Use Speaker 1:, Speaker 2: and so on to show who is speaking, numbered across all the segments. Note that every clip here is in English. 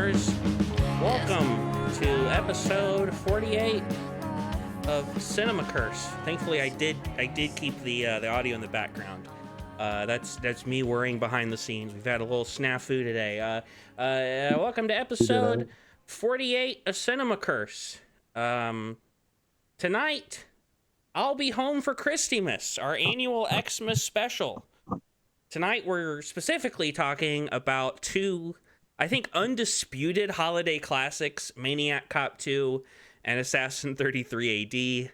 Speaker 1: gamers, welcome to episode 48 of Cinema Curse. Thankfully, I did keep the audio in the background. That's me worrying behind the scenes. We've had a little snafu today. Welcome to episode 48 of Cinema Curse. Tonight, I'll be home for Christy-mas, our annual Xmas special. Tonight, we're specifically talking about two, I think, undisputed holiday classics, Maniac Cop 2 and Assassin 33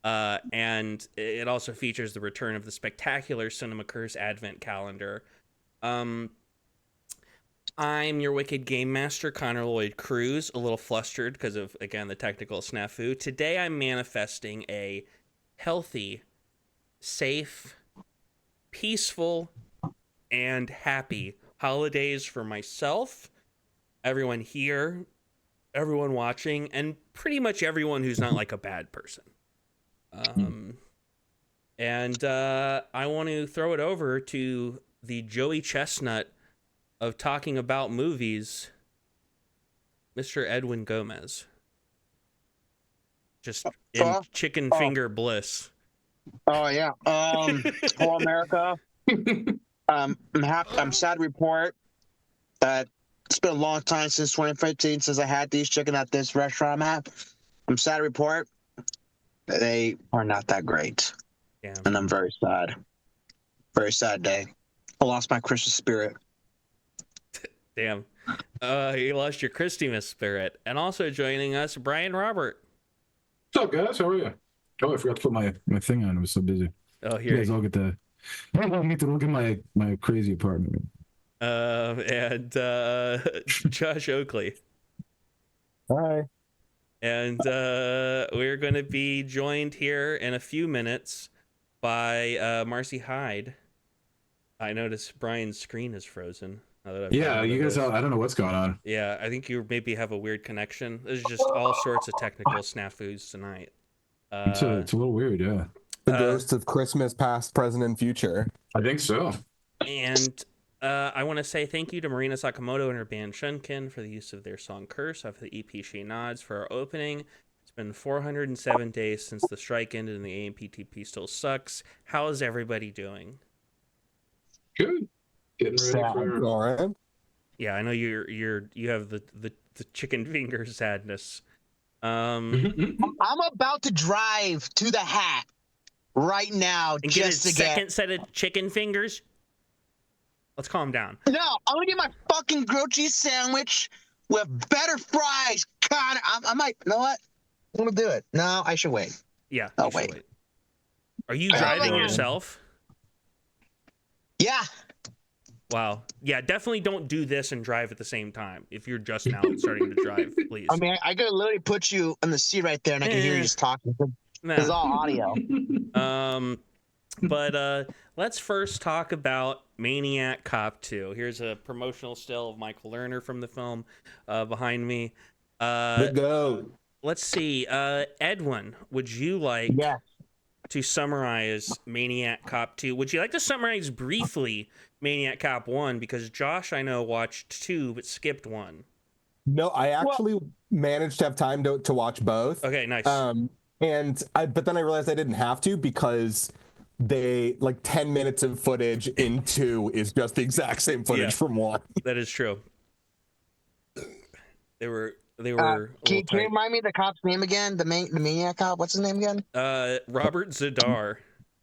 Speaker 1: AD. And it also features the return of the spectacular Cinema Curse Advent Calendar. I'm your wicked game master, Connor Lloyd Crews, a little flustered because of, again, the technical snafu. Today, I'm manifesting a healthy, safe, peaceful, and happy holidays for myself, everyone here, everyone watching, and pretty much everyone who's not like a bad person. And I want to throw it over to the Joey Chestnut of talking about movies, Mr. Edwin Gomez. Just in chicken finger bliss.
Speaker 2: Oh yeah. Hello, America. I'm sad to report that it's been a long time since 2015 since I had these chicken at this restaurant I'm at. I'm sad to report that they are not that great.
Speaker 1: Damn.
Speaker 2: And I'm very sad. Very sad day. I lost my Christmas spirit.
Speaker 1: Damn. You lost your Christy-mas spirit. And also joining us, Brian Robert.
Speaker 3: What's up, guys? How are you? Oh, I forgot to put my thing on. I was so busy.
Speaker 1: Oh, here.
Speaker 3: You guys all get to look at my crazy apartment.
Speaker 1: And Josh Oakley.
Speaker 4: Hi.
Speaker 1: And we're going to be joined here in a few minutes by Marcy Hyde. I noticed Brian's screen is frozen.
Speaker 3: Yeah, you guys, I don't know what's going on.
Speaker 1: Yeah, I think you maybe have a weird connection. There's just all sorts of technical snafus tonight.
Speaker 3: It's a little weird, yeah.
Speaker 4: The ghosts of Christmas past, present, and future.
Speaker 3: I think so.
Speaker 1: And I want to say thank you to Marina Sakamoto and her band Shunkin for the use of their song Curse off the EP She Nods for our opening. It's been 407 days since the strike ended and the AMPTP still sucks. How is everybody doing?
Speaker 3: Good. Getting ready for...
Speaker 4: All right.
Speaker 1: Yeah, I know you have the chicken finger sadness.
Speaker 2: I'm about to drive to the Hat right now
Speaker 1: and
Speaker 2: just
Speaker 1: get a
Speaker 2: to
Speaker 1: second set of chicken fingers. Let's calm down.
Speaker 2: No, I'm gonna get my fucking grilled cheese sandwich with better fries. God, I might. You know what? I'm gonna do it. No, I should wait.
Speaker 1: Yeah.
Speaker 2: Oh, wait.
Speaker 1: Are you driving yourself?
Speaker 2: Yeah.
Speaker 1: Wow. Yeah, definitely don't do this and drive at the same time. If you're just now starting to drive, please.
Speaker 2: I mean, I could literally put you in the seat right there, and I can hear you just talking. It's all audio.
Speaker 1: But let's first talk about Maniac Cop 2. Here's a promotional still of Michael Lerner from the film
Speaker 4: behind me.
Speaker 1: The
Speaker 4: GOAT.
Speaker 1: Let's see. Edwin, would you like to summarize Maniac Cop 2? Would you like to summarize briefly Maniac Cop 1? Because Josh, I know, watched 2 but skipped 1.
Speaker 4: No, I actually managed to have time to watch both.
Speaker 1: Okay, nice.
Speaker 4: But then I realized I didn't have to because they 10 minutes of footage in 2 is just the exact same footage from 1.
Speaker 1: That is true. They were.
Speaker 2: Can you remind me the cop's name again? The Maniac Cop. What's his name again?
Speaker 1: Robert Zadar.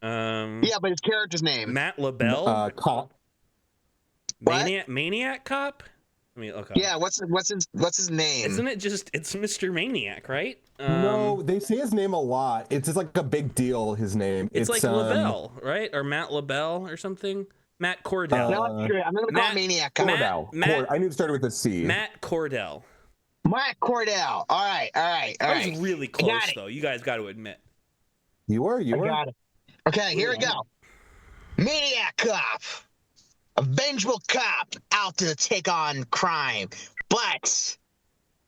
Speaker 2: Yeah, but his character's name.
Speaker 1: Matt LaBelle.
Speaker 4: Cop.
Speaker 1: Maniac Cop. I mean, okay.
Speaker 2: Yeah, what's his name?
Speaker 1: Isn't it just it's Mr. Maniac, right?
Speaker 4: No, they say his name a lot. It's just like a big deal. His name.
Speaker 1: It's like LaBelle, right? Or Matt LaBelle or something. Matt Cordell.
Speaker 2: No, that's true. I'm gonna call Maniac Cop.
Speaker 4: I knew it started with a C.
Speaker 1: Matt Cordell.
Speaker 2: Matt Cordell. All right.
Speaker 1: I was really close, though. You guys got to admit.
Speaker 4: You were.
Speaker 2: Got it. Okay, here we go. Maniac Cop. A vengeful cop out to take on crime. But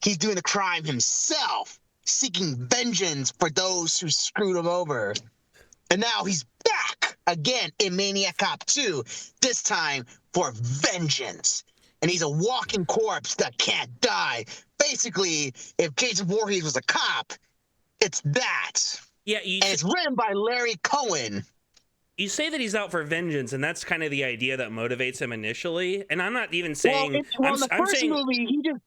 Speaker 2: he's doing the crime himself, seeking vengeance for those who screwed him over. And now he's back again in Maniac Cop 2, this time for vengeance. and he's a walking corpse that can't die. Basically, if Jason Voorhees was a cop, it's that.
Speaker 1: Yeah,
Speaker 2: and it's written by Larry Cohen.
Speaker 1: You say that he's out for vengeance, and that's kind of the idea that motivates him initially. And I'm not even saying.
Speaker 2: Well, in the first movie, he just.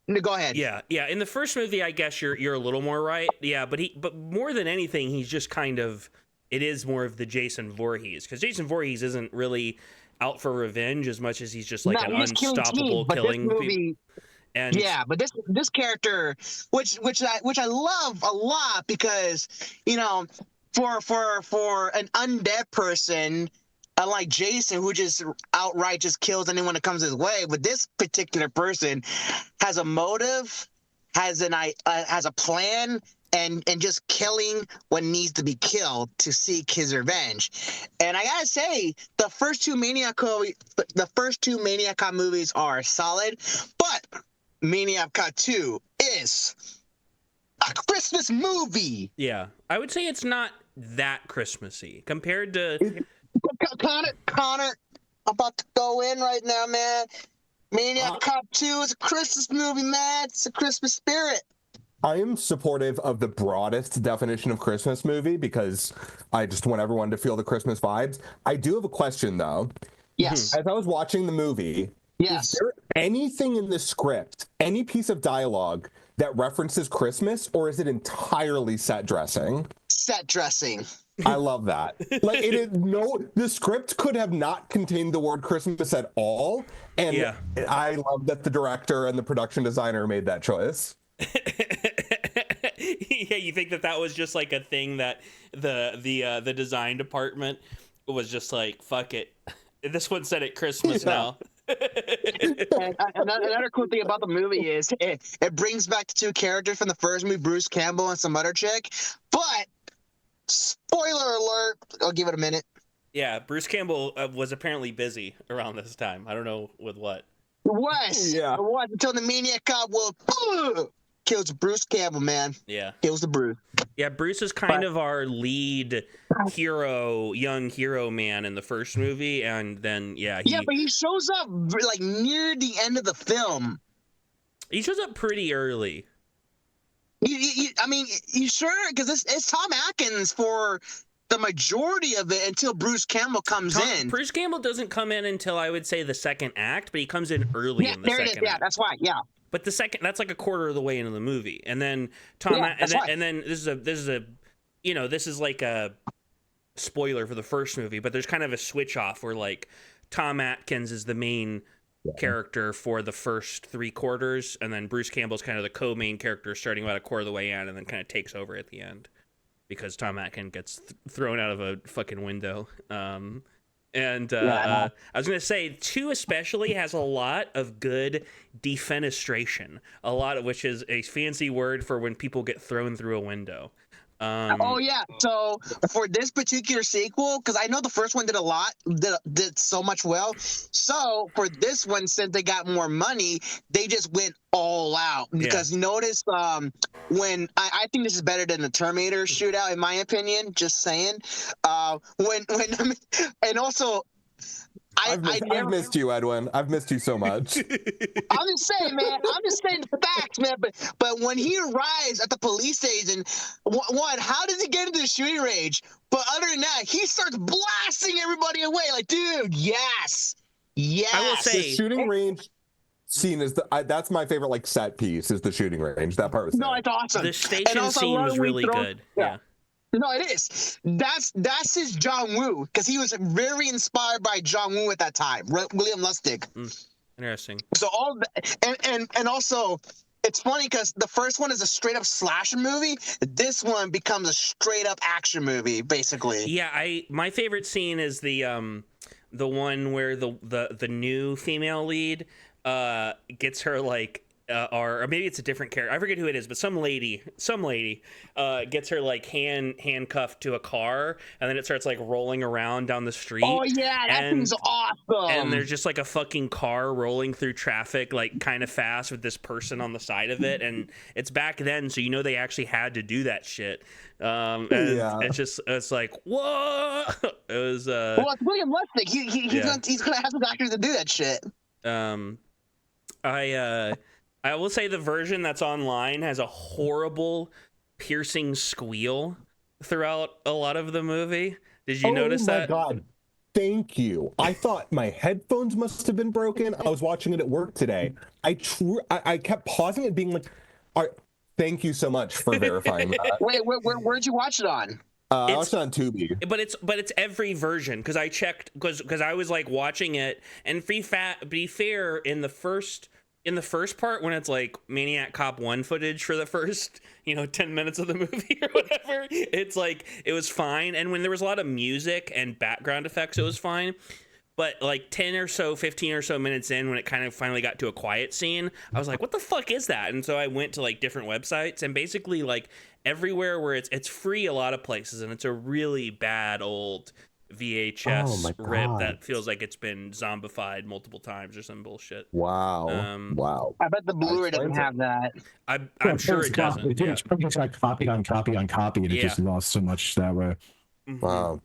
Speaker 2: No, go ahead.
Speaker 1: Yeah. In the first movie, I guess you're a little more right. Yeah, but more than anything, he's just kind of. It is more of the Jason Voorhees, because Jason Voorhees isn't really out for revenge as much as he's just like an unstoppable killing people. And
Speaker 2: yeah, but this character, which I love a lot, because for an undead person, like Jason, who just outright just kills anyone that comes his way, but this particular person has a motive, has a plan, and just killing what needs to be killed to seek his revenge. And I gotta say, the first two Maniac Cop movies are solid, but Maniac Cop 2 is a Christmas movie.
Speaker 1: Yeah, I would say it's not that Christmassy compared to.
Speaker 2: Connor, I'm about to go in right now, man. Maniac Cop 2 is a Christmas movie, man. It's a Christmas spirit.
Speaker 4: I am supportive of the broadest definition of Christmas movie because I just want everyone to feel the Christmas vibes. I do have a question, though.
Speaker 2: Yes.
Speaker 4: As I was watching the movie, is there anything in the script, any piece of dialogue that references Christmas, or is it entirely set dressing?
Speaker 2: Set dressing.
Speaker 4: I love that. Like, the script could have not contained the word Christmas at all, and I love that the director and the production designer made that choice.
Speaker 1: Yeah, you think that was just like a thing that the design department was just like, fuck it, this one said at Christmas now.
Speaker 2: Another cool thing about the movie is it brings back the two characters from the first movie, Bruce Campbell and some other chick, but spoiler alert, I'll give it a minute.
Speaker 1: Yeah, Bruce Campbell was apparently busy around this time. I don't know with what.
Speaker 2: It was until the Maniac Cop kills Bruce Campbell, man.
Speaker 1: Yeah.
Speaker 2: Kills the Bruce.
Speaker 1: Yeah, Bruce is kind of our lead hero, young hero man in the first movie, and then
Speaker 2: but he shows up like near the end of the film.
Speaker 1: He shows up pretty early.
Speaker 2: I mean, you sure? Because it's Tom Atkins for the majority of it until Bruce Campbell comes in.
Speaker 1: Bruce Campbell doesn't come in until I would say the second act, but he comes in early in the second act.
Speaker 2: Yeah, that's why. Yeah.
Speaker 1: But that's like a quarter of the way into the movie, and then and then this is like a spoiler for the first movie, but there's kind of a switch off where like Tom Atkins is the main character for the first 3 quarters, and then Bruce Campbell's kind of the co-main character starting about a quarter of the way in, and then kind of takes over at the end because Tom Atkins gets thrown out of a fucking window. I was gonna say 2 especially has a lot of good defenestration, a lot of which is a fancy word for when people get thrown through a window.
Speaker 2: So for this particular sequel, because I know the first one did so much well. So for this one, since they got more money, they just went all out. Because notice when I think this is better than the Terminator shootout, in my opinion. Just saying. And also.
Speaker 4: I've missed you, Edwin. I've missed you so much.
Speaker 2: I'm just saying, man. I'm just saying the facts, man. But when he arrives at the police station, one, how does he get into the shooting range? But other than that, he starts blasting everybody away. Like, dude, yes.
Speaker 1: I will say
Speaker 4: the shooting range scene is that's my favorite like set piece is the shooting range. That part was
Speaker 2: it's awesome.
Speaker 1: The station scene was really good. Yeah.
Speaker 2: No, it is. That's his John Woo, because he was very inspired by John Woo at that time, William Lustig.
Speaker 1: Interesting.
Speaker 2: So all and also, it's funny because the first one is a straight up slasher movie. This one becomes a straight up action movie, basically.
Speaker 1: Yeah, my favorite scene is the one where the new female lead gets her like. Or maybe it's a different character. I forget who it is, but some lady gets her like handcuffed to a car, and then it starts like rolling around down the street.
Speaker 2: Oh yeah, that thing's awesome.
Speaker 1: And there's just like a fucking car rolling through traffic, like kind of fast with this person on the side of it, and it's back then, so you know they actually had to do that shit. It's like what? It was.
Speaker 2: Well, it's William Lustig. He's gonna have some actors to do that shit.
Speaker 1: I will say the version that's online has a horrible piercing squeal throughout a lot of the movie. Did you notice that?
Speaker 4: Oh my God. Thank you. I thought my headphones must have been broken. I was watching it at work today. I kept pausing it being like, all right, thank you so much for verifying that.
Speaker 2: Wait, where'd you watch it on?
Speaker 4: I watched it on Tubi.
Speaker 1: But it's every version, because I checked, because I was like watching it, and be fair, in the first part, when it's like Maniac Cop 1 footage for the first 10 minutes of the movie or whatever, it's like it was fine, and when there was a lot of music and background effects, it was fine. But like 10 or so, 15 or so minutes in, when it kind of finally got to a quiet scene, I was like, what the fuck is that? And so I went to like different websites, and basically like everywhere where it's free a lot of places, and it's a really bad old VHS rip that feels like it's been zombified multiple times or some bullshit.
Speaker 4: Wow. Wow.
Speaker 2: I bet the Blu-ray doesn't have that.
Speaker 1: I'm sure it doesn't.
Speaker 3: It's probably just like copy on copy on copy, and it just lost so much that way.
Speaker 1: Mm-hmm.
Speaker 4: Wow.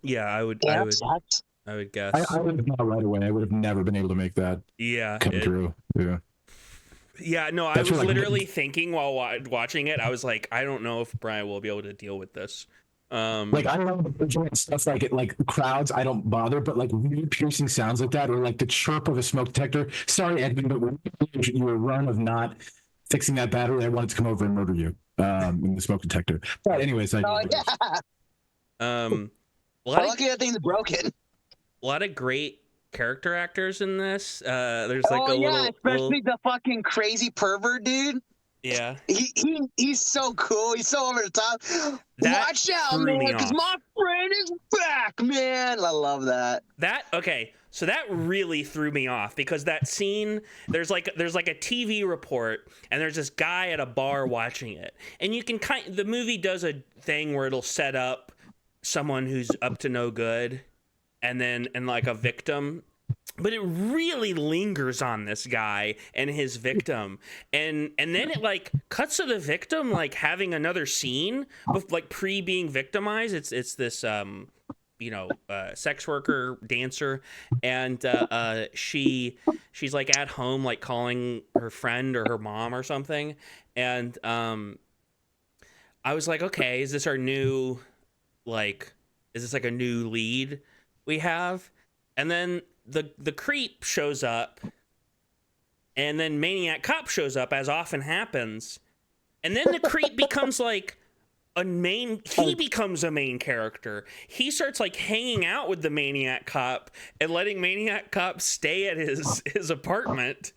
Speaker 1: Yeah, I would guess.
Speaker 3: I would have not right away. I would have never been able to make that come through. Yeah.
Speaker 1: Yeah, no, I was literally thinking while watching it, I was like, I don't know if Brian will be able to deal with this.
Speaker 3: Like, I don't know stuff like crowds, I don't bother, but like weird piercing sounds like that, or like the chirp of a smoke detector. Sorry, Edwin, but when you were run of not fixing that battery, I wanted to come over and murder you in the smoke detector. But anyways,
Speaker 2: Lucky that thing's broken.
Speaker 1: A lot of great character actors in this. There's like
Speaker 2: especially the fucking crazy pervert dude.
Speaker 1: Yeah,
Speaker 2: he's so cool. He's so over the top. Watch out, man, because my friend is back, man. I love that.
Speaker 1: So that really threw me off, because that scene, there's like a TV report, and there's this guy at a bar watching it, and you can the movie does a thing where it'll set up someone who's up to no good, and like a victim. But it really lingers on this guy and his victim, and then it like cuts to the victim like having another scene with like being victimized. It's this sex worker dancer, and she's like at home like calling her friend or her mom or something, and I was like, okay, is this a new lead we have? And then the creep shows up, and then Maniac Cop shows up, as often happens, and then the creep becomes like he becomes a main character. He starts like hanging out with the Maniac Cop and letting Maniac Cop stay at his apartment.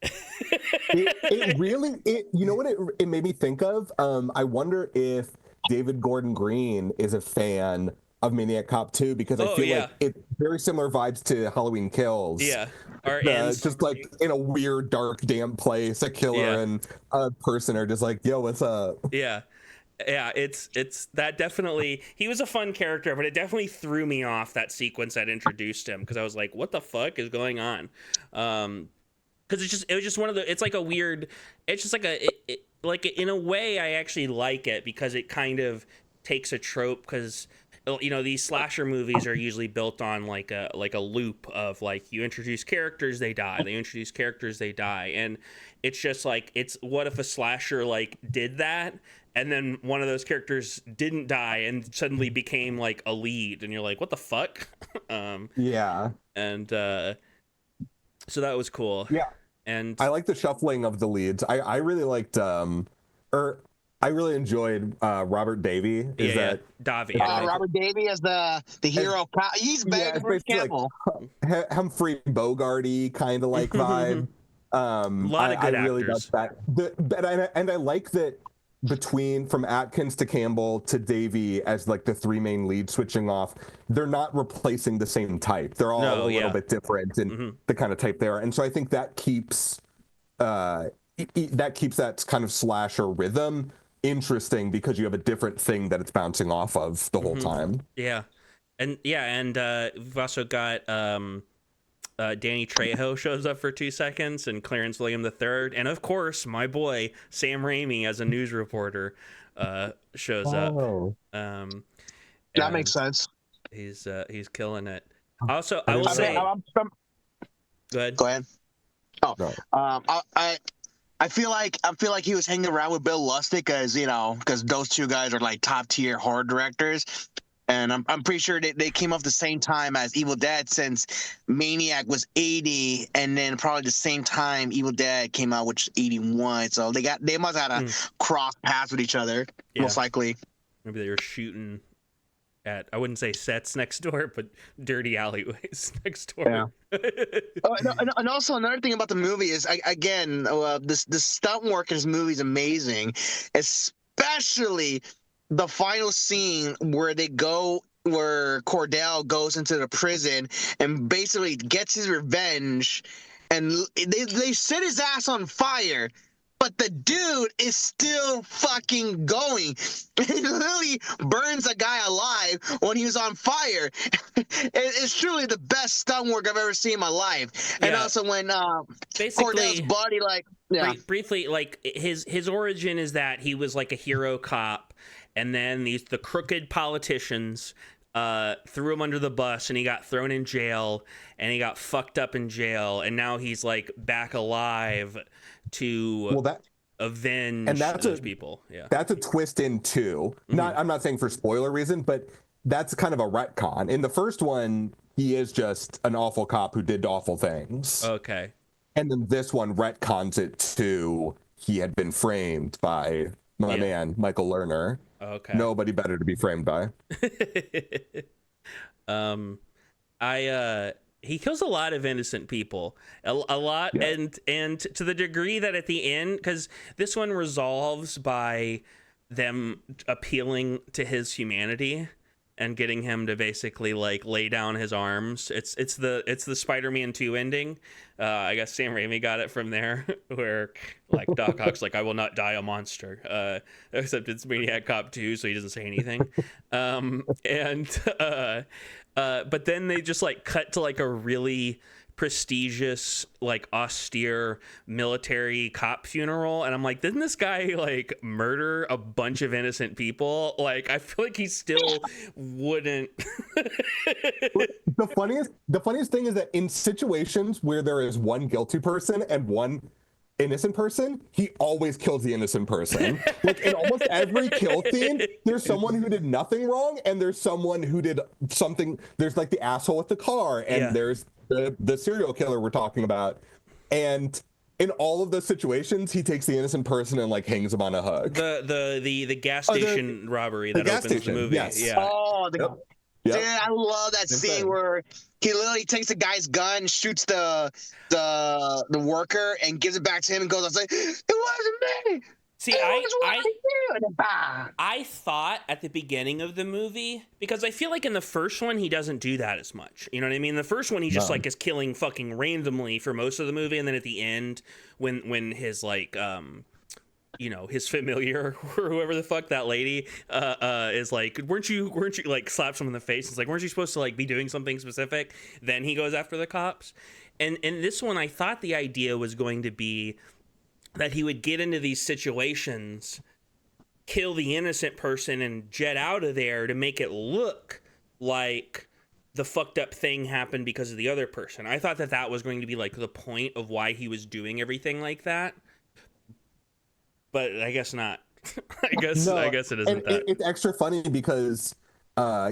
Speaker 4: it really you know what it made me think of? I wonder if David Gordon Green is a fan of Maniac Cop 2, because I feel like it's very similar vibes to Halloween Kills.
Speaker 1: Yeah.
Speaker 4: Just like in a weird, dark, damp place, a killer and a person are just like, yo, what's up?
Speaker 1: Yeah. Yeah, it's that definitely, he was a fun character, but it definitely threw me off, that sequence that introduced him, because I was like, what the fuck is going on? Because it was just one of the, it's like a weird, it's just like like in a way I actually like it, because it kind of takes a trope, because these slasher movies are usually built on like a loop of like, you introduce characters, they die, and it's just like, it's what if a slasher like did that, and then one of those characters didn't die and suddenly became like a lead, and you're like, what the fuck? And so that was cool. And
Speaker 4: I like the shuffling of the leads. I really liked I really enjoyed Robert Davey.
Speaker 1: Davey.
Speaker 2: Robert Davey as the hero. He's better than Bruce Campbell.
Speaker 4: Like Humphrey Bogart-y kind of like vibe.
Speaker 1: A lot of good actors.
Speaker 4: Really got that. And I like that from Atkins to Campbell to Davey as like the three main leads switching off, they're not replacing the same type. They're all a little bit different in the kind of type they are. And so I think that keeps that kind of slasher rhythm interesting, because you have a different thing that it's bouncing off of the whole time.
Speaker 1: And we've also got Danny Trejo shows up for 2 seconds, and Clarence William III, and of course my boy Sam Raimi as a news reporter shows up.
Speaker 2: That makes sense.
Speaker 1: He's killing it. Also, I will say, Good.
Speaker 2: Go ahead. Oh,
Speaker 4: No.
Speaker 2: I feel like he was hanging around with Bill Lustig because those two guys are like top tier horror directors, and I'm pretty sure they came off the same time as Evil Dead, since Maniac was 80, and then probably the same time Evil Dead came out, which is 81. So they must have had a cross paths with each other, most likely.
Speaker 1: Maybe they were shooting at, I wouldn't say sets next door, but dirty alleyways next door.
Speaker 2: Yeah. And also another thing about the movie is, the stunt work in this movie is amazing, especially the final scene where Cordell goes into the prison and basically gets his revenge, and they set his ass on fire. But the dude is still fucking going. He literally burns a guy alive when he was on fire. It's truly the best stunt work I've ever seen in my life. And also when Cordell's body,
Speaker 1: briefly, like his origin is that he was like a hero cop, and then the crooked politicians threw him under the bus, and he got thrown in jail, and he got fucked up in jail, and now he's like back alive to avenge those people. Yeah,
Speaker 4: that's a twist in 2. I'm not saying for spoiler reason, but that's kind of a retcon. In the first one, he is just an awful cop who did awful things.
Speaker 1: Okay.
Speaker 4: And then this one retcons it to he had been framed by my man Michael Lerner.
Speaker 1: Okay.
Speaker 4: Nobody better to be framed by.
Speaker 1: He kills a lot of innocent people, a lot, and to the degree that at the end, because this one resolves by them appealing to his humanity and getting him to basically like lay down his arms. It's the Spider-Man 2 ending. I guess Sam Raimi got it from there, where like Doc Ock's like, I will not die a monster, except it's Maniac Cop 2, so he doesn't say anything. But then they just like cut to like a really prestigious, like austere military cop funeral, and I'm like, didn't this guy like murder a bunch of innocent people? Like, I feel like he still wouldn't.
Speaker 4: The funniest thing is that in situations where there is one guilty person and one innocent person, he always kills the innocent person. Like in almost every kill scene, there's someone who did nothing wrong, and there's someone who did something. There's like the asshole with the car, and there's the serial killer we're talking about, and in all of those situations, he takes the innocent person and like hangs him on a hook.
Speaker 1: The gas station robbery that opens the movie.
Speaker 4: Yes.
Speaker 1: Yeah.
Speaker 2: Oh, dude, I love that scene where he literally takes the guy's gun, shoots the worker, and gives it back to him, and goes, "I was like, it wasn't me."
Speaker 1: See, I thought at the beginning of the movie, because I feel like in the first one he doesn't do that as much. You know what I mean? The first one he just like is killing fucking randomly for most of the movie, and then at the end, when his like his familiar or whoever the fuck that lady is like, weren't you like, slaps him in the face. It's like, weren't you supposed to like be doing something specific? Then he goes after the cops. And in this one, I thought the idea was going to be that he would get into these situations, kill the innocent person, and jet out of there to make it look like the fucked up thing happened because of the other person. I thought that was going to be like the point of why he was doing everything like that. But I guess not. I guess it isn't that.
Speaker 4: It's extra funny because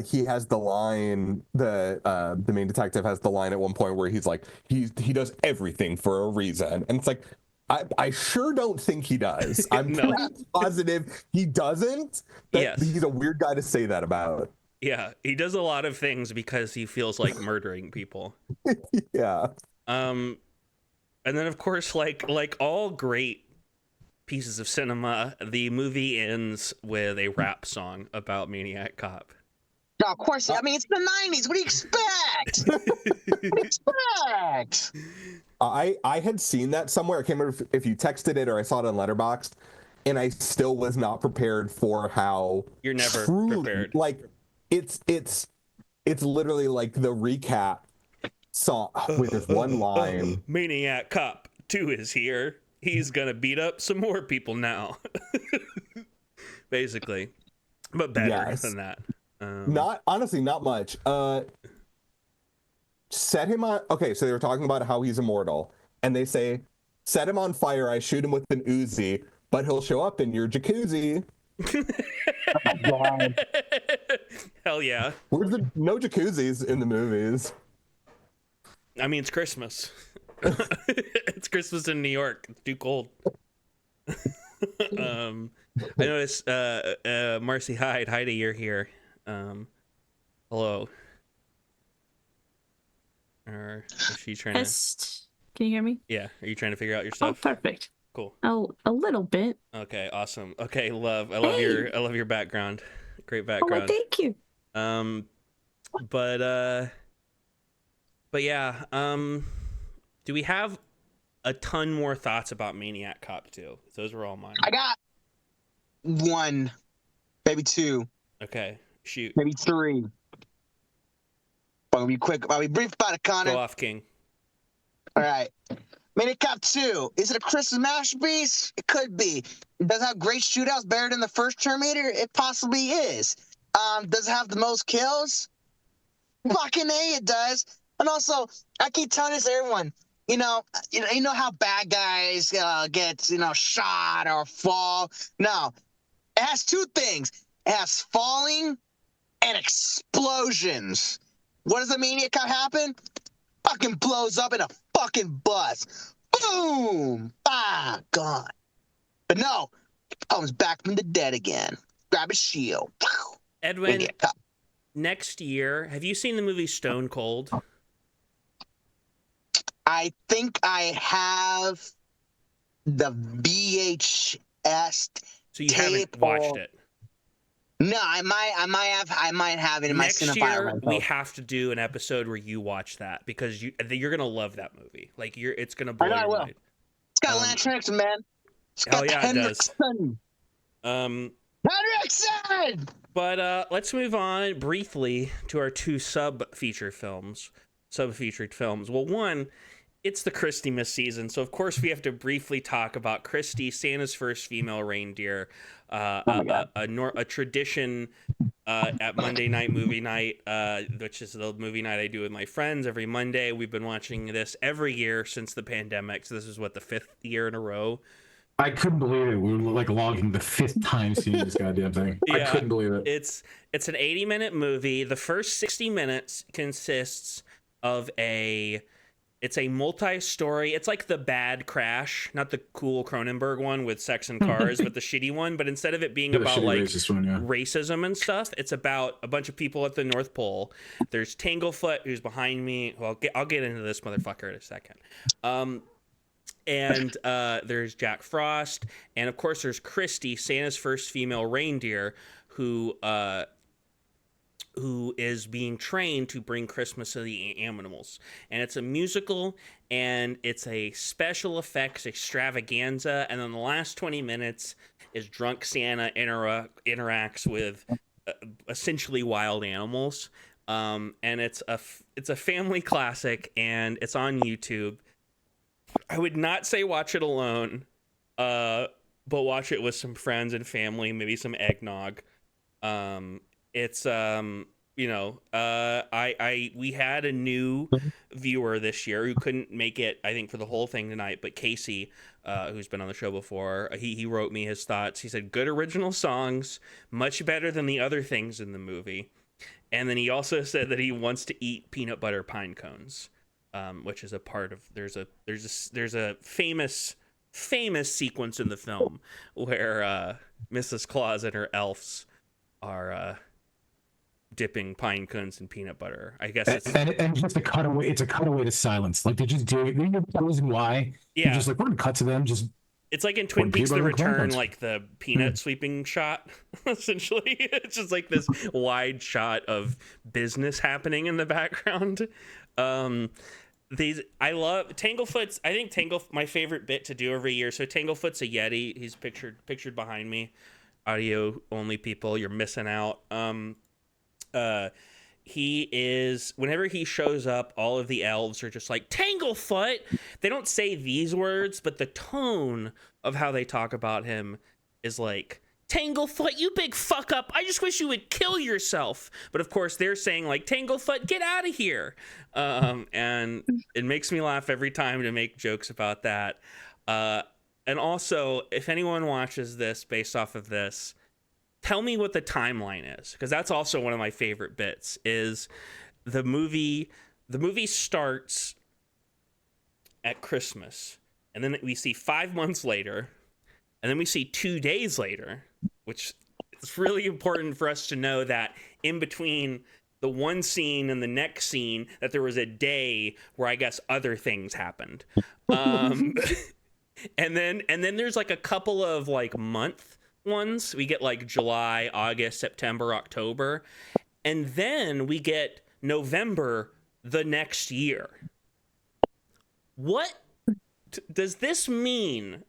Speaker 4: he has the line, the main detective has the line at one point where he's like, he does everything for a reason. And it's like, I sure don't think he does. I'm pretty positive he doesn't. He's a weird guy to say that about.
Speaker 1: Yeah, he does a lot of things because he feels like murdering people.
Speaker 4: Yeah.
Speaker 1: And then of course, like all great pieces of cinema, the movie ends with a rap song about Maniac Cop.
Speaker 2: No, of course. I mean, it's the 90s. What do you expect? What do you expect?
Speaker 4: I had seen that somewhere. I can't remember if you texted it or I saw it on Letterboxd, and I still was not prepared for how
Speaker 1: you're never prepared.
Speaker 4: Like it's literally like the recap song with this one line.
Speaker 1: Maniac Cop 2 is here. He's gonna beat up some more people now. Basically, but better than that.
Speaker 4: Not honestly, not much. set him on. Okay, so they were talking about how he's immortal, and they say, set him on fire. I shoot him with an Uzi, but he'll show up in your jacuzzi.
Speaker 1: Hell yeah.
Speaker 4: Where's the no jacuzzis in the movies?
Speaker 1: I mean, it's Christmas. It's Christmas in New York. It's too cold. I noticed Marcy Hyde. Heidi, you're here. Hello. Or is she trying
Speaker 5: to... Can you hear me?
Speaker 1: Yeah. Are you trying to figure out your stuff?
Speaker 5: Oh, perfect.
Speaker 1: Cool.
Speaker 5: A little bit.
Speaker 1: Okay, awesome. Okay, I love your background. Great background.
Speaker 5: Oh, thank you.
Speaker 1: But yeah, do we have a ton more thoughts about Maniac Cop 2? Those were all mine.
Speaker 2: I got one, maybe two.
Speaker 1: Okay, shoot.
Speaker 2: Maybe three. I'll be quick. I'll be brief about it, Connor.
Speaker 1: Go off, King.
Speaker 2: All right. Maniac Cop 2. Is it a Christmas masterpiece? It could be. Does it have great shootouts better than the first Terminator? It possibly is. Does it have the most kills? Fucking A, it does. And also, I keep telling this to everyone, you know how bad guys get, shot or fall. No, it has two things. It has falling and explosions. What does the Maniac Cop happen? Fucking blows up in a fucking bus. Boom! Ah, gone. But no, he comes back from the dead again. Grab his shield.
Speaker 1: Edwin, next year, have you seen the movie Stone Cold?
Speaker 2: I think I have the VHS.
Speaker 1: So you haven't watched it?
Speaker 2: No, I might have it in my cinephile.
Speaker 1: Next year, we have to do an episode where you watch that because you're gonna love that movie. Like it's gonna blow your mind.
Speaker 2: It's got Lance Henriksen, man. It's got
Speaker 1: Henriksen.
Speaker 2: Henriksen.
Speaker 1: But let's move on briefly to our two sub-featured films. Well, one, it's the Christy-mas season, so of course we have to briefly talk about Christy, Santa's first female reindeer, a tradition at Monday night movie night, which is the movie night I do with my friends every Monday. We've been watching this every year since the pandemic, so this is what, the 5th year in a row.
Speaker 3: I couldn't believe it. We were like logging the 5th time seeing this goddamn thing. Yeah, I couldn't believe it.
Speaker 1: It's an 80-minute movie. The first 60 minutes consists of it's a multi-story. It's like the bad Crash, not the cool Cronenberg one with sex and cars, but the shitty one. But instead of it being about like racism and stuff, it's about a bunch of people at the North Pole. There's Tanglefoot, who's behind me. Well, I'll get into this motherfucker in a second. And there's Jack Frost, and of course there's Christy, Santa's first female reindeer, who is being trained to bring Christmas to the animals. And it's a musical, and it's a special effects extravaganza, and then the last 20 minutes is drunk Santa interacts with essentially wild animals. And it's a family classic, and it's on YouTube. I would not say watch it alone, but watch it with some friends and family, maybe some eggnog. It's we had a new viewer this year who couldn't make it, I think, for the whole thing tonight, but Casey, who's been on the show before, he wrote me his thoughts. He said, good original songs, much better than the other things in the movie. And then he also said that he wants to eat peanut butter pine cones, which is a part of, there's a famous sequence in the film where Mrs. Claus and her elves are dipping pine cones in peanut butter. I guess it's
Speaker 3: and just a cutaway. It's a cutaway to silence. Like they just do it. The reason why?
Speaker 1: Yeah,
Speaker 3: just like we're gonna cut to them. Just
Speaker 1: it's like in Twin Peaks: The Return, like the peanut sweeping shot. Essentially, it's just like this wide shot of business happening in the background. I love Tanglefoot's. I think my favorite bit to do every year. So Tanglefoot's a Yeti. He's pictured behind me. Audio only people, you're missing out. He is, whenever he shows up, all of the elves are just like, Tanglefoot! They don't say these words, but the tone of how they talk about him is like, Tanglefoot, you big fuck up. I just wish you would kill yourself. But of course, they're saying, like, Tanglefoot, get out of here. And it makes me laugh every time to make jokes about that. And also, if anyone watches this based off of this, tell me what the timeline is, because that's also one of my favorite bits. Is the movie starts at Christmas, and then we see 5 months later, and then we see 2 days later, which is really important for us to know that in between the one scene and the next scene, that there was a day where I guess other things happened. And then there's like a couple of like month ones. We get like July, August, September, October. And then we get November the next year. What does this mean?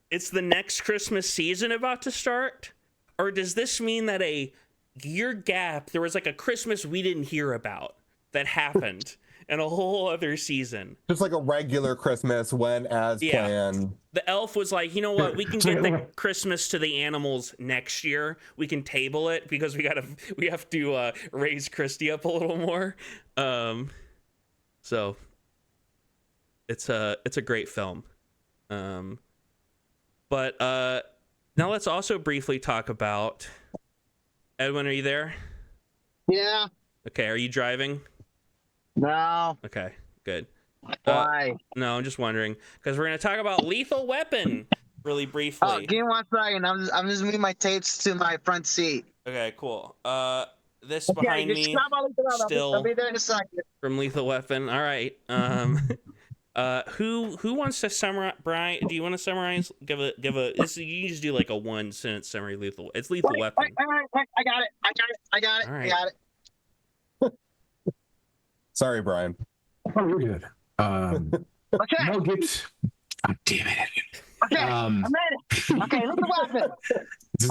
Speaker 1: It's the next Christmas season about to start? Or does this mean that a year gap, there was like a Christmas we didn't hear about that happened? And a whole other season.
Speaker 4: Just like a regular Christmas when as planned.
Speaker 1: The elf was like, you know what? We can get the Christmas to the animals next year. We can table it because we have to raise Christy up a little more. So it's a great film. But now let's also briefly talk about Edwin. Are you there?
Speaker 2: Yeah.
Speaker 1: Okay. Are you driving?
Speaker 2: No.
Speaker 1: Okay, good.
Speaker 2: Why?
Speaker 1: No, I'm just wondering, because we're going to talk about Lethal Weapon really briefly.
Speaker 2: Oh, give me 1 second. I'm just moving my tapes to my front seat.
Speaker 1: Okay, cool. This behind me still
Speaker 2: I'll be there in a second.
Speaker 1: from Lethal Weapon. All right. Who wants to summarize? Brian, do you want to summarize? Give a. This you can just do like a 1-sentence summary. It's Lethal Weapon.
Speaker 2: Wait, I got it.
Speaker 1: All right.
Speaker 2: I got it.
Speaker 4: Sorry, Brian.
Speaker 3: Oh, you're good.
Speaker 2: Okay.
Speaker 3: Mel Gibson. God damn it.
Speaker 2: Okay. I'm ready. Okay, Lethal Weapon.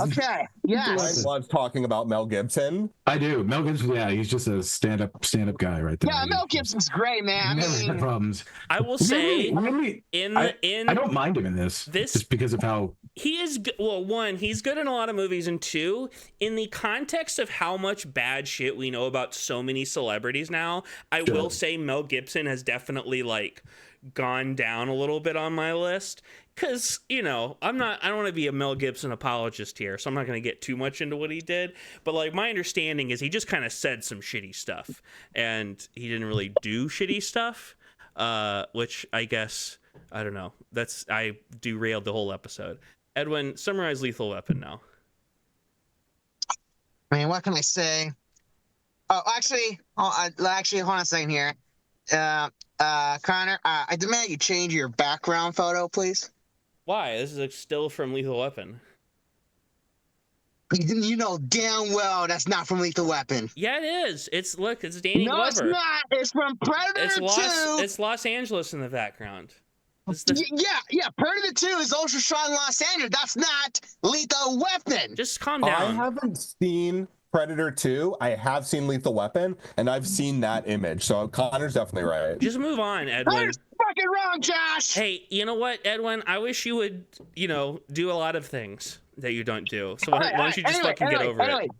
Speaker 2: Okay.
Speaker 4: Brian
Speaker 2: Yes.
Speaker 4: loves talking about Mel Gibson.
Speaker 3: I do. Mel Gibson, yeah, he's just a stand-up guy right there.
Speaker 2: Yeah, Mel Gibson's great, man.
Speaker 3: Never had problems.
Speaker 1: I will say,
Speaker 3: Really, I don't mind him in this just because of how
Speaker 1: he is. Well, one, he's good in a lot of movies, and two, in the context of how much bad shit we know about so many celebrities now, I will say Mel Gibson has definitely like gone down a little bit on my list. Because, I don't want to be a Mel Gibson apologist here, so I'm not going to get too much into what he did. But, like, my understanding is he just kind of said some shitty stuff, and he didn't really do shitty stuff, which I guess, I don't know. I derailed the whole episode. Edwin, summarize Lethal Weapon now.
Speaker 2: I mean, what can I say? Oh, actually, hold on a second here. Connor, I demand you change your background photo, please.
Speaker 1: Why? This is a still from Lethal Weapon.
Speaker 2: You know damn well that's not from Lethal Weapon.
Speaker 1: Yeah, it is. It's Danny Glover.
Speaker 2: No, it's not. It's from Predator 2.
Speaker 1: It's Los Angeles in the background.
Speaker 2: Yeah. Predator 2 is ultra strong Los Angeles. That's not Lethal Weapon.
Speaker 1: Just calm down.
Speaker 4: I haven't seen Predator 2. I have seen Lethal Weapon, and I've seen that image. So Connor's definitely right.
Speaker 1: Just move on, Edwin.
Speaker 2: Connor's fucking wrong, Josh.
Speaker 1: Hey, you know what, Edwin? I wish you would, do a lot of things that you don't do. So why don't you just fucking get over it?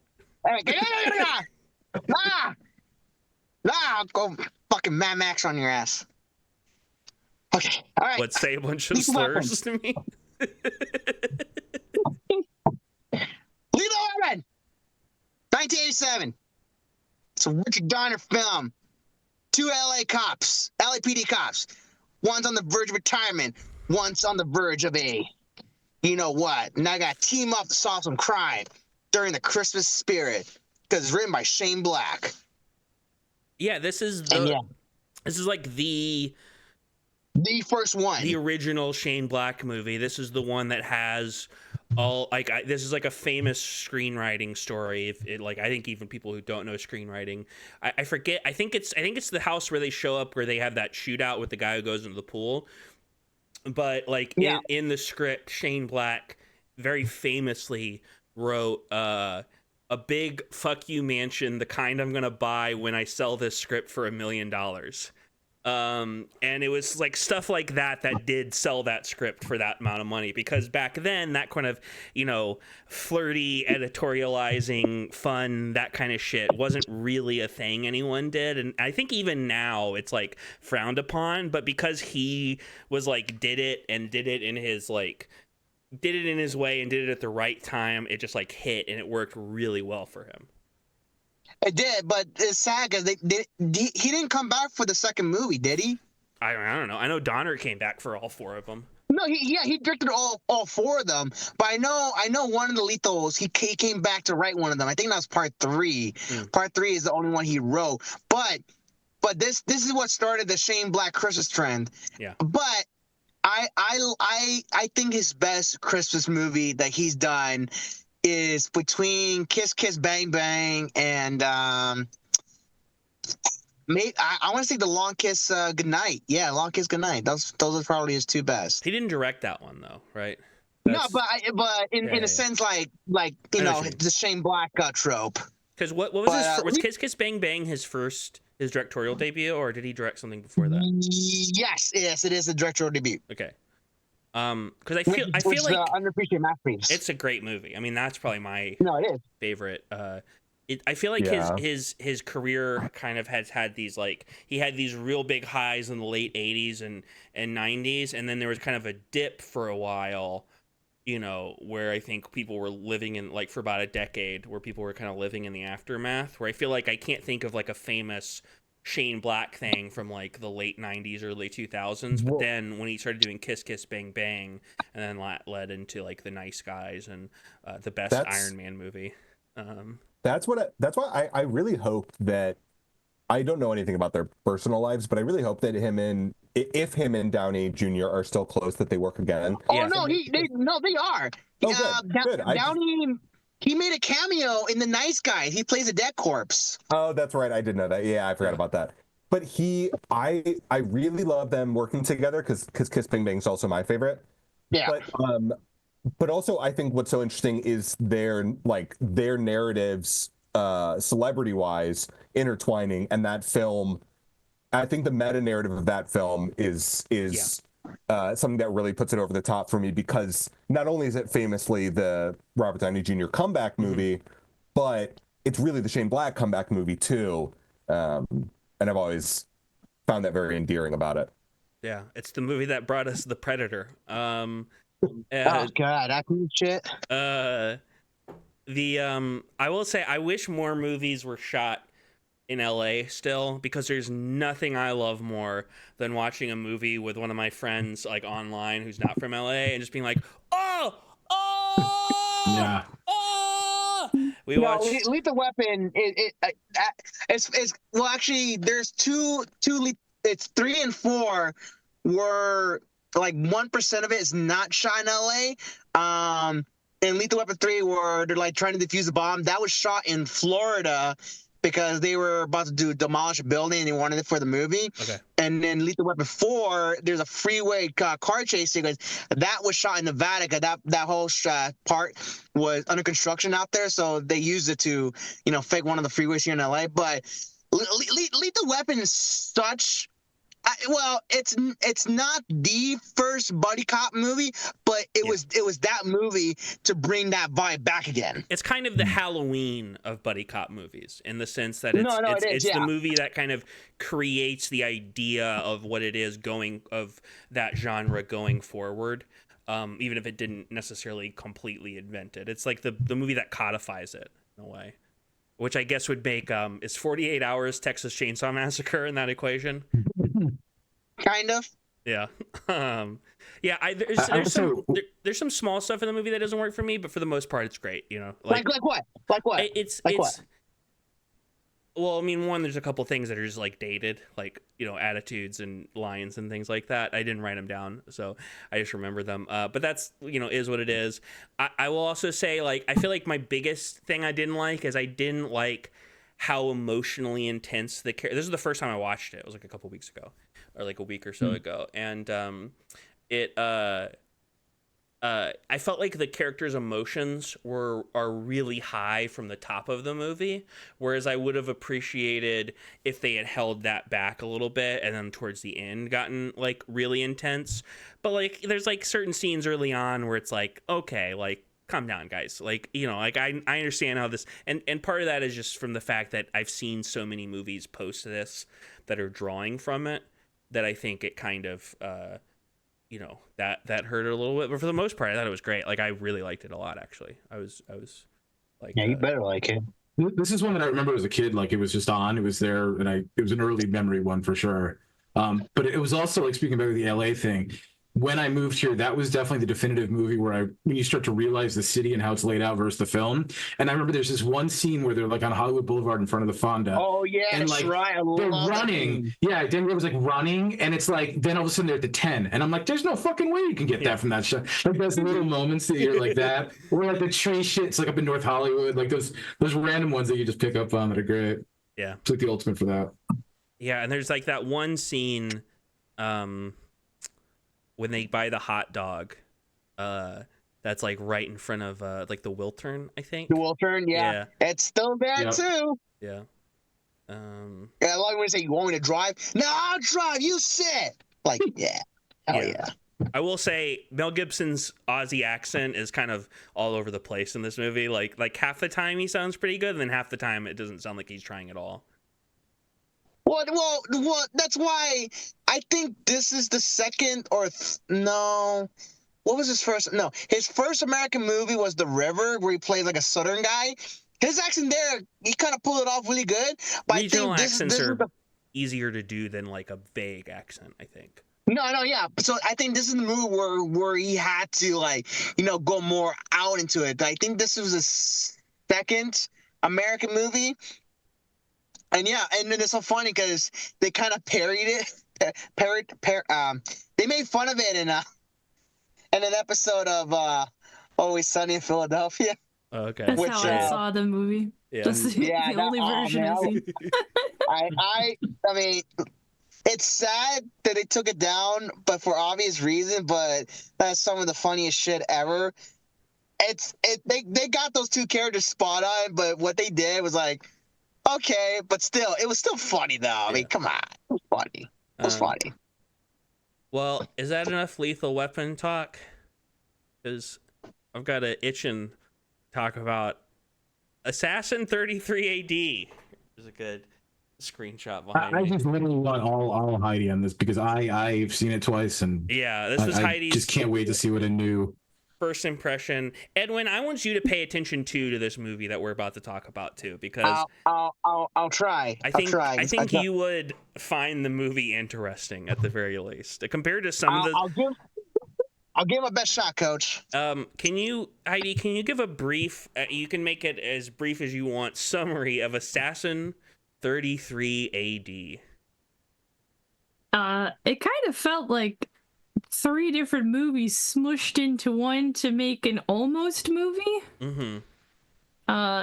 Speaker 2: I'll go fucking Mad Max on your ass. Okay, all right.
Speaker 1: What, say a bunch of slurs to me?
Speaker 2: Lethal Weapon, 1987. It's a Richard Donner film. 2 LAPD cops. One's on the verge of retirement. One's on the verge of a, you know what? And I got to team up to solve some crime during the Christmas spirit because it's written by Shane Black.
Speaker 1: Yeah, this is like the
Speaker 2: first one.
Speaker 1: The original Shane Black movie. This is the one that has all this is like a famous screenwriting story. I think even people who don't know screenwriting, I forget. I think it's the house where they show up where they have that shootout with the guy who goes into the pool. But in the script, Shane Black very famously wrote a big fuck you mansion, the kind I'm gonna buy when I sell this script for $1 million. And it was like stuff like that did sell that script for that amount of money, because back then that kind of, you know, flirty, editorializing, fun, that kind of shit wasn't really a thing anyone did. And I think even now it's like frowned upon, but because he was like did it in his like did it in his way and did it at the right time, it just like hit and it worked really well for him.
Speaker 2: It did, but it's sad because he didn't come back for the second movie, did he?
Speaker 1: I don't know. I know Donner came back for all 4 of them.
Speaker 2: No, he directed all 4 of them. But I know one of the Lethals, he came back to write one of them. I think that was part 3. Part 3 is the only one he wrote. But this is what started the Shane Black Christmas trend.
Speaker 1: Yeah.
Speaker 2: But I think his best Christmas movie that he's done is between Kiss Kiss Bang Bang and maybe I want to say The Long Kiss Goodnight. Yeah, Long Kiss Goodnight. Those are probably his 2 best.
Speaker 1: He didn't direct that one though, right?
Speaker 2: No, but in a sense, like you know, the Shane Black trope.
Speaker 1: Because what was was Kiss Kiss Bang Bang his directorial debut, or did he direct something before that?
Speaker 2: Yes, it is a directorial debut.
Speaker 1: Okay. Because I feel like
Speaker 2: underappreciated masterpiece.
Speaker 1: It's a great movie. I mean, that's probably my
Speaker 2: it is
Speaker 1: favorite. I feel like his career kind of has had these, like, he had these real big highs in the late 80s and 90s, and then there was kind of a dip for a while, you know, where I think people were living in, like, for about a decade, where people were kind of living in the aftermath, where I feel like I can't think of like a famous Shane Black thing from like the late 90s, early 2000s, but then when he started doing Kiss Kiss Bang Bang, and then that led into like The Nice Guys and the best Iron Man movie.
Speaker 4: That's why I really hope that, I don't know anything about their personal lives, but I really hope that if him and Downey Jr. are still close, that they work again.
Speaker 2: Oh yeah. They are.
Speaker 4: Oh, good.
Speaker 2: Downey, he made a cameo in The Nice Guys. He plays a dead corpse.
Speaker 4: Oh, that's right. I did know that. Yeah, I forgot about that. But I really love them working together because Kiss Bang Bang is also my favorite.
Speaker 2: Yeah.
Speaker 4: But also I think what's so interesting is their narratives, celebrity-wise, intertwining, and that film. I think the meta narrative of that film is something that really puts it over the top for me, because not only is it famously the Robert Downey Jr. comeback movie, but it's really the Shane Black comeback movie too. And I've always found that very endearing about it.
Speaker 1: Yeah, it's the movie that brought us The Predator.
Speaker 2: Oh God, that cool shit.
Speaker 1: I will say I wish more movies were shot in LA still, because there's nothing I love more than watching a movie with one of my friends like online who's not from LA and just being like, oh
Speaker 3: yeah.
Speaker 1: We watch
Speaker 2: Lethal Weapon. It's well, actually, there's two. It's 3 and 4 were like 1% of it is not shot in LA. And Lethal Weapon 3, where they're like trying to defuse a bomb, that was shot in Florida, because they were about to demolish a building and they wanted it for the movie.
Speaker 1: Okay.
Speaker 2: And then Lethal Weapon 4, there's a freeway car chase sequence that was shot in Nevada, because that whole part was under construction out there, so they used it to, you know, fake one of the freeways here in LA. But Lethal Weapon is such. Well, it's not the first buddy cop movie, but it was that movie to bring that vibe back again.
Speaker 1: It's kind of the Halloween of buddy cop movies, in the sense that it's the movie that kind of creates the idea of what it is of that genre going forward, even if it didn't necessarily completely invent it. It's like the movie that codifies it in a way, which I guess would make is 48 Hours Texas Chainsaw Massacre in that equation.
Speaker 2: Kind of.
Speaker 1: Yeah. There's some small stuff in the movie that doesn't work for me, but for the most part it's great, you know.
Speaker 2: Like what? What?
Speaker 1: Well, I mean, one, there's a couple things that are just like dated, like, you know, attitudes and lines and things like that. I didn't write them down, so I just remember them. But that's, you know, is what it is. I will also say, like, I feel like my biggest thing I didn't like is I didn't like how emotionally intense the character. This is the first time I watched it. It was like a couple weeks ago, or like a week or so ago, and I felt like the characters' emotions are really high from the top of the movie, whereas I would have appreciated if they had held that back a little bit and then towards the end gotten like really intense. But like there's like certain scenes early on where it's like, okay, like calm down, guys. Like, you know, like I understand how this, and part of that is just from the fact that I've seen so many movies post this that are drawing from it that I think it kind of you know, that hurt it a little bit, but for the most part I thought it was great. Like I really liked it a lot, actually. I was like,
Speaker 2: Yeah, you better like it.
Speaker 3: This is one that I remember as a kid. Like it was just on, it was there, and it was an early memory one for sure. But it was also like, speaking about the LA thing, when I moved here, that was definitely the definitive movie where when you start to realize the city and how it's laid out versus the film. And I remember there's this one scene where they're like on Hollywood Boulevard in front of the Fonda.
Speaker 2: Oh yeah,
Speaker 3: and
Speaker 2: that's
Speaker 3: like
Speaker 2: right.
Speaker 3: they're running. Yeah, Denver was like running, and it's like then all of a sudden they're at the 10, and I'm like, there's no fucking way you can get that from that shot. Like those little moments that you're like that, or like the tree shits like up in North Hollywood, like those random ones that you just pick up on that are great.
Speaker 1: Yeah,
Speaker 3: it's like the ultimate for that.
Speaker 1: Yeah, and there's like that one scene when they buy the hot dog that's like right in front of like the Wiltern, I think.
Speaker 2: The Wiltern, yeah. It's still there too.
Speaker 1: Yeah.
Speaker 2: Yeah, like when they say, you want me to drive? No, I'll drive, you sit. Like, yeah. Hell yeah.
Speaker 1: I will say Mel Gibson's Aussie accent is kind of all over the place in this movie. Like half the time he sounds pretty good, and then half the time it doesn't sound like he's trying at all.
Speaker 2: Well, that's why I think this is the second or no. What was his first? No, his first American movie was The River, where he played like a Southern guy. His accent there, he kind of pulled it off really good. But
Speaker 1: Regional
Speaker 2: I think
Speaker 1: accents are easier to do than like a vague accent, I think.
Speaker 2: No, yeah. So I think this is the movie where he had to like, you know, go more out into it. I think this was his second American movie. And yeah, and then it's so funny because they kind of parried it. They made fun of it in an episode of Always Sunny in Philadelphia.
Speaker 1: Oh, okay.
Speaker 5: That's how I saw the movie.
Speaker 1: Yeah.
Speaker 5: That's the only version I've seen.
Speaker 2: I mean, it's sad that they took it down, but for obvious reason. But that's some of the funniest shit ever. They got those two characters spot on, but what they did was like, okay, but still, it was still funny though. I mean, come on, it was funny. It was funny.
Speaker 1: Well, is that enough Lethal Weapon talk? Because I've got an itching talk about Assassin 33 AD. There's a good screenshot behind
Speaker 3: I
Speaker 1: me.
Speaker 3: just literally want all Heidi on this because I've seen it twice, and
Speaker 1: yeah, this was Heidi's.
Speaker 3: Just can't wait to see what a new
Speaker 1: first impression. Edwin, I want you to pay attention to this movie that we're about to talk about too, because
Speaker 2: I'll try.
Speaker 1: I think you would find the movie interesting at the very least compared to some of the.
Speaker 2: I'll give my best shot, Coach.
Speaker 1: Can you, Heidi? Can you give a brief? You can make it as brief as you want. Summary of Assassin 33 AD.
Speaker 5: It kind of felt like 3 different movies smushed into one to make an almost movie.
Speaker 1: Mm-hmm.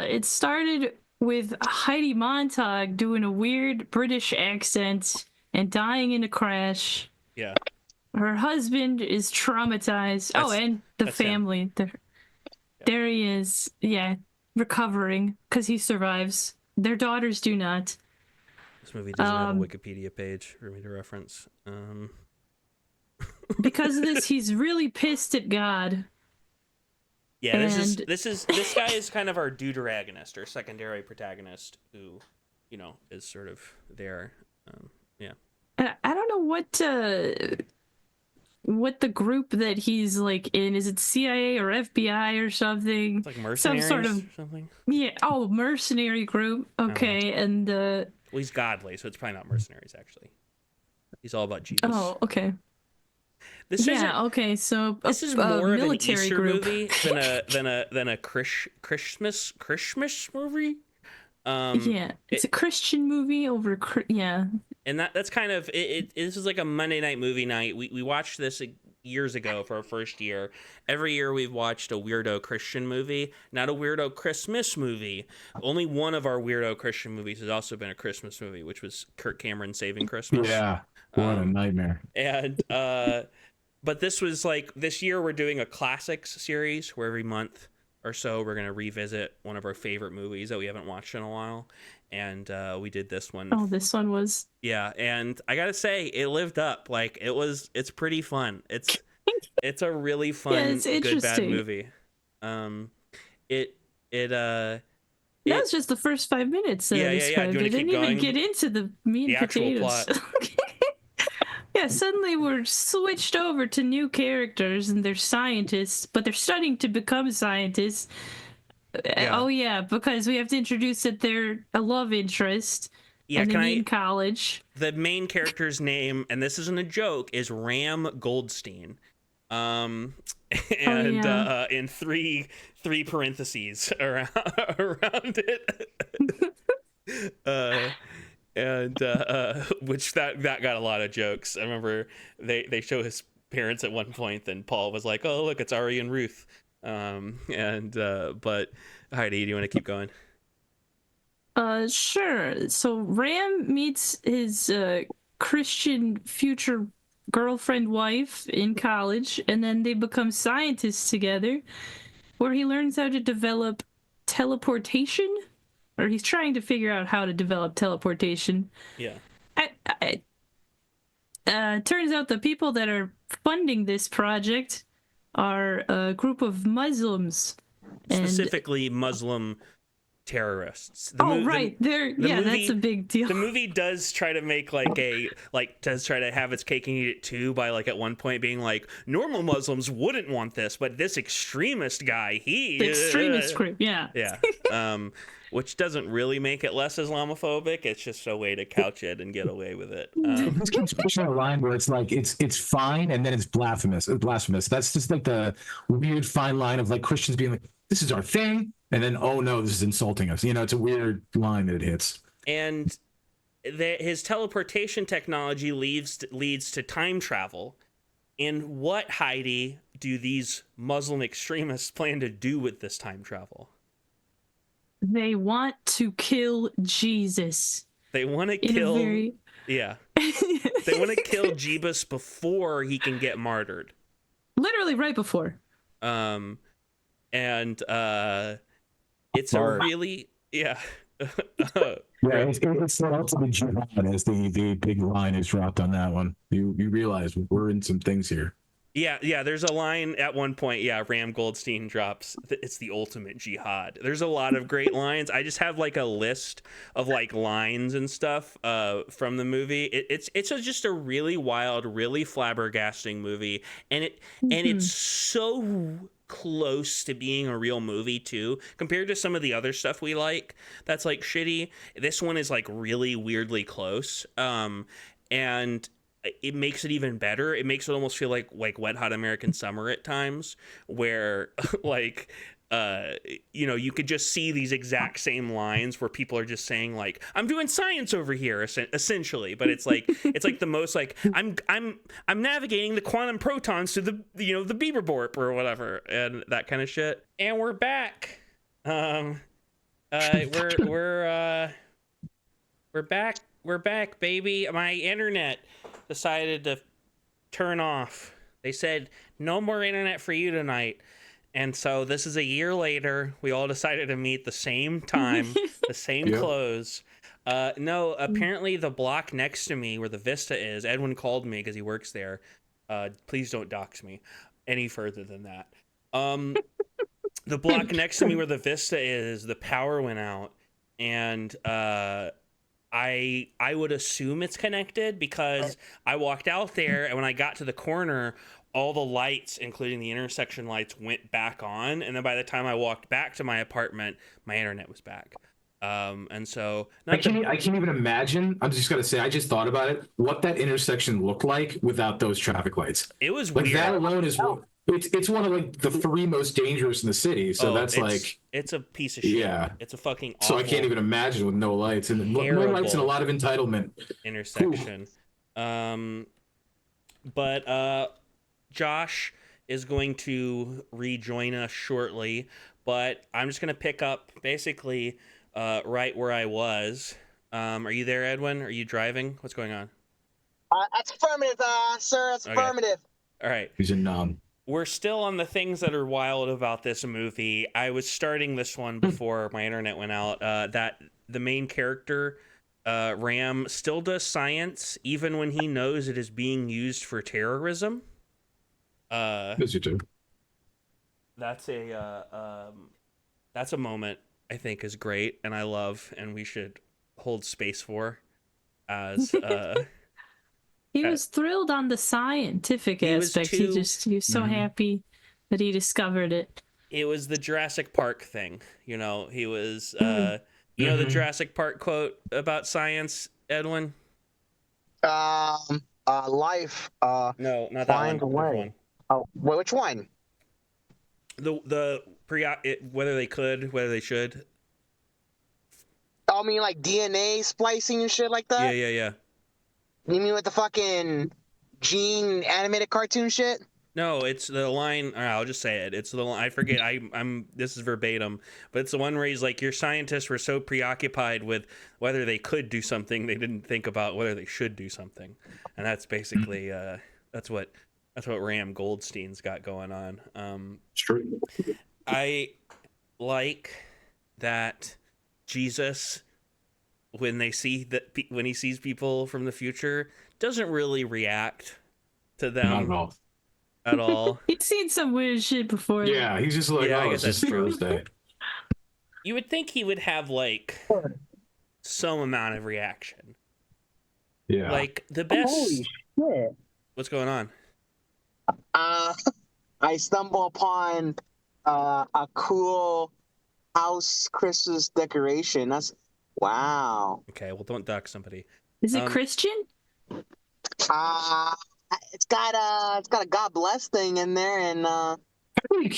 Speaker 5: It started with Heidi Montag doing a weird British accent and dying in a crash.
Speaker 1: Yeah.
Speaker 5: Her husband is traumatized. And the family. There he is. Yeah, recovering because he survives. Their daughters do not.
Speaker 1: This movie doesn't have a Wikipedia page for me to reference.
Speaker 5: Because of this, he's really pissed at God.
Speaker 1: Yeah, this guy is kind of our deuteragonist or secondary protagonist who, you know, is sort of there. Yeah.
Speaker 5: I don't know what the group that he's like in. Is it CIA or FBI or something?
Speaker 1: It's like mercenaries
Speaker 5: some sort of
Speaker 1: something.
Speaker 5: Yeah. Oh, mercenary group. Okay, and
Speaker 1: well, he's godly, so it's probably not mercenaries. Actually, he's all about Jesus.
Speaker 5: Oh, okay. Okay. So
Speaker 1: this is more of an
Speaker 5: military
Speaker 1: Easter
Speaker 5: group.
Speaker 1: movie than a Christmas movie.
Speaker 5: Yeah, it's a Christian movie over. Yeah.
Speaker 1: And that's kind of it. This is like a Monday night movie night. We watched this years ago for our first year. Every year we've watched a weirdo Christian movie, not a weirdo Christmas movie. Only one of our weirdo Christian movies has also been a Christmas movie, which was Kirk Cameron Saving Christmas.
Speaker 3: Yeah, what a nightmare.
Speaker 1: And but this was like this year we're doing a classics series where every month or so we're gonna revisit one of our favorite movies that we haven't watched in a while, and we did this one.
Speaker 5: Oh, this one was.
Speaker 1: Yeah, and I gotta say it lived up. Like it's pretty fun. It's a really fun good bad movie.
Speaker 5: That was just the first 5 minutes that I described. I didn't even get into the meat and potatoes. Yeah, suddenly we're switched over to new characters and they're scientists, but they're studying to become scientists. Yeah. Oh yeah, because we have to introduce that they're a love interest. Yeah, and they meet in college.
Speaker 1: The main character's name, and this isn't a joke, is Ram Goldstein. In three parentheses around it. Which that got a lot of jokes. I remember they show his parents at one point, and Paul was like, "Oh, look, it's Ari and Ruth." But Heidi, do you want to keep going?
Speaker 5: Sure. So Ram meets his Christian future girlfriend wife in college, and then they become scientists together, where he learns how to develop teleportation, or he's trying to figure out how to develop teleportation.
Speaker 1: Yeah.
Speaker 5: Turns out the people that are funding this project are a group of Muslims.
Speaker 1: Specifically Muslim terrorists.
Speaker 5: That's a big deal.
Speaker 1: The movie does try to make does try to have its cake and eat it too by at one point being like, normal Muslims wouldn't want this, but this extremist guy, the
Speaker 5: extremist group, yeah.
Speaker 1: Which doesn't really make it less Islamophobic. It's just a way to couch it and get away with it.
Speaker 3: This keeps pushing a line where it's like it's fine and then it's blasphemous. That's just like the weird fine line of Christians being like, this is our thing, and then, oh no, this is insulting us. It's a weird line that it hits.
Speaker 1: And his teleportation technology leads to time travel. And what, Heidi, do these Muslim extremists plan to do with this time travel?
Speaker 5: They want to kill Jesus.
Speaker 1: They want to kill... Yeah. They want to kill Jesus before he can get martyred.
Speaker 5: Literally right before.
Speaker 1: It's a really it's
Speaker 3: the ultimate jihad, as the big line is dropped on that one. You realize we're in some things here.
Speaker 1: Yeah, there's a line at one point, Ram Goldstein drops, it's the ultimate jihad. There's a lot of great lines. I just have a list of lines and stuff from the movie. It's just a really wild, really flabbergasting movie, and it's so close to being a real movie too, compared to some of the other stuff we like that's shitty. This one is really weirdly close, and it makes it even better. It makes it almost feel like Wet Hot American Summer at times, where you could just see these exact same lines where people are just saying I'm doing science over here, essentially, but it's the most I'm navigating the quantum protons to the the Bieber borp or whatever, and that kind of shit. And we're back. We're back, baby. My internet decided to turn off. They said no more internet for you tonight. And so this is a year later. We all decided to meet the same time, the same clothes. No, apparently the block next to me where the Vista is, Edwin called me because he works there. Please don't dox me any further than that. The block next to me where the Vista is, the power went out. And I would assume it's connected because I walked out there, and when I got to the corner, all the lights, including the intersection lights, went back on. And then by the time I walked back to my apartment, my internet was back. And so
Speaker 3: I can't even imagine. I'm just gonna say, I just thought about it. What that intersection looked like without those traffic lights.
Speaker 1: It was weird.
Speaker 3: That alone is it's one of the three most dangerous in the city. So
Speaker 1: it's a piece of shit. Yeah, it's a fucking awful,
Speaker 3: so I can't even imagine with no lights and no lights and a lot of entitlement
Speaker 1: intersection. But Josh is going to rejoin us shortly, but I'm just going to pick up basically right where I was. Are you there, Edwin? Are you driving? What's going on?
Speaker 2: That's affirmative, sir. That's affirmative.
Speaker 1: All right.
Speaker 3: He's a nom.
Speaker 1: We're still on the things that are wild about this movie. I was starting this one before my internet went out. That the main character, Ram, still does science even when he knows it is being used for terrorism.
Speaker 3: Yes, you do.
Speaker 1: That's a moment I think is great and I love and we should hold space for. As
Speaker 5: he was thrilled on the scientific aspect. He was so happy that he discovered it.
Speaker 1: It was the Jurassic Park thing, you know. He was, you know, the Jurassic Park quote about science, Edwin.
Speaker 2: Life.
Speaker 1: No, not that
Speaker 2: find
Speaker 1: one.
Speaker 2: a way. Oh, which one?
Speaker 1: Whether they could, whether they should.
Speaker 2: Oh, I mean like DNA splicing and shit like that?
Speaker 1: Yeah.
Speaker 2: You mean with the fucking gene animated cartoon shit?
Speaker 1: No, it's the line. I'll just say it. It's the line. I forget. I'm. This is verbatim, but it's the one where he's like, "Your scientists were so preoccupied with whether they could do something, they didn't think about whether they should do something," and that's basically that's what Ram Goldstein's got going on.
Speaker 3: It's true.
Speaker 1: I like that Jesus, when he sees people from the future, doesn't really react to them.
Speaker 3: Not at all.
Speaker 1: At all.
Speaker 5: He'd seen some weird shit before.
Speaker 3: Yeah, he's just like,
Speaker 1: I
Speaker 3: oh,
Speaker 1: guess
Speaker 3: it's just
Speaker 1: that's true.
Speaker 3: Thursday.
Speaker 1: You would think he would have like some amount of reaction.
Speaker 3: Yeah.
Speaker 1: Like the best.
Speaker 2: Holy shit.
Speaker 1: What's going on?
Speaker 2: I stumble upon a cool house Christmas decoration. That's wow.
Speaker 1: Okay, well, don't dox somebody.
Speaker 5: Is it Christian?
Speaker 2: It's got a God bless thing in there, and
Speaker 3: you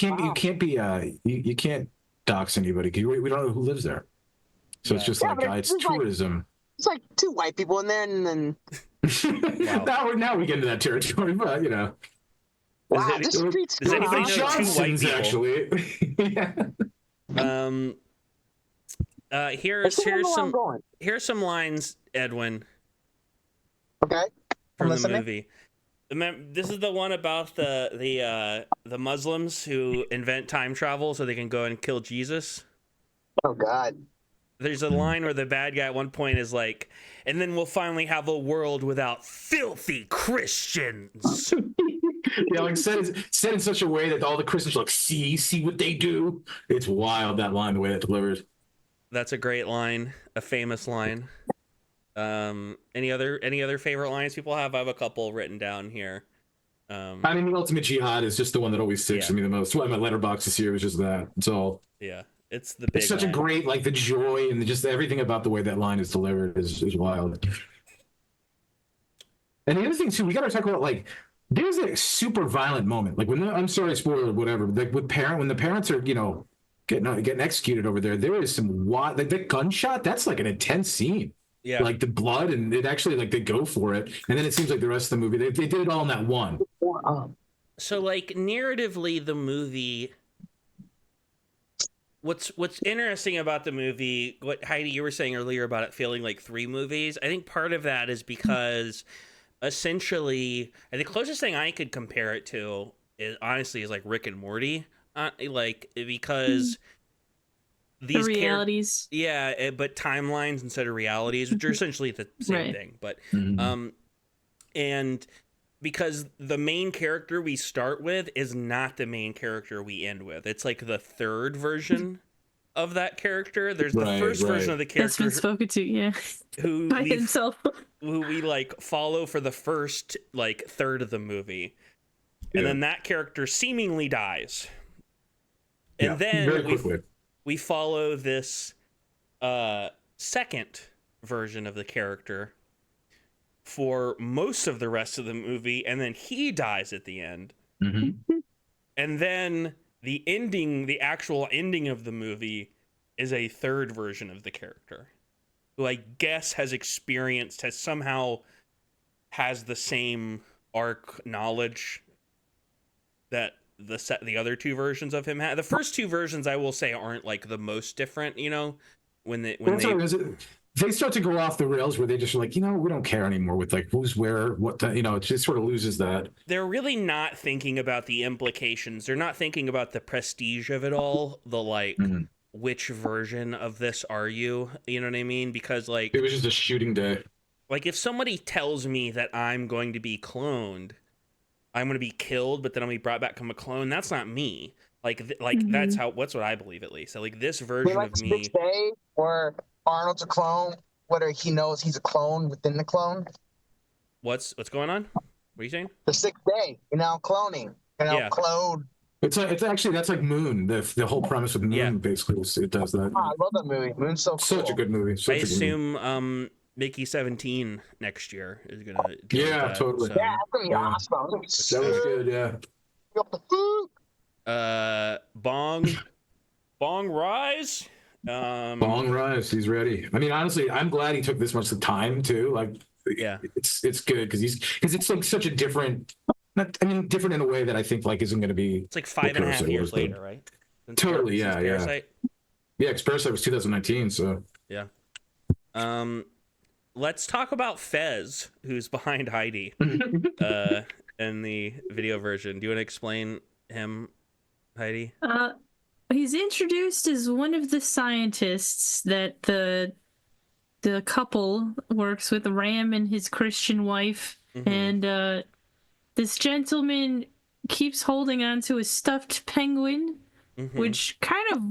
Speaker 3: can't dox anybody. We don't know who lives there, so it's just it's tourism.
Speaker 2: It's like two white people in there, and then
Speaker 3: now we get into that territory, but you know.
Speaker 2: Wow, this street's
Speaker 1: does anybody know two white people?
Speaker 3: Actually, yeah.
Speaker 1: Here's some lines, Edwin.
Speaker 2: Okay.
Speaker 1: From the movie. This is the one about the Muslims who invent time travel so they can go and kill Jesus.
Speaker 2: Oh God.
Speaker 1: There's a line where the bad guy at one point is like, and then we'll finally have a world without filthy Christians.
Speaker 3: Yeah, like said in such a way that all the Christians are like, see what they do. It's wild, that line, the way that delivers.
Speaker 1: That's a great line, a famous line. Any other favorite lines people have? I have a couple written down here.
Speaker 3: I mean, the ultimate jihad is just the one that always sticks to me the most. Why my letterbox this year was just that. It's all.
Speaker 1: Yeah, it's the big.
Speaker 3: It's such
Speaker 1: line.
Speaker 3: a great, like the joy and just everything about the way that line is delivered is wild. And the other thing too, we got to talk about like. There's a super violent moment, like I'm sorry, spoiler, whatever. Like when the parents are, getting executed over there. There is some like the gunshot. That's like an intense scene.
Speaker 1: Yeah,
Speaker 3: like the blood, and it actually like they go for it, and then it seems like the rest of the movie they did it all in that one.
Speaker 1: So like narratively, the movie. What's interesting about the movie? What Heidi, you were saying earlier about it feeling like three movies. I think part of that is because. Essentially, and the closest thing I could compare it to is like Rick and Morty, because these
Speaker 5: realities,
Speaker 1: but timelines instead of realities, which are essentially the same thing. But and because the main character we start with is not the main character we end with. It's like the third version of that character. There's the first version of the character
Speaker 5: that's been spoken to,
Speaker 1: who
Speaker 5: by himself.
Speaker 1: Who we like follow for the first like third of the movie, and then that character seemingly dies, and then we follow this second version of the character for most of the rest of the movie, and then he dies at the end, and then the actual ending of the movie is a third version of the character. Who I guess has somehow has the same arc knowledge that the other two versions of him had. The first two versions, I will say, aren't like the most different.
Speaker 3: they start to go off the rails where they just are like, we don't care anymore with like who's where, what the, it just sort of loses that.
Speaker 1: They're really not thinking about the implications. They're not thinking about the prestige of it all. The like, which version of this are you? You know what I mean? Because like,
Speaker 3: it was just a shooting day. Like
Speaker 1: if somebody tells me that I'm going to be cloned, I'm going to be killed, but then I'll be brought back from a clone. That's not me. Like that's what I believe at least. So like this version of me.
Speaker 2: Sixth Day where Arnold's a clone, whether he knows he's a clone within the clone.
Speaker 1: What's going on? What are you saying?
Speaker 2: The Sixth Day, cloning, clone.
Speaker 3: It's actually that's like Moon. The whole premise of Moon basically it does that.
Speaker 2: Oh, I love that movie. Moon's so cool.
Speaker 3: Such a good movie.
Speaker 1: I assume Mickey 17 next year is gonna.
Speaker 3: Yeah, totally.
Speaker 1: So.
Speaker 2: Yeah, that's gonna be awesome.
Speaker 3: That was good. Yeah.
Speaker 1: Bong Rise.
Speaker 3: Bong Rise, he's ready. I mean, honestly, I'm glad he took this much time too. Like, it's good because it's like such a different. Different in a way that I think like isn't going to be.
Speaker 1: It's like 5.5 years later, right?
Speaker 3: Totally, yeah. Yeah, Parasite was 2019, so.
Speaker 1: Yeah. Let's talk about Fez, who's behind Heidi, in the video version. Do you want to explain him, Heidi?
Speaker 5: He's introduced as one of the scientists that the couple works with, Ram and his Christian wife, and this gentleman keeps holding on to a stuffed penguin, which kind of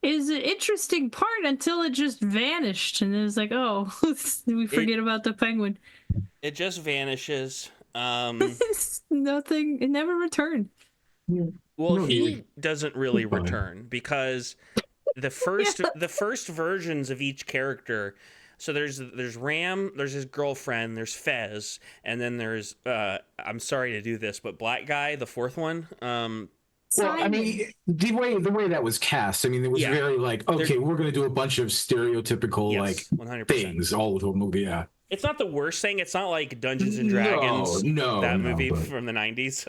Speaker 5: is an interesting part until it just vanished, and it was like, oh, we forget about the penguin.
Speaker 1: It just vanishes.
Speaker 5: Nothing. It never returned.
Speaker 1: Well, he doesn't really return because the first versions of each character. So there's Ram, there's his girlfriend, there's Fez, and then there's I'm sorry to do this, but Black Guy, the fourth one.
Speaker 3: Well, I mean, the way that was cast, I mean, it was very like, okay, we're gonna do a bunch of stereotypical 100%. Things all over the movie. Yeah,
Speaker 1: it's not the worst thing. It's not like Dungeons and Dragons, movie from the 90s,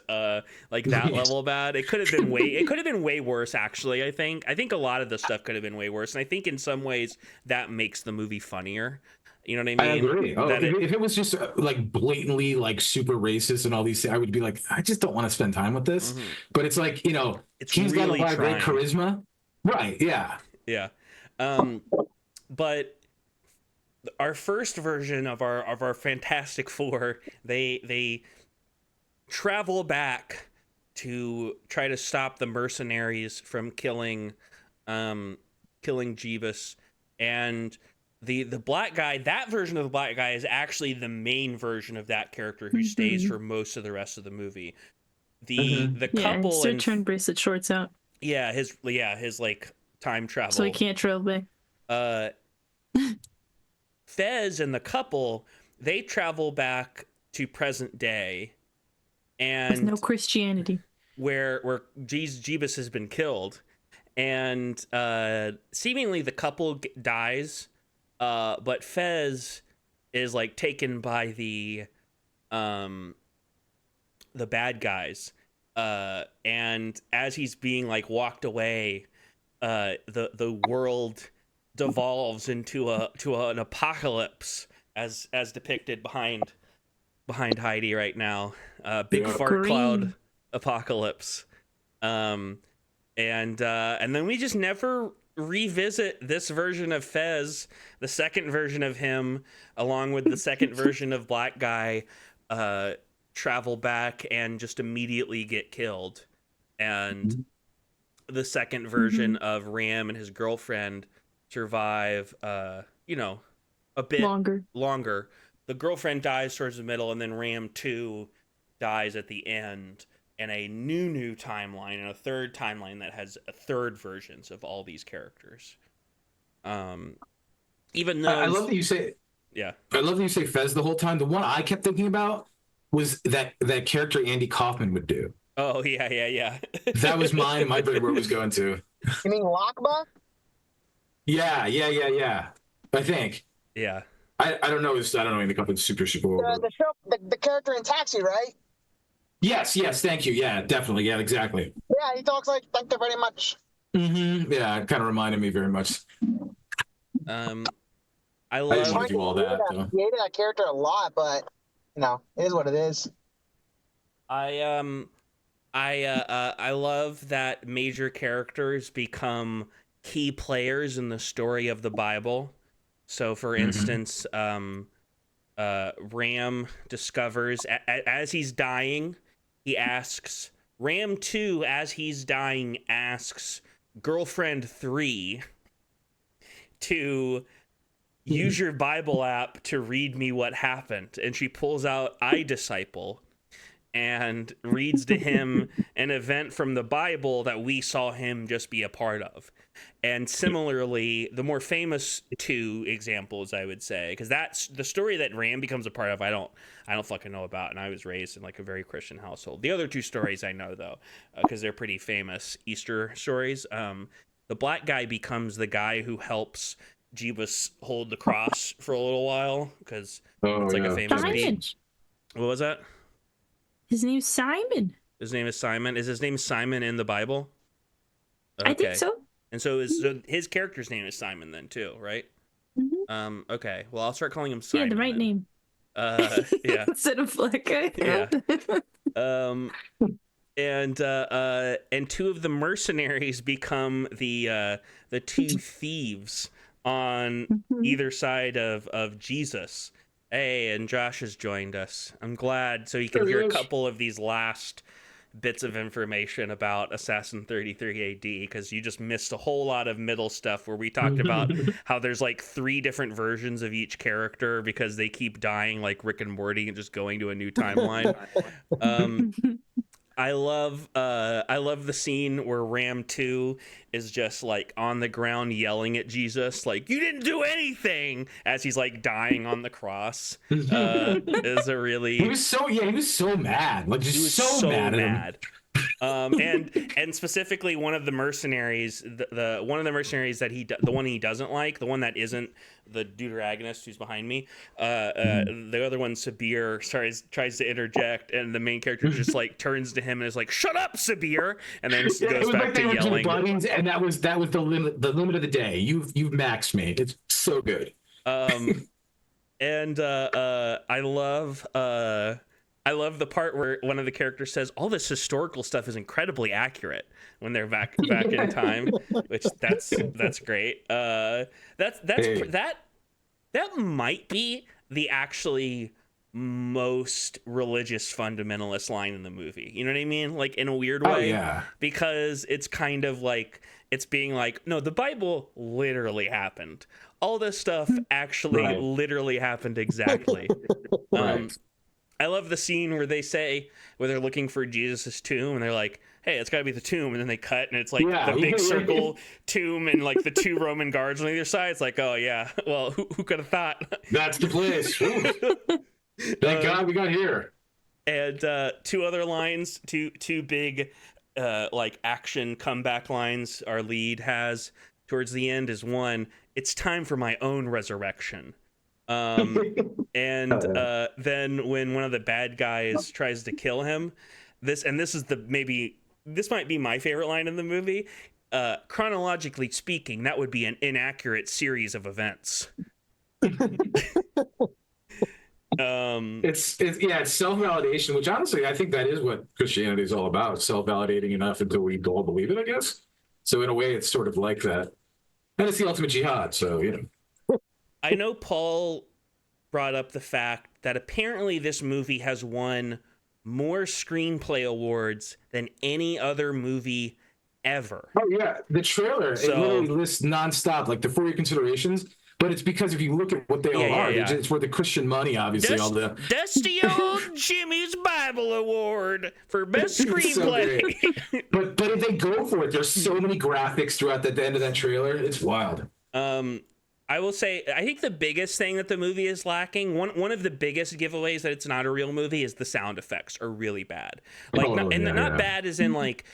Speaker 1: like that level bad. It could have been way worse. Actually, I think a lot of the stuff could have been way worse, and I think in some ways that makes the movie funnier. You know what I mean?
Speaker 3: I agree. If it was just like blatantly like super racist and all these things, I would be like, I just don't want to spend time with this. But it's like, he's really got a lot of great charisma. Right. Yeah.
Speaker 1: Yeah. But our first version of our Fantastic Four, they travel back to try to stop the mercenaries from killing Jeebus, and the black guy, that version of the black guy is actually the main version of that character who stays for most of the rest of the movie. The couple
Speaker 5: his return bracelet shorts out.
Speaker 1: Yeah, his like time travel.
Speaker 5: So he can't travel back.
Speaker 1: Fez and the couple, they travel back to present day, and
Speaker 5: there's no Christianity.
Speaker 1: Where Jeebus has been killed, and seemingly the couple dies. But Fez is like taken by the bad guys, and as he's being like walked away, the world devolves into an apocalypse as depicted behind Heidi right now. Big fart cloud apocalypse, and then we just never revisit this version of Fez, the second version of him, along with the second version of Black Guy, travel back and just immediately get killed. And the second version of Ram and his girlfriend survive, a bit longer. The girlfriend dies towards the middle, and then Ram 2 dies at the end. And a new timeline, and a third timeline that has third versions of all these characters. Even though
Speaker 3: I love that you say, I love that you say Fez the whole time. The one I kept thinking about was that character Andy Kaufman would do.
Speaker 1: Oh yeah.
Speaker 3: That was my brain where it was going to.
Speaker 2: You mean Lakba?
Speaker 3: Yeah. I think.
Speaker 1: Yeah.
Speaker 3: I don't know. I don't know Andy Kaufman's super.
Speaker 2: The character in Taxi, right?
Speaker 3: Yes, thank you. Yeah, definitely. Yeah, exactly.
Speaker 2: Yeah, he talks like, thank you very much.
Speaker 3: Yeah, it kind of reminded me very much.
Speaker 1: I
Speaker 3: didn't
Speaker 1: love
Speaker 3: want to do all that.
Speaker 2: He hated that character a lot, but it is what it is.
Speaker 1: I love that major characters become key players in the story of the Bible. So, for instance, Ram discovers as he's dying, he asks Ram 2 as he's dying asks girlfriend 3 to use your Bible app to read me what happened, and she pulls out iDisciple and reads to him an event from the Bible that we saw him just be a part of. And similarly, the more famous two examples, I would say, because that's the story that Ram becomes a part of. I don't fucking know about, and I was raised in like a very Christian household. The other two stories I know though, because they're pretty famous Easter stories. The black guy becomes the guy who helps Jeebus hold the cross for a little while, because it's like a famous beat. What was that?
Speaker 5: His name's Simon.
Speaker 1: His name is Simon. Is his name Simon in the Bible?
Speaker 5: Okay. I think so.
Speaker 1: And so his character's name is Simon then too, right? Mm-hmm. Okay. Well, I'll start calling him Simon.
Speaker 5: Yeah, the right name.
Speaker 1: Yeah.
Speaker 5: Instead of black guy.
Speaker 1: Yeah. And two of the mercenaries become the two thieves on either side of Jesus. Hey, and Josh has joined us. I'm glad, so you can hear a couple of these last bits of information about Assassin 33 AD, because you just missed a whole lot of middle stuff where we talked about how there's like 3 different versions of each character because they keep dying like Rick and Morty and just going to a new timeline. I love the scene where Ram 2 is just like on the ground yelling at Jesus like, you didn't do anything, as he's like dying on the cross. Is a really
Speaker 3: he was so mad, like just so mad.
Speaker 1: And specifically one of the mercenaries, the one of the mercenaries that the one he doesn't like, the one that isn't the deuteragonist who's behind me, the other one, Sabir, tries to interject, and the main character just like turns to him and is like, shut up, Sabir, and then goes back
Speaker 3: like
Speaker 1: to yelling.
Speaker 3: Buddies, and that was the limit of the day. You've maxed me. It's so good.
Speaker 1: And I love the part where one of the characters says, all this historical stuff is incredibly accurate when they're back in time, which that's great. That might be the actually most religious fundamentalist line in the movie. You know what I mean? Like, in a weird way.
Speaker 3: Oh, yeah.
Speaker 1: Because it's kind of like, it's being like, no, the Bible literally happened. All this stuff actually literally happened exactly.
Speaker 3: Right.
Speaker 1: I love the scene where they're looking for Jesus's tomb, and they're like, hey, it's got to be the tomb. And then they cut, and it's like the big circle tomb and like the 2 Roman guards on either side. It's like, oh, yeah, well, who could have thought?
Speaker 3: That's the place. Thank God we got here.
Speaker 1: And 2 other lines, two big like action comeback lines our lead has towards the end is one, it's time for my own resurrection. And then when one of the bad guys tries to kill him, this might be my favorite line in the movie. Chronologically speaking, that would be an inaccurate series of events.
Speaker 3: It's self-validation, which honestly I think that is what Christianity is all about, self-validating enough until we all believe it, I guess. So in a way it's sort of like that, and it's the ultimate jihad, so
Speaker 1: I know Paul brought up the fact that apparently this movie has won more screenplay awards than any other movie ever.
Speaker 3: Oh yeah, the trailer, it literally lists nonstop, like the 4 year considerations. But it's because if you look at what they all are, it's for the Christian money, obviously.
Speaker 1: Dusty old Jimmy's Bible Award for best screenplay.
Speaker 3: So but if they go for it, there's so many graphics throughout the end of that trailer. It's wild.
Speaker 1: I will say, I think the biggest thing that the movie is lacking, one of the biggest giveaways that it's not a real movie, is the sound effects are really bad. Like, not bad as in like,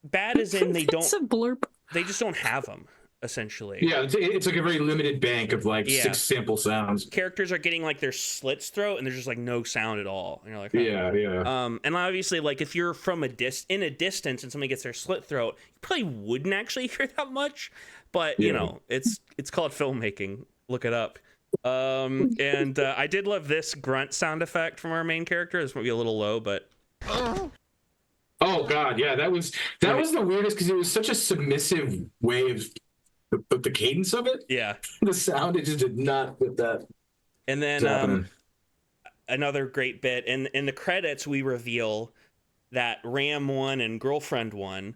Speaker 1: bad as in they don't.
Speaker 5: It's a blurb.
Speaker 1: They just don't have them. Essentially,
Speaker 3: yeah, it's like a very limited bank of like 6 sample sounds.
Speaker 1: Characters are getting like their slits throat, and there's just like no sound at all, and you're like, and obviously, like if you're from in a distance and somebody gets their slit throat, you probably wouldn't actually hear that much, but you know, it's called filmmaking. Look it up. And I did love this grunt sound effect from our main character. This might be a little low, but
Speaker 3: oh god, yeah, that was the weirdest because it was such a submissive way of the cadence of it.
Speaker 1: Yeah,
Speaker 3: the sound, it just did not fit that.
Speaker 1: And then another great bit in the credits, we reveal that Ram 1 and Girlfriend 1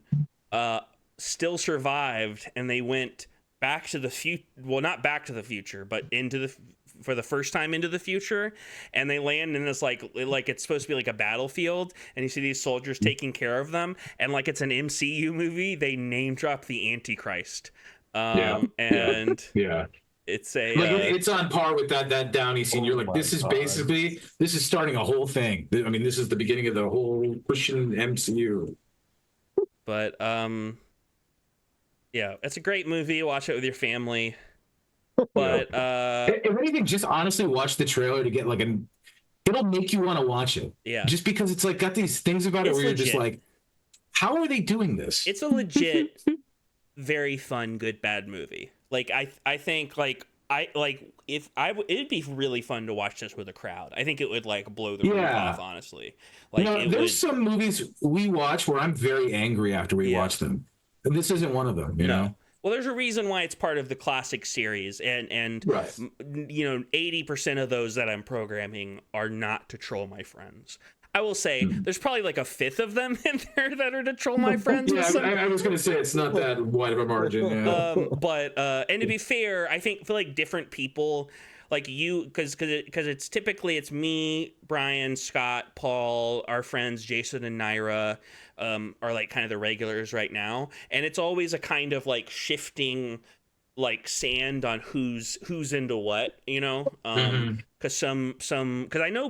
Speaker 1: still survived, and they went back to the future. Well, not back to the future, but for the first time into the future, and they land in this like it's supposed to be like a battlefield, and you see these soldiers taking care of them, and like it's an MCU movie. They name drop the Antichrist. It's
Speaker 3: it's on par with that Downey scene. You're like, this is starting a whole thing. I mean, this is the beginning of the whole Christian MCU.
Speaker 1: But yeah, it's a great movie. Watch it with your family. But
Speaker 3: if anything, just honestly watch the trailer to get like it'll make you want to watch it.
Speaker 1: Yeah,
Speaker 3: just because it's like got these things about it where you're just like, how are they doing this?
Speaker 1: It's a legit, very fun, good bad movie. Like I think it'd be really fun to watch this with a crowd. I think it would like blow the roof off, honestly. Like
Speaker 3: there's some movies we watch where I'm very angry after we watch them. And this isn't one of them, you know?
Speaker 1: Well, there's a reason why it's part of the classic series, and
Speaker 3: right.
Speaker 1: 80% of those that I'm programming are not to troll my friends. I will say there's probably like a fifth of them in there that are to troll my friends.
Speaker 3: I was going to say it's not that wide of a margin. Yeah.
Speaker 1: But and to be fair, I feel like different people, like you, because it's me, Brian, Scott, Paul, our friends Jason and Naira, are like kind of the regulars right now, and it's always a kind of like shifting like sand on who's into what, because because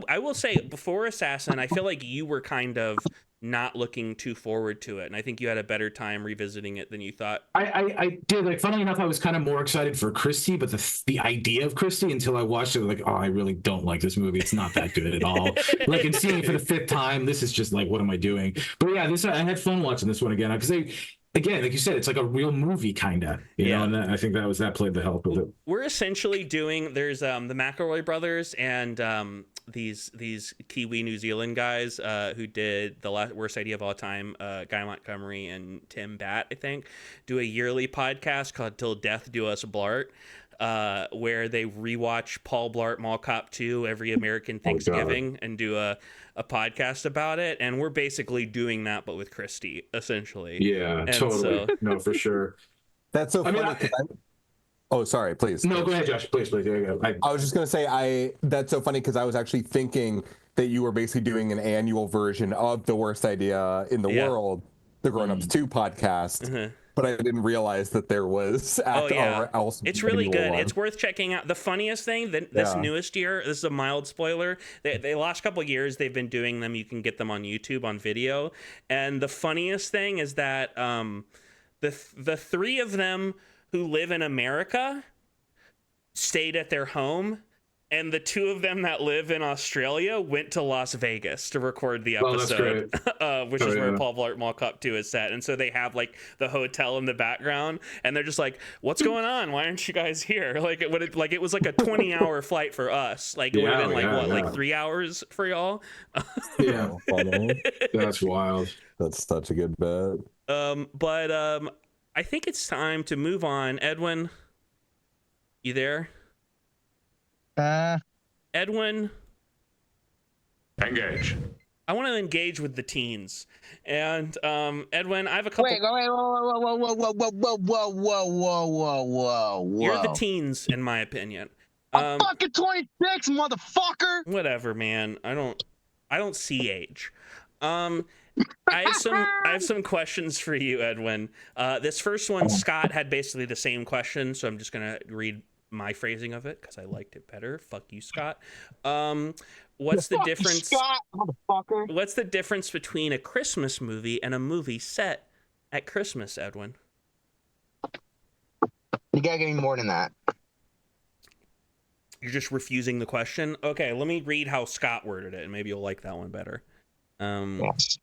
Speaker 1: I will say before Assassin, I feel like you were kind of not looking too forward to it, and I think you had a better time revisiting it than you thought.
Speaker 3: I did. Like, funnily enough, I was kind of more excited for Christy, but the idea of Christy, until I watched it, like, oh, I really don't like this movie. It's not that good at all. Like, and seeing it for the fifth time, this is just like, what am I doing? But yeah, I had fun watching this one again, because again, like you said, it's like a real movie, kind of, you know, and I think that played the help of it.
Speaker 1: We're essentially there's the McElroy brothers and these Kiwi New Zealand guys who did the worst idea of all time, Guy Montgomery and Tim Batt, I think, do a yearly podcast called Till Death Do Us Blart, where they rewatch Paul Blart Mall Cop 2 every American Thanksgiving and do a podcast about it, and we're basically doing that but with Christy, essentially.
Speaker 3: Yeah, and totally. No, for sure.
Speaker 4: That's so funny. Oh, sorry, please.
Speaker 3: No, go ahead, Josh. Please. There you go.
Speaker 4: I was just going to say, that's so funny because I was actually thinking that you were basically doing an annual version of The Worst Idea in the World, the Grown Ups 2 podcast. But I didn't realize that there was
Speaker 1: it's really good. It's worth checking out. The funniest thing, this newest year, this is a mild spoiler, the last couple of years they've been doing them. You can get them on YouTube on video. And the funniest thing is that the three of them who live in America stayed at their home, and the two of them that live in Australia went to Las Vegas to record the episode, which is where Paul Blart Mall Cop 2 is set. And so they have like the hotel in the background, and they're just like, "What's going on? Why aren't you guys here?" Like it was like a 20-hour flight for us. Like it would have been like 3 hours for y'all.
Speaker 3: Yeah, that's wild.
Speaker 4: That's such a good bet.
Speaker 1: But I think it's time to move on. Edwin, you there? Edwin,
Speaker 3: engage.
Speaker 1: I want to engage with the teens, and Edwin, I have a couple.
Speaker 2: Wait, whoa.
Speaker 1: You're the teens, in my opinion.
Speaker 2: I'm fucking 26, motherfucker.
Speaker 1: Whatever, man. I don't see age. I have some questions for you, Edwin. This first one, Scott had basically the same question, so I'm just gonna read my phrasing of it because I liked it better. Fuck you, Scott. What's the difference?
Speaker 2: Scott, motherfucker.
Speaker 1: What's the difference between a Christmas movie and a movie set at Christmas, Edwin?
Speaker 2: You gotta give me more than that.
Speaker 1: You're just refusing the question? Okay, let me read how Scott worded it, and maybe you'll like that one better.
Speaker 2: Yes.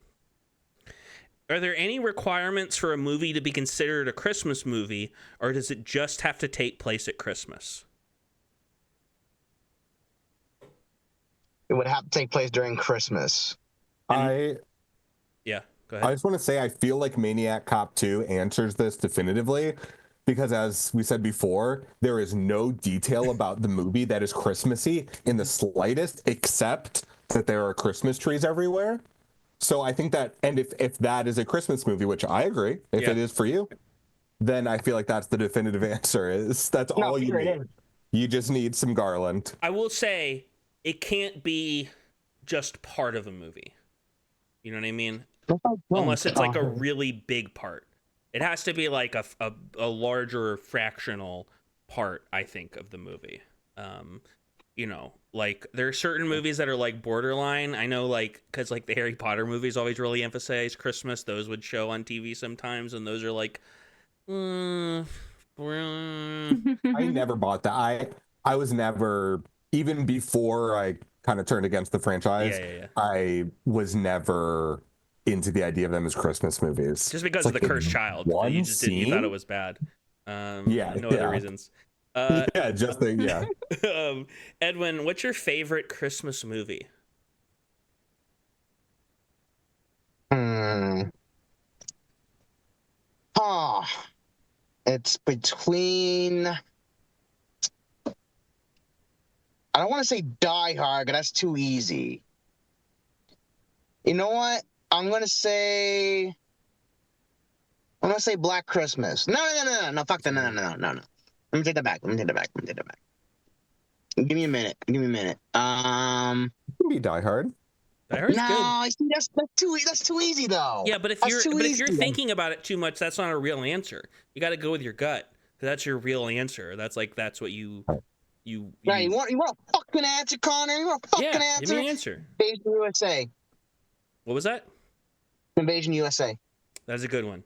Speaker 1: Are there any requirements for a movie to be considered a Christmas movie, or does it just have to take place at Christmas?
Speaker 2: it would have to take place during Christmas.
Speaker 1: Yeah, go ahead.
Speaker 4: I just want to say I feel like Maniac Cop 2 answers this definitively because, as we said before, there is no detail about the movie that is Christmassy in the slightest, except that there are Christmas trees everywhere. So I think that, and if that is a Christmas movie, which I agree, if it is for you, then I feel like that's the definitive answer. That's all you need. You just need some garland.
Speaker 1: I will say it can't be just part of a movie. You know what I mean? Unless it's like a really big part. It has to be like a larger fractional part, I think, of the movie. You know, like there are certain movies that are like borderline. I know, like, because like the Harry Potter movies always really emphasize Christmas. Those would show on TV sometimes, and those are like,
Speaker 4: I never bought that. I was never, even before I kind of turned against the franchise, I was never into the idea of them as Christmas movies.
Speaker 1: Just because of the cursed child. You just didn't, you thought it was bad. No other reasons. Edwin, what's your favorite Christmas movie?
Speaker 2: It's between, I don't want to say Die Hard, but that's too easy. You know what? I'm gonna say Black Christmas. No, fuck that. No. Let me take that back. Give me a minute.
Speaker 4: It can be Die Hard.
Speaker 1: Die Hard's good.
Speaker 2: I see, that's too easy though.
Speaker 1: Yeah, but if you're thinking about it too much, that's not a real answer. You got to go with your gut. That's your real answer. That's what you.
Speaker 2: Yeah, you want a fucking answer, Connor? You want a fucking answer?
Speaker 1: Give me an answer.
Speaker 2: Invasion USA.
Speaker 1: What was that?
Speaker 2: Invasion USA.
Speaker 1: That's a good one.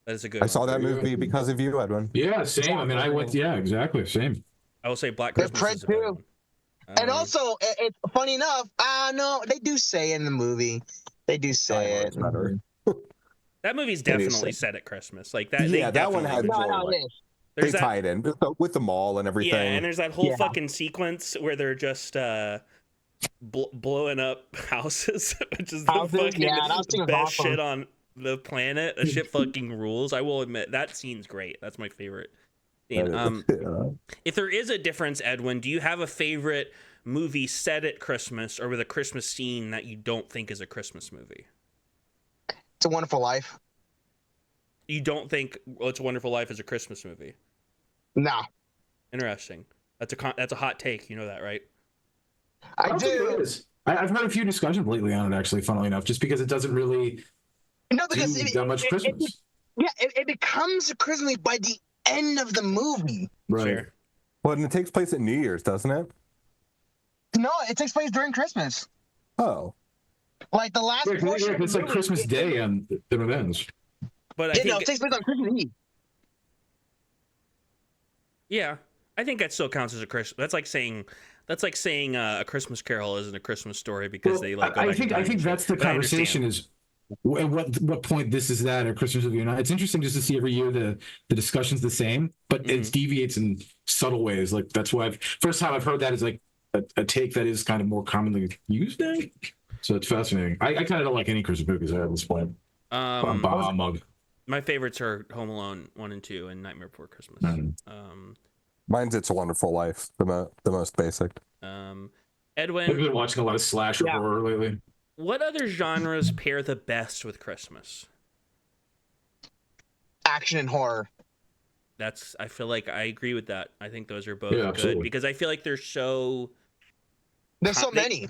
Speaker 1: I
Speaker 4: saw that movie because of you, Edwin.
Speaker 3: Yeah, same. I mean, I went. Yeah, exactly, same.
Speaker 1: I will say Black Christmas is a good one.
Speaker 2: And also, it's funny enough. No, they do say it in the movie. They do say it.
Speaker 1: That movie's definitely set at Christmas. Like that.
Speaker 4: Yeah, that one has. They tie it in with the mall and everything.
Speaker 1: Yeah, and there's that whole fucking sequence where they're just blowing up houses, which is the fucking best shit on the planet. That shit fucking rules. I will admit that scene's great. That's my favorite scene. If there is a difference, Edwin, do you have a favorite movie set at Christmas or with a Christmas scene that you don't think is a Christmas movie?
Speaker 2: It's a Wonderful Life.
Speaker 1: You don't think It's a Wonderful Life is a Christmas movie?
Speaker 2: No.
Speaker 1: Interesting. That's a hot take. You know that, right?
Speaker 2: I do.
Speaker 3: I've heard a few discussions lately on it, actually, funnily enough, just because it doesn't really do that much Christmas.
Speaker 2: It becomes a Christmas movie by the end of the movie.
Speaker 3: Right.
Speaker 1: Sure.
Speaker 4: Well, and it takes place at New Year's, doesn't it?
Speaker 2: No, it takes place during Christmas.
Speaker 4: Oh.
Speaker 2: Like the last portion.
Speaker 3: It's like Christmas Day and then it ends.
Speaker 1: But I think
Speaker 2: it takes place on Christmas Eve.
Speaker 1: Yeah, I think that still counts as a Christmas. That's like saying A Christmas Carol isn't a Christmas story because they like.
Speaker 3: I think that's the conversation is. At what point this is that or Christmas movie or not? It's interesting just to see every year the discussion's the same, but it deviates in subtle ways. Like that's why first time I've heard that is like a take that is kind of more commonly used now. So it's fascinating. I kind of don't like any Christmas movies at this point.
Speaker 1: My favorites are Home Alone 1 and 2 and Nightmare Before Christmas.
Speaker 4: Mine's It's a Wonderful Life, the most basic.
Speaker 1: Edwin,
Speaker 3: I've been watching a lot of slasher horror lately.
Speaker 1: What other genres pair the best with Christmas?
Speaker 2: Action and horror.
Speaker 1: I feel like I agree with that. I think those are both good because I feel like there's so
Speaker 2: many.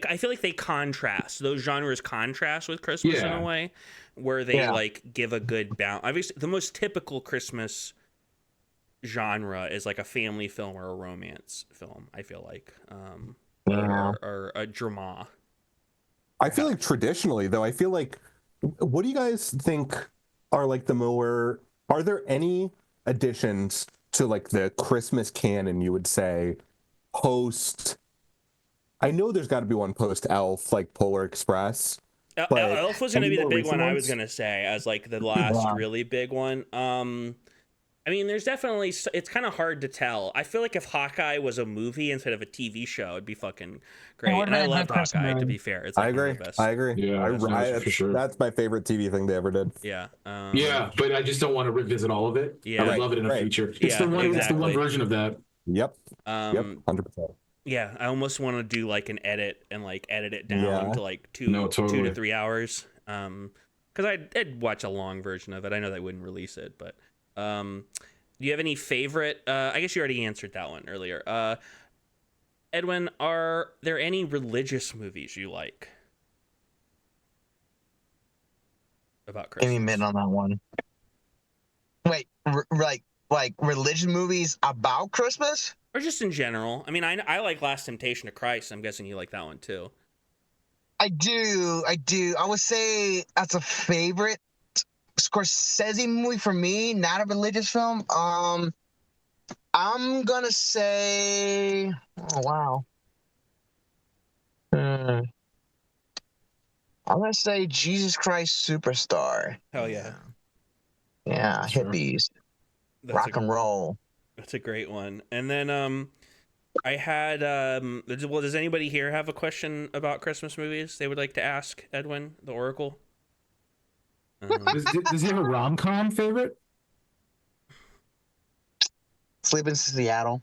Speaker 1: I feel like they contrast. Those genres contrast with Christmas in a way where they like give a good balance. Obviously, the most typical Christmas genre is like a family film or a romance film. I feel like, or a drama.
Speaker 4: I feel like traditionally, though, what do you guys think are like are there any additions to like the Christmas canon you would say post? I know there's got to be one post Elf, like Polar Express.
Speaker 1: Elf was going to be the big one I was going to say as like the last really big one. I mean, there's definitely, it's kind of hard to tell. I feel like if Hawkeye was a movie instead of a TV show, it'd be fucking great. And I loved Hawkeye, to be fair. It's like
Speaker 4: I agree.
Speaker 1: I
Speaker 4: agree.
Speaker 3: Yeah, for sure.
Speaker 4: That's my favorite TV thing they ever did.
Speaker 1: Yeah.
Speaker 3: Yeah, but I just don't want to revisit all of it.
Speaker 1: Yeah.
Speaker 3: I would love it in a feature. It's the one. It's the one version of that.
Speaker 4: Yep. 100%.
Speaker 1: Yeah, I almost want to do like an edit and like edit it down to like 2 to 3 hours. Because I'd watch a long version of it. I know they wouldn't release it, but do you have any favorite? I guess you already answered that one earlier. Edwin, are there any religious movies you like about Christmas?
Speaker 2: Any minute on that one? Wait, like religion movies about Christmas?
Speaker 1: Or just in general? I mean, I like Last Temptation of Christ. I'm guessing you like that one too.
Speaker 2: I do. I would say that's a favorite Scorsese movie for me, not a religious film. I'm gonna say, oh wow. I'm gonna say Jesus Christ Superstar.
Speaker 1: Hell yeah.
Speaker 2: Yeah,
Speaker 3: Sure.
Speaker 2: hippies, rock and roll.
Speaker 1: That's a great one. And then I had well, does anybody here have a question about Christmas movies they would like to ask Edwin, the Oracle?
Speaker 3: Does he have a rom-com favorite?
Speaker 2: Sleep in Seattle.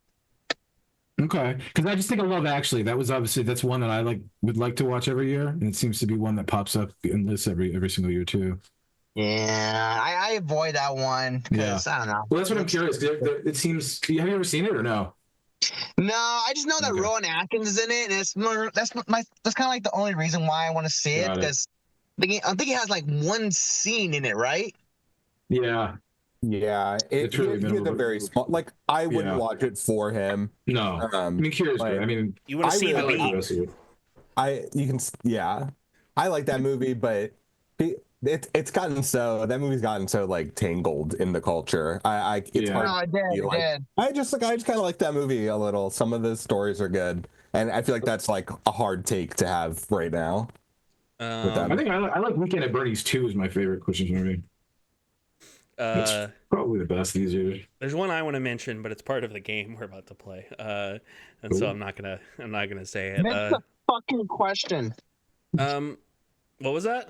Speaker 3: Okay, because I just think of Love Actually. That's one that I would like to watch every year, and it seems to be one that pops up in lists every single year too.
Speaker 2: Yeah, I avoid that one because I don't know.
Speaker 3: Well, that's what I'm curious. It seems. Have you ever seen it or no?
Speaker 2: No, I just know that Rowan Atkins is in it, and that's kind of like the only reason why I want to see it, because I think it has like one scene in it, right?
Speaker 3: Yeah.
Speaker 4: Yeah, it's really a very small. Like, I wouldn't watch it for him.
Speaker 3: No, I mean, curious. I mean,
Speaker 1: you want to see
Speaker 4: really
Speaker 1: the
Speaker 4: beat. I like that movie, but that movie's gotten so like tangled in the culture. It's hard.
Speaker 2: No, I did.
Speaker 4: I just kind of like that movie a little. Some of the stories are good, and I feel like that's like a hard take to have right now.
Speaker 3: I think I like Weekend at Bernie's 2 is my favorite Christmas movie. It's probably the best these years.
Speaker 1: There's one I want to mention, but it's part of the game we're about to play, and so I'm not gonna say it.
Speaker 2: Mention the fucking question.
Speaker 1: What was that?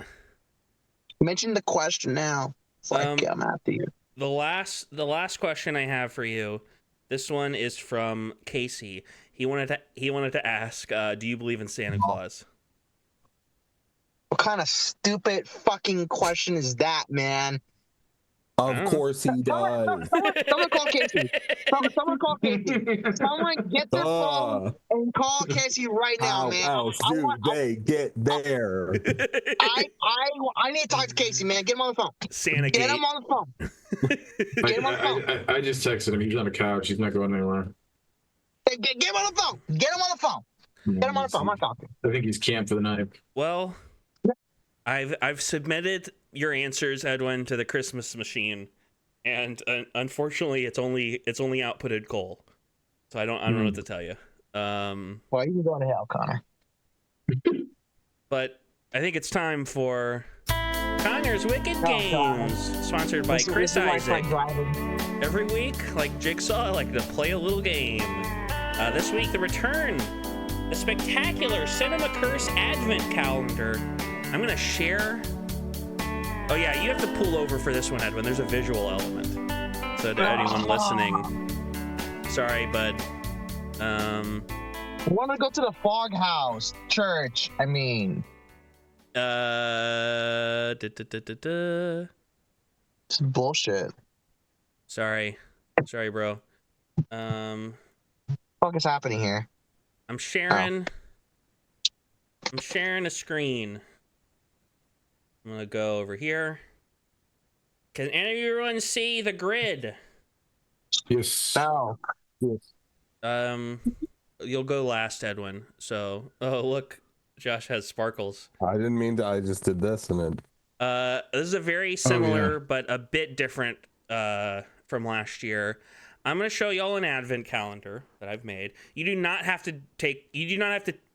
Speaker 2: Mention the question now. It's like I'm after you.
Speaker 1: The last question I have for you. This one is from Casey. He wanted to ask, do you believe in Santa Claus?
Speaker 2: What kind of stupid fucking question is that, man?
Speaker 4: Of course he does.
Speaker 2: Someone call Casey. Someone call Casey. Someone get their phone and call Casey right now, man.
Speaker 4: How do they get there?
Speaker 2: I need to talk to Casey, man. Get him on the phone.
Speaker 1: Santa
Speaker 2: Get him on the phone. Get him on the phone.
Speaker 3: I just texted him. He's on the couch. He's not going anywhere.
Speaker 2: Get him on the phone. Get him on the phone. Get him on the phone. I'm not talking.
Speaker 3: I think he's camped for the night.
Speaker 1: Well, I've submitted your answers, Edwin, to the Christmas machine, and unfortunately, it's only outputted coal, so I don't know what to tell you.
Speaker 2: Well, you can go to hell, Connor.
Speaker 1: But I think it's time for Connor's Wicked Games, sponsored by Chris Isaac. Every week, like Jigsaw, I like to play a little game. This week, the return, the spectacular Cinema Curse Advent Calendar. I'm gonna share. Oh yeah, you have to pull over for this one, Edwin. There's a visual element. So to anyone listening, sorry, bud.
Speaker 2: I want to go to the Fog House Church. I mean,
Speaker 1: It's
Speaker 2: bullshit.
Speaker 1: Sorry, bro.
Speaker 2: What is happening here?
Speaker 1: I'm sharing a screen. I'm gonna go over here. Can anyone see the grid?
Speaker 3: Yes.
Speaker 2: No.
Speaker 3: Yes.
Speaker 1: You'll go last, Edwin. So, oh look, Josh has sparkles.
Speaker 4: I didn't mean to. I just did this and then.
Speaker 1: This is a very similar but a bit different from last year. I'm gonna show y'all an advent calendar that I've made. You do not have to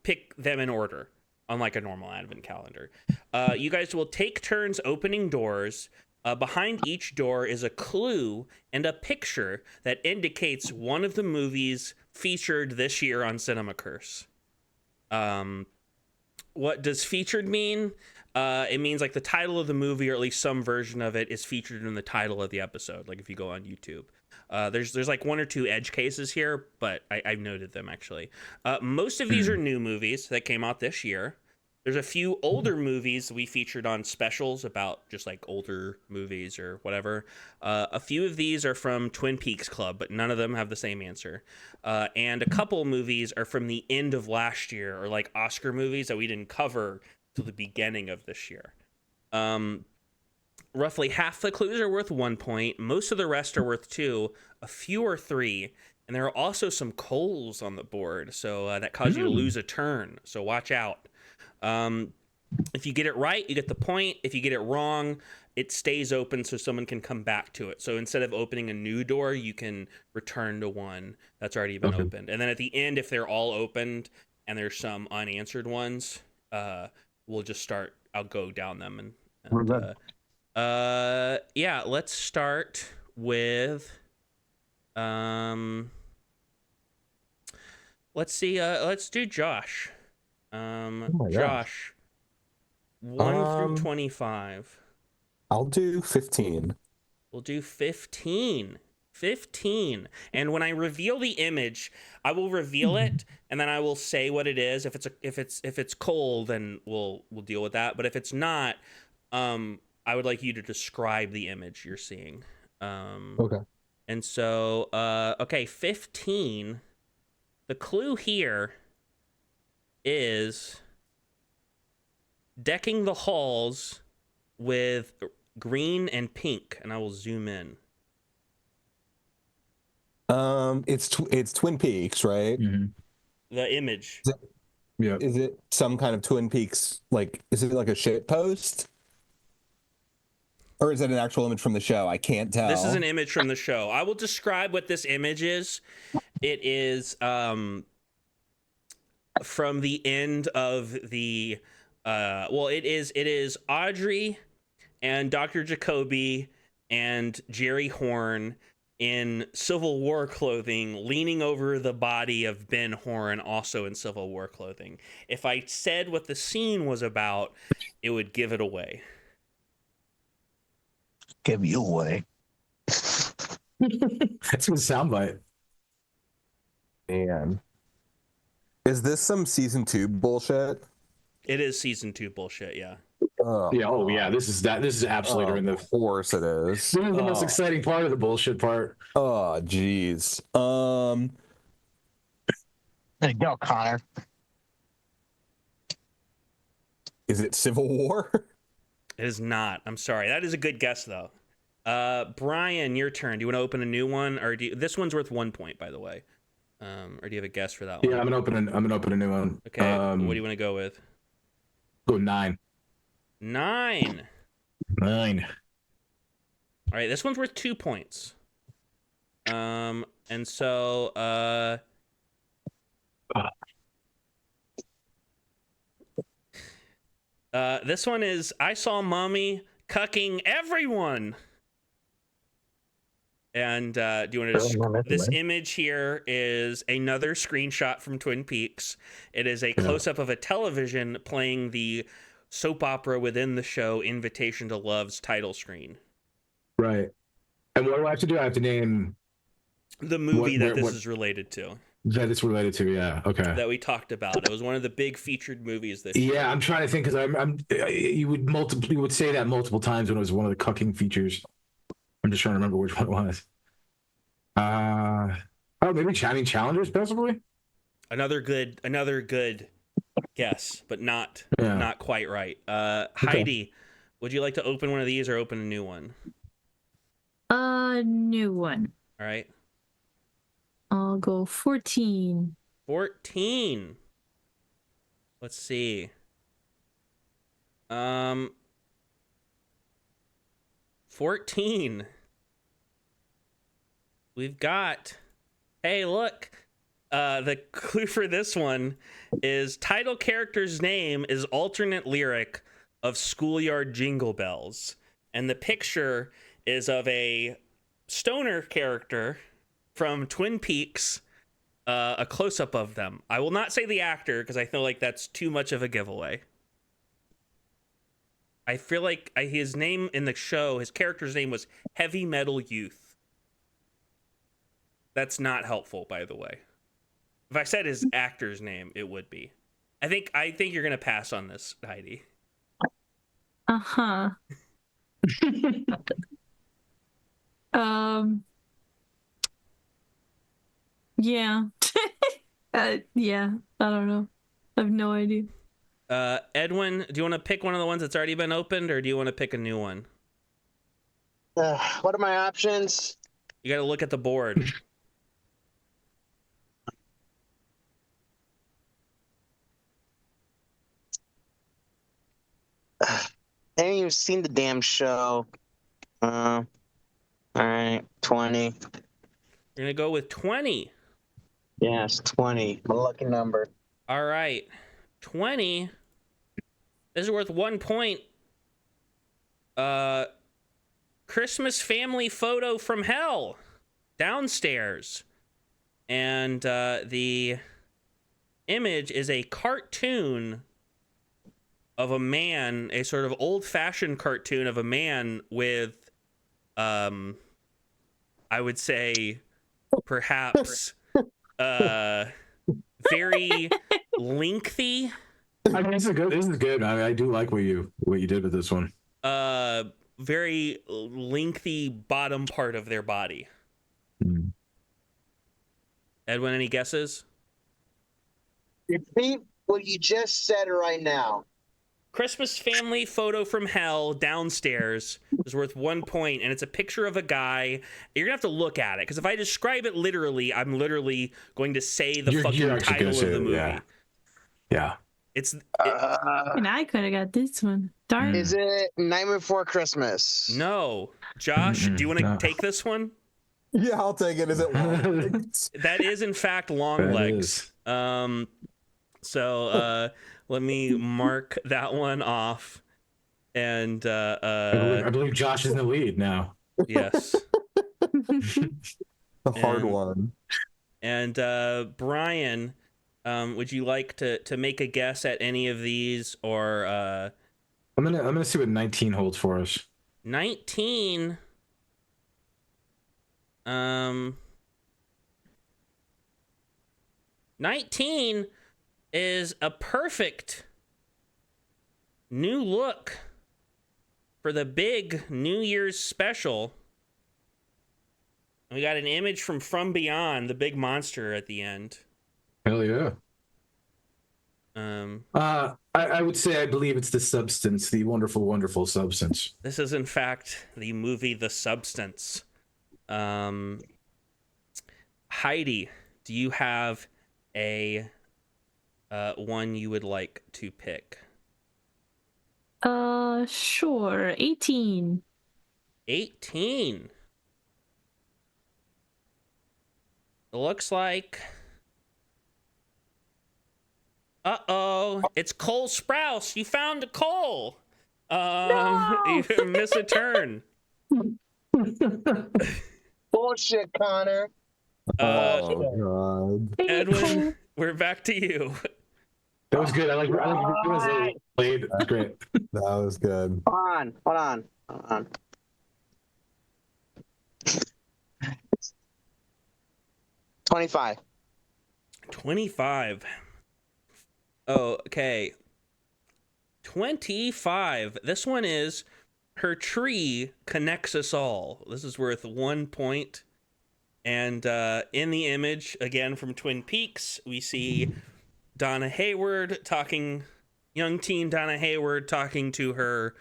Speaker 1: pick them in order, unlike a normal advent calendar. You guys will take turns opening doors. Behind each door is a clue and a picture that indicates one of the movies featured this year on Cinema Curse. What does featured mean? It means like the title of the movie, or at least some version of it, is featured in the title of the episode. Like if you go on YouTube, there's like one or two edge cases here, but I've noted them actually. Most of these are new movies that came out this year. There's a few older movies we featured on specials about just like older movies or whatever. A few of these are from Twin Peaks Club, but none of them have the same answer. And a couple movies are from the end of last year, or like Oscar movies that we didn't cover till the beginning of this year. Roughly half the clues are worth 1 point. Most of the rest are worth 2. A few are 3. And there are also some coals on the board, so that cause you to lose a turn. So watch out. If you get it right, you get the point. If you get it wrong, it stays open so someone can come back to it. So instead of opening a new door, you can return to one that's already been opened. And then at the end, if they're all opened and there's some unanswered ones, we'll just start. I'll go down them yeah. Let's start with. Let's see. Let's do Josh. Josh, 1 through 25.
Speaker 4: I'll do 15.
Speaker 1: We'll do 15. 15. And when I reveal the image, I will reveal it, and then I will say what it is. If it's cold, then we'll deal with that. But if it's not, I would like you to describe the image you're seeing.
Speaker 4: Okay.
Speaker 1: And so, okay, 15. The clue here is decking the halls with green and pink, and I will zoom in.
Speaker 4: It's Twin Peaks, right?
Speaker 3: Mm-hmm.
Speaker 1: The image.
Speaker 4: Is it some kind of Twin Peaks? Like, is it like a shit post? Or is it an actual image from the show? I can't tell.
Speaker 1: This is an image from the show. I will describe what this image is. It is from the end of the it is Audrey and Dr. Jacoby and Jerry Horn in Civil War clothing leaning over the body of Ben Horn, also in Civil War clothing. If I said what the scene was about, it would give it away.
Speaker 2: Give you away.
Speaker 3: That's a good soundbite.
Speaker 4: Man. Is this some season 2 bullshit?
Speaker 1: It is season 2 bullshit, yeah.
Speaker 3: Yeah. Oh, yeah. This is absolutely during the.
Speaker 4: Of course it is.
Speaker 3: This is the most exciting part of the bullshit part.
Speaker 4: Oh, jeez.
Speaker 2: There you go, Connor.
Speaker 4: Is it Civil War?
Speaker 1: It is not. I'm sorry. That is a good guess, though. Brian, your turn. Do you want to open a new one, or this one's worth 1 point, by the way? Or do you have a guess for that one?
Speaker 3: Yeah, I'm gonna open a new one.
Speaker 1: Okay. What do you want to go with?
Speaker 3: Go 9.
Speaker 1: 9.
Speaker 3: 9.
Speaker 1: All right. This one's worth 2 points. And so this one is I saw mommy cucking everyone. And do you want to this image here is another screenshot from Twin Peaks. It is a close-up of a television playing the soap opera within the show Invitation to Love's title screen.
Speaker 3: Right. And what do I have to do? I have to name
Speaker 1: the movie this is related to.
Speaker 3: That it's related to, yeah. Okay.
Speaker 1: That we talked about. It was one of the big featured movies this year.
Speaker 3: Yeah, I'm trying to think because you would say that multiple times when it was one of the cucking features. I'm just trying to remember which one it was. Maybe Challengers, possibly. Another
Speaker 1: good guess, but not quite right. Heidi, would you like to open one of these or open a new one?
Speaker 5: New one.
Speaker 1: All right.
Speaker 5: I'll go 14.
Speaker 1: 14. Let's see. 14. We've got. Hey, look. The clue for this one is title character's name is alternate lyric of Schoolyard Jingle Bells. and the picture is of a stoner character from Twin Peaks, a close-up of them. I will not say the actor because I feel like that's too much of a giveaway. I feel like his name in the show, his character's name was Heavy Metal Youth. That's not helpful, by the way. If I said his actor's name, it would be. I think you're gonna pass on this, Heidi.
Speaker 5: Uh-huh. Yeah. Yeah, I don't know. I have no idea.
Speaker 1: Edwin, do you want to pick one of the ones that's already been opened, or do you want to pick a new one?
Speaker 2: What are my options?
Speaker 1: You got to look at the board.
Speaker 2: I haven't even seen the damn show. All right, 20.
Speaker 1: You're gonna go with 20.
Speaker 2: Yes, 20. My lucky number.
Speaker 1: All right, 20. This is worth 1 point. Christmas family photo from hell, downstairs, and the image is a cartoon of a man, a sort of old-fashioned cartoon of a man with, I would say, perhaps, very lengthy.
Speaker 3: I mean, this is good. This is good. I mean, I do like what you did with this one.
Speaker 1: Very lengthy bottom part of their body. Edwin, any guesses?
Speaker 2: Repeat what you just said right now.
Speaker 1: Christmas family photo from hell, downstairs, is worth 1 point, and it's a picture of a guy. You're gonna have to look at it, because if I describe it literally, I'm literally going to say the fucking title of the movie.
Speaker 3: Yeah.
Speaker 5: And I could have got this one. Darn.
Speaker 2: Is it Nightmare Before Christmas?
Speaker 1: No. Josh, do you want to take this one?
Speaker 4: Yeah, I'll take it. Is it Longlegs?
Speaker 1: That is, in fact, Longlegs. So let me mark that one off. And
Speaker 3: I believe Josh is in the lead now.
Speaker 1: Yes.
Speaker 4: The hard one.
Speaker 1: And Brian, would you like to make a guess at any of these, or
Speaker 3: I'm gonna see what 19 holds for us.
Speaker 1: 19. 19 is a perfect new look for the big New Year's special. We got an image from Beyond, the big monster at the end.
Speaker 3: Hell yeah. I would say I believe it's The Substance, the wonderful, wonderful Substance.
Speaker 1: This is, in fact, the movie The Substance. Heidi, do you have a one you would like to pick?
Speaker 5: Sure. 18.
Speaker 1: 18. It looks like... Uh-oh, it's Cole Sprouse. You found a Cole.
Speaker 5: No!
Speaker 1: You miss a turn.
Speaker 2: Bullshit, Connor.
Speaker 4: Oh, God.
Speaker 1: Edwin, we're back to you.
Speaker 3: That was good. I like it played. Great.
Speaker 4: That was good.
Speaker 2: Hold on. 25.
Speaker 1: 25. Oh, okay. 25. This one is Her Tree Connects Us All. This is worth 1 point. And in the image, again from Twin Peaks, we see Donna Hayward young teen Donna Hayward talking to her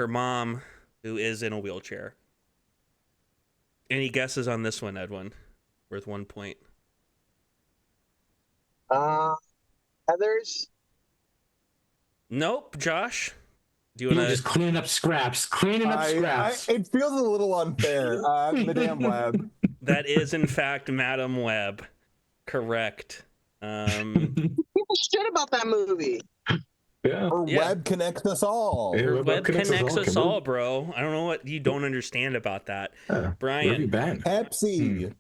Speaker 1: mom, who is in a wheelchair. Any guesses on this one, Edwin? Worth 1 point.
Speaker 2: Others?
Speaker 1: Nope. Josh, do you want to
Speaker 3: just cleaning up scraps?
Speaker 4: It feels a little unfair. Madame Web.
Speaker 1: That is, in fact, Madame Web. Correct.
Speaker 2: People shit about that movie.
Speaker 3: Yeah.
Speaker 4: Her web connects us all.
Speaker 3: Yeah,
Speaker 1: Her web connects us all, bro. I don't know what you don't understand about that. Brian.
Speaker 3: Where have you been?
Speaker 4: Pepsi.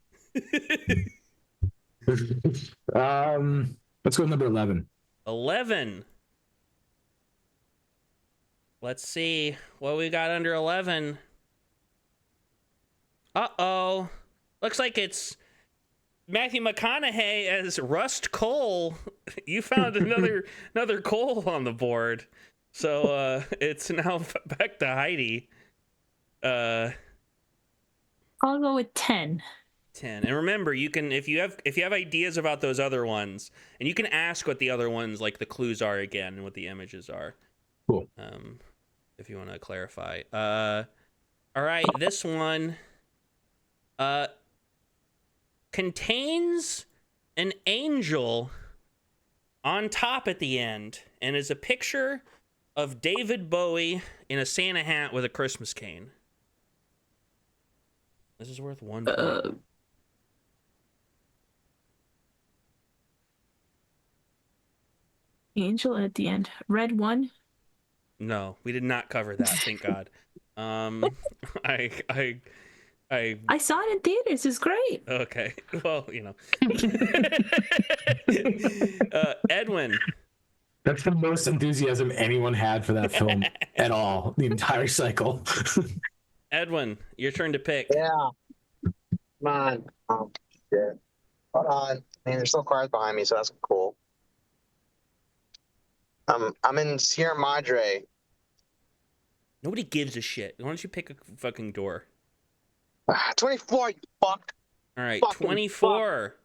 Speaker 3: Let's go with number 11.
Speaker 1: 11. Let's see what we got under 11. Uh-oh. Looks like it's Matthew McConaughey as Rust Cole. You found another Cole on the board. So it's now back to Heidi.
Speaker 5: I'll go with 10.
Speaker 1: 10. And remember, you can if you have ideas about those other ones, and you can ask what the other ones, like the clues are again and what the images are.
Speaker 3: Cool.
Speaker 1: If you want to clarify. All right, this one contains an angel on top at the end and is a picture of David Bowie in a Santa hat with a Christmas cane. This is worth 1 point.
Speaker 5: Angel at the end. Red one?
Speaker 1: No, we did not cover that, thank God. I
Speaker 5: saw it in theaters. It's great.
Speaker 1: Okay. Well, you know. Edwin.
Speaker 3: That's the most enthusiasm anyone had for that film at all, the entire cycle.
Speaker 1: Edwin, your turn to pick.
Speaker 2: Yeah. Come on. Oh, shit. Hold on. I mean, there's still cars behind me, so that's cool. I'm in Sierra Madre.
Speaker 1: Nobody gives a shit. Why don't you pick a fucking door?
Speaker 2: 24, you fuck.
Speaker 1: All right,
Speaker 2: Fucking
Speaker 1: 24.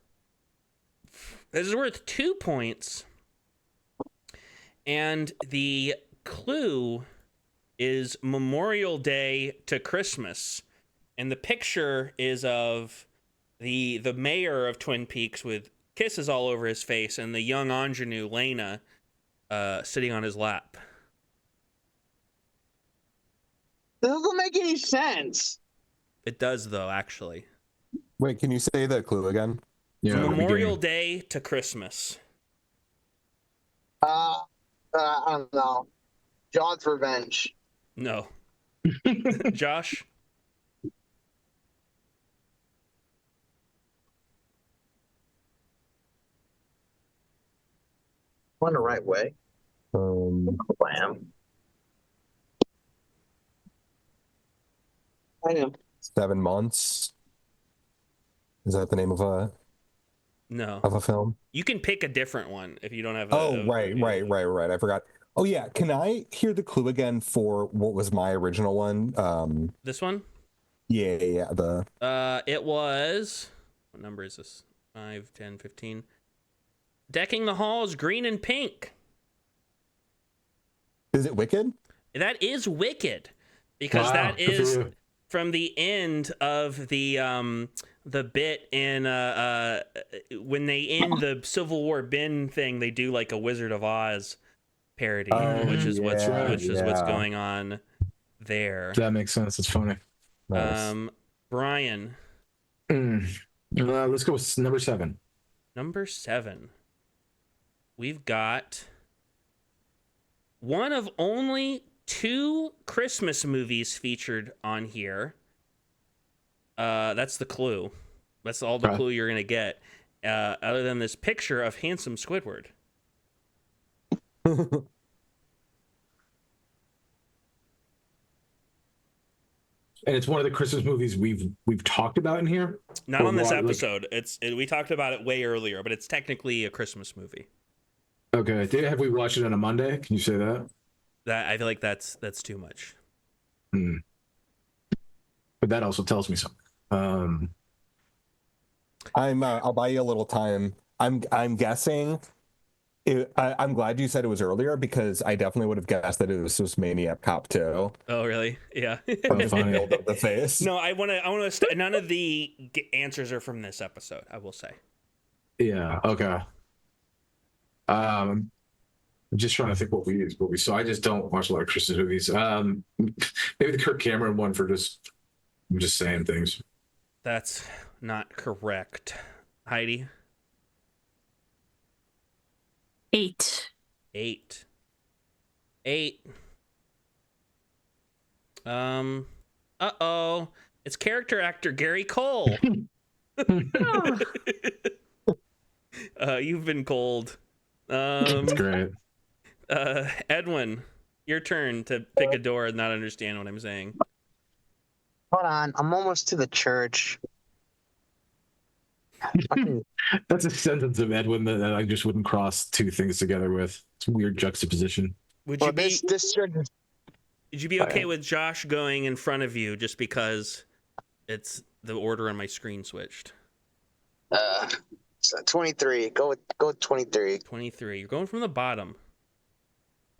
Speaker 1: This is worth 2 points. And the clue is Memorial Day to Christmas. And the picture is of the mayor of Twin Peaks with kisses all over his face and the young ingenue, Lena, sitting on his lap.
Speaker 2: This doesn't make any sense.
Speaker 1: It does, though, actually.
Speaker 4: Wait, can you say the clue again?
Speaker 3: Yeah,
Speaker 1: Memorial Day to Christmas.
Speaker 2: I don't know. John's Revenge.
Speaker 1: No. Josh?
Speaker 2: Going the right way. Blam. I know.
Speaker 4: 7 months. Is that the name of a film?
Speaker 1: You can pick a different one if you don't have.
Speaker 4: Right. I forgot. Oh yeah, can I hear the clue again for what was my original one?
Speaker 1: This one?
Speaker 4: Yeah.
Speaker 1: It was. What number is this? 5, 10, 15. Decking the halls green and pink.
Speaker 4: Is it Wicked?
Speaker 1: That is Wicked, because that is from the end of the bit in when they end the Civil War bin thing, they do like a Wizard of Oz parody, which is what's going on there.
Speaker 3: That makes sense. It's funny.
Speaker 4: Nice.
Speaker 1: Brian.
Speaker 3: Let's go with number 7.
Speaker 1: Number 7. We've got one of only 2 Christmas movies featured on here. That's the clue. That's all the clue you're going to get. Other than this picture of handsome Squidward.
Speaker 3: And it's one of the Christmas movies we've talked about in here.
Speaker 1: Not on this episode. We talked about it way earlier, but it's technically a Christmas movie.
Speaker 3: Okay. Have we watched it on a Monday? Can you say that?
Speaker 1: That I feel like that's too much.
Speaker 3: But that also tells me something.
Speaker 4: I'll buy you a little time. I'm guessing. I'm glad you said it was earlier, because I definitely would have guessed that it was Maniac Cop 2.
Speaker 1: Oh, really? Yeah.
Speaker 4: Funny old the face.
Speaker 1: No, I want to. None of the answers are from this episode, I will say.
Speaker 3: Yeah. Okay. I'm just trying to think what we saw. I just don't watch a lot of Christmas movies. Maybe the Kirk Cameron one I'm just saying things.
Speaker 1: That's not correct. Heidi?
Speaker 5: 8.
Speaker 1: 8. 8. Uh-oh. It's character actor Gary Cole. You've been cold.
Speaker 3: That's great.
Speaker 1: Edwin, your turn to pick a door and not understand what I'm saying.
Speaker 2: Hold on, I'm almost to the church.
Speaker 3: That's a sentence of Edwin that I just wouldn't cross two things together with. It's a weird juxtaposition.
Speaker 1: Would you
Speaker 2: this church is...
Speaker 1: Would you be okay with Josh going in front of you just because it's the order on my screen switched?
Speaker 2: So 23. Go with 23.
Speaker 1: 23. You're going from the bottom.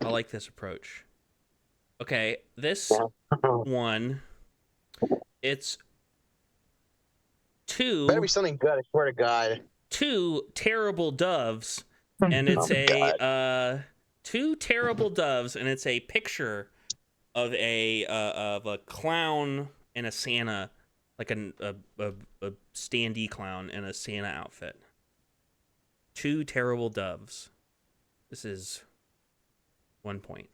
Speaker 1: I like this approach. Okay, this one, it's 2.
Speaker 2: Better be something good, I swear to God.
Speaker 1: 2 terrible doves, and it's 2 terrible doves, and it's a picture of a clown and a Santa, like a standee clown in a Santa outfit. 2 terrible doves. This is 1 point.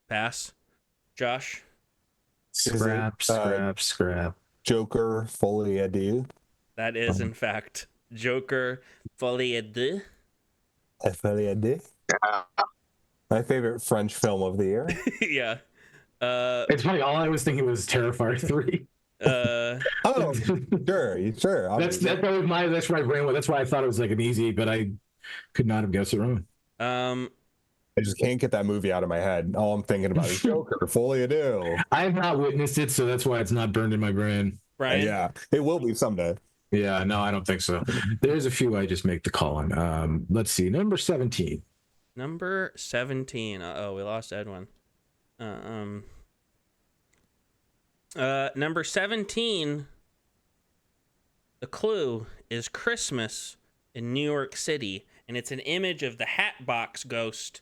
Speaker 1: Pass. Josh?
Speaker 3: Scrap.
Speaker 4: Joker, Folie à Deux.
Speaker 1: That is, in fact, Joker, Folie à Deux.
Speaker 4: Folie à Deux. My favorite French film of the year.
Speaker 1: Yeah.
Speaker 3: It's funny, all I was thinking was Terrifier 3.
Speaker 4: Oh, sure.
Speaker 3: That's my brain went. That's why I thought it was like an easy, but I could not have guessed it wrong.
Speaker 4: I just can't get that movie out of my head. All I'm thinking about is Joker, Folie à Deux.
Speaker 3: I have not witnessed it, so that's why it's not burned in my brain.
Speaker 1: Brian?
Speaker 4: Yeah, it will be someday.
Speaker 3: Yeah, no, I don't think so. There's a few I just make the call on. Let's see, number 17.
Speaker 1: Number 17. Uh-oh, we lost Edwin. Number 17, the clue is Christmas in New York City, and it's an image of the Hatbox Ghost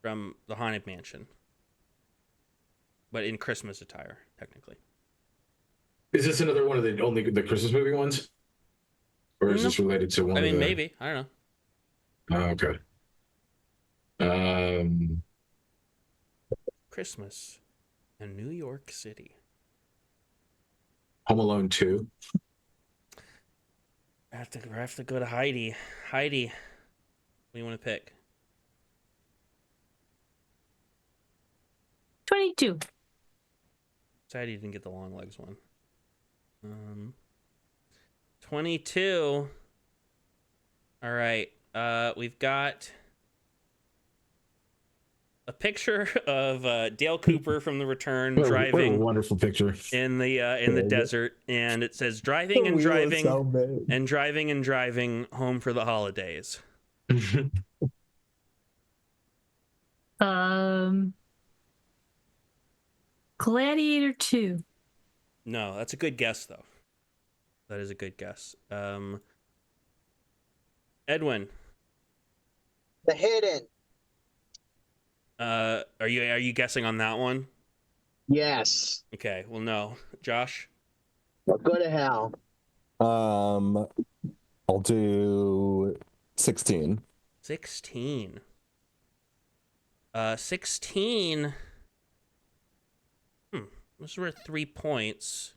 Speaker 1: from the Haunted Mansion, but in Christmas attire, technically.
Speaker 3: Is this another one of the Christmas movie ones? Or is this related to one?
Speaker 1: I mean, maybe. I don't know.
Speaker 3: Okay.
Speaker 1: Christmas in New York City.
Speaker 3: Home Alone 2.
Speaker 1: I have to go to Heidi. Heidi, what do you want to pick?
Speaker 5: 22.
Speaker 1: Heidi didn't get the long legs one. 22. All right. We've got a picture of Dale Cooper from The Return driving.
Speaker 3: What a wonderful picture
Speaker 1: in the desert, and it says driving and driving and driving and driving home for the holidays.
Speaker 5: Gladiator 2.
Speaker 1: No, that's a good guess though. That is a good guess. Edwin.
Speaker 2: The Hidden.
Speaker 1: Are you guessing on that one?
Speaker 2: Yes.
Speaker 1: Okay, well no. Josh?
Speaker 2: Well, go to hell.
Speaker 4: I'll do 16.
Speaker 1: 16. 16. Those were 3 points.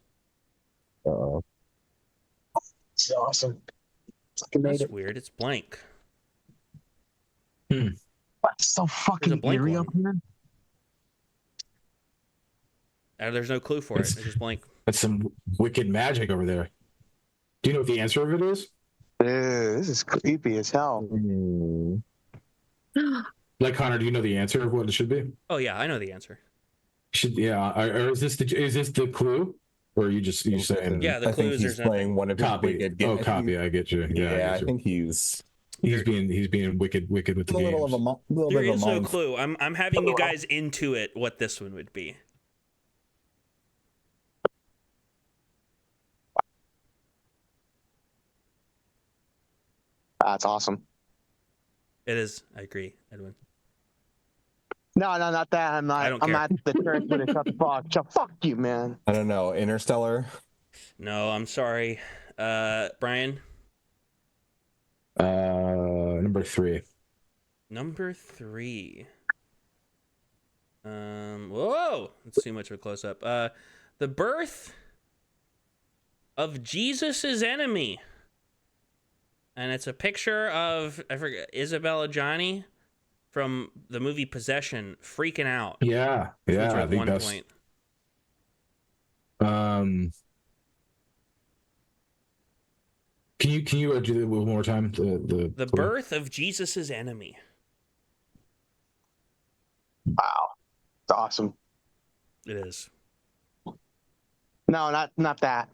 Speaker 2: It's awesome.
Speaker 1: That's weird. It's blank.
Speaker 2: What's so fucking eerie up here?
Speaker 1: There's no clue for it. It's just blank.
Speaker 3: That's some wicked magic over there. Do you know what the answer of it is?
Speaker 2: This is creepy as hell.
Speaker 3: Like, Connor, do you know the answer of what it should be?
Speaker 1: Oh yeah, I know the answer.
Speaker 3: Or is this the clue? Or are you saying?
Speaker 1: Yeah, the clue is
Speaker 4: he's playing one of his wicked games.
Speaker 3: Oh, copy. I get you.
Speaker 4: Yeah, I think he's
Speaker 3: being wicked with the games.
Speaker 1: There is no clue. I'm having you guys intuit what this one would be.
Speaker 2: That's awesome.
Speaker 1: It is. I agree, Edwin.
Speaker 2: No, not that. I'm not the church when it's fuck you, man.
Speaker 4: I don't know. Interstellar?
Speaker 1: No, I'm sorry. Brian?
Speaker 3: Number 3.
Speaker 1: Number 3. Whoa! That's too much of a close-up. The birth of Jesus's enemy. And it's a picture of, I forget, Isabella Johnny from the movie Possession freaking out.
Speaker 3: Yeah, yeah.
Speaker 1: At one point.
Speaker 3: Can you do it one more time?
Speaker 1: The birth of Jesus's enemy.
Speaker 2: Wow, it's awesome.
Speaker 1: It is.
Speaker 2: No, not that.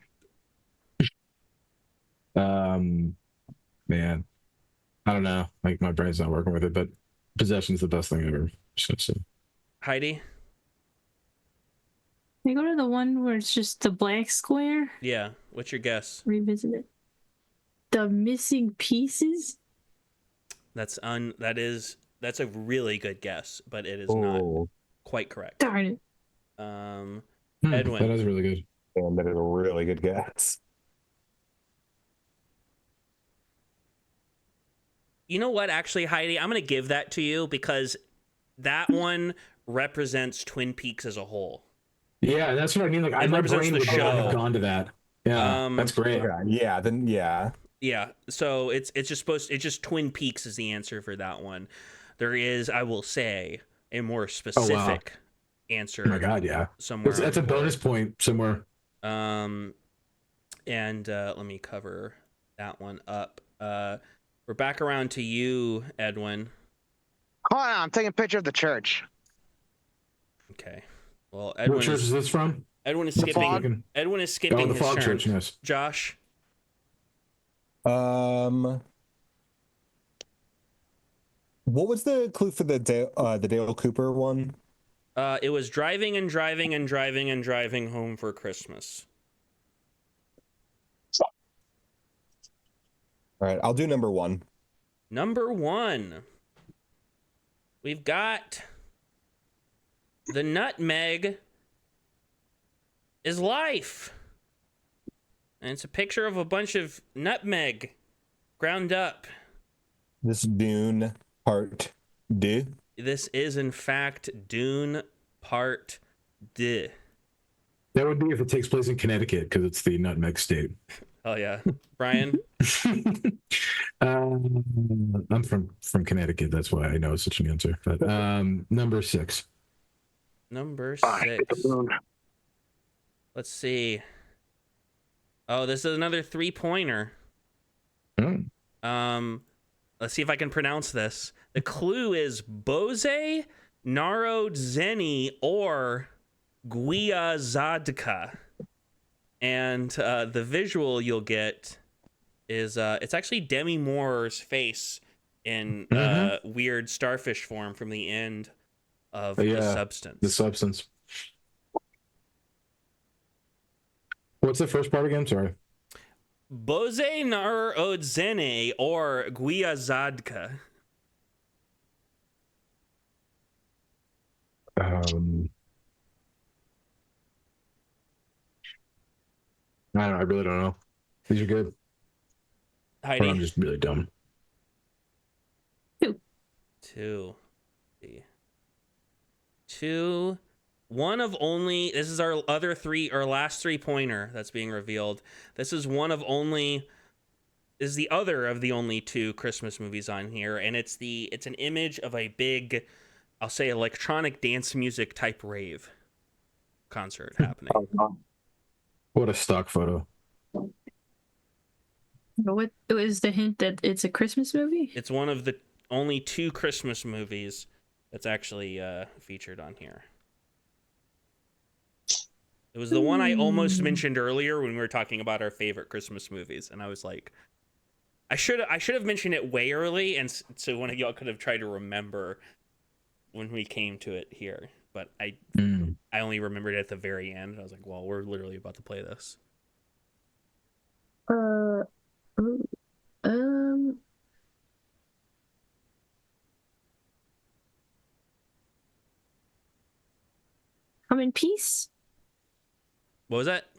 Speaker 3: Man, I don't know. Like my brain's not working with it, but Possession's the best thing ever.
Speaker 1: Heidi?
Speaker 5: Can you go to the one where it's just the black square?
Speaker 1: Yeah. What's your guess?
Speaker 5: Revisit it. The missing pieces?
Speaker 1: That's a really good guess, but it is not quite correct.
Speaker 5: Darn it.
Speaker 1: Edwin.
Speaker 3: That is really good.
Speaker 4: And that is a really good guess.
Speaker 1: You know what, actually, Heidi? I'm going to give that to you because that one represents Twin Peaks as a whole.
Speaker 3: Yeah, that's what I mean. Like, I
Speaker 1: represents the show.
Speaker 3: Have gone to that. Yeah, that's great.
Speaker 4: Yeah, then yeah.
Speaker 1: Yeah, so it's just Twin Peaks is the answer for that one. There is, I will say, a more specific answer.
Speaker 3: Oh my God, yeah.
Speaker 1: Somewhere.
Speaker 3: That's a bonus point somewhere.
Speaker 1: And let me cover that one up. We're back around to you, Edwin.
Speaker 2: Hold on, I'm taking a picture of the church.
Speaker 1: Okay. Well, Edwin.
Speaker 3: What church is this from?
Speaker 1: Edwin is skipping. Edwin is skipping
Speaker 3: the
Speaker 1: his
Speaker 3: Fog
Speaker 1: turn.
Speaker 3: Church, yes.
Speaker 1: Josh.
Speaker 4: What was the clue for the Dale Cooper one?
Speaker 1: It was driving and driving and driving and driving home for Christmas.
Speaker 4: All right, I'll do number 1.
Speaker 1: Number 1. We've got the nutmeg is life. And it's a picture of a bunch of nutmeg ground up.
Speaker 4: This Dune Part 2.
Speaker 1: This is, in fact, Dune Part 2.
Speaker 3: That would be if it takes place in Connecticut, because it's the nutmeg state.
Speaker 1: Oh, yeah. Brian?
Speaker 3: I'm from Connecticut. That's why I know it's such an answer. But number 6.
Speaker 1: Number 6. Let's see. Oh, this is another 3-pointer. Let's see if I can pronounce this. The clue is Boze, Narodzeni, or Gwiazdka. And the visual you'll get is it's actually Demi Moore's face in weird starfish form from the end of The Substance.
Speaker 3: The Substance. What's the first part again? Sorry.
Speaker 1: Boze Narodzeni or Gwiazdka.
Speaker 3: I don't know. I really don't know. These are good.
Speaker 1: Heidi.
Speaker 3: Or I'm just really dumb.
Speaker 5: 2.
Speaker 1: 2. One of only. This is our last 3-pointer that's being revealed. This is one of only. This is the other of the only 2 Christmas movies on here, and it's an image of a big, I'll say, electronic dance music type rave concert happening.
Speaker 3: What a stock photo.
Speaker 5: What is the hint that it's a Christmas movie?
Speaker 1: It's one of the only 2 Christmas movies that's actually featured on here. It was the one I almost mentioned earlier when we were talking about our favorite Christmas movies, and I was like, I should have mentioned it way early, and so one of y'all could have tried to remember when we came to it here. But I only remembered it at the very end. I was like, well, we're literally about to play this.
Speaker 5: Come in peace?
Speaker 1: What was that?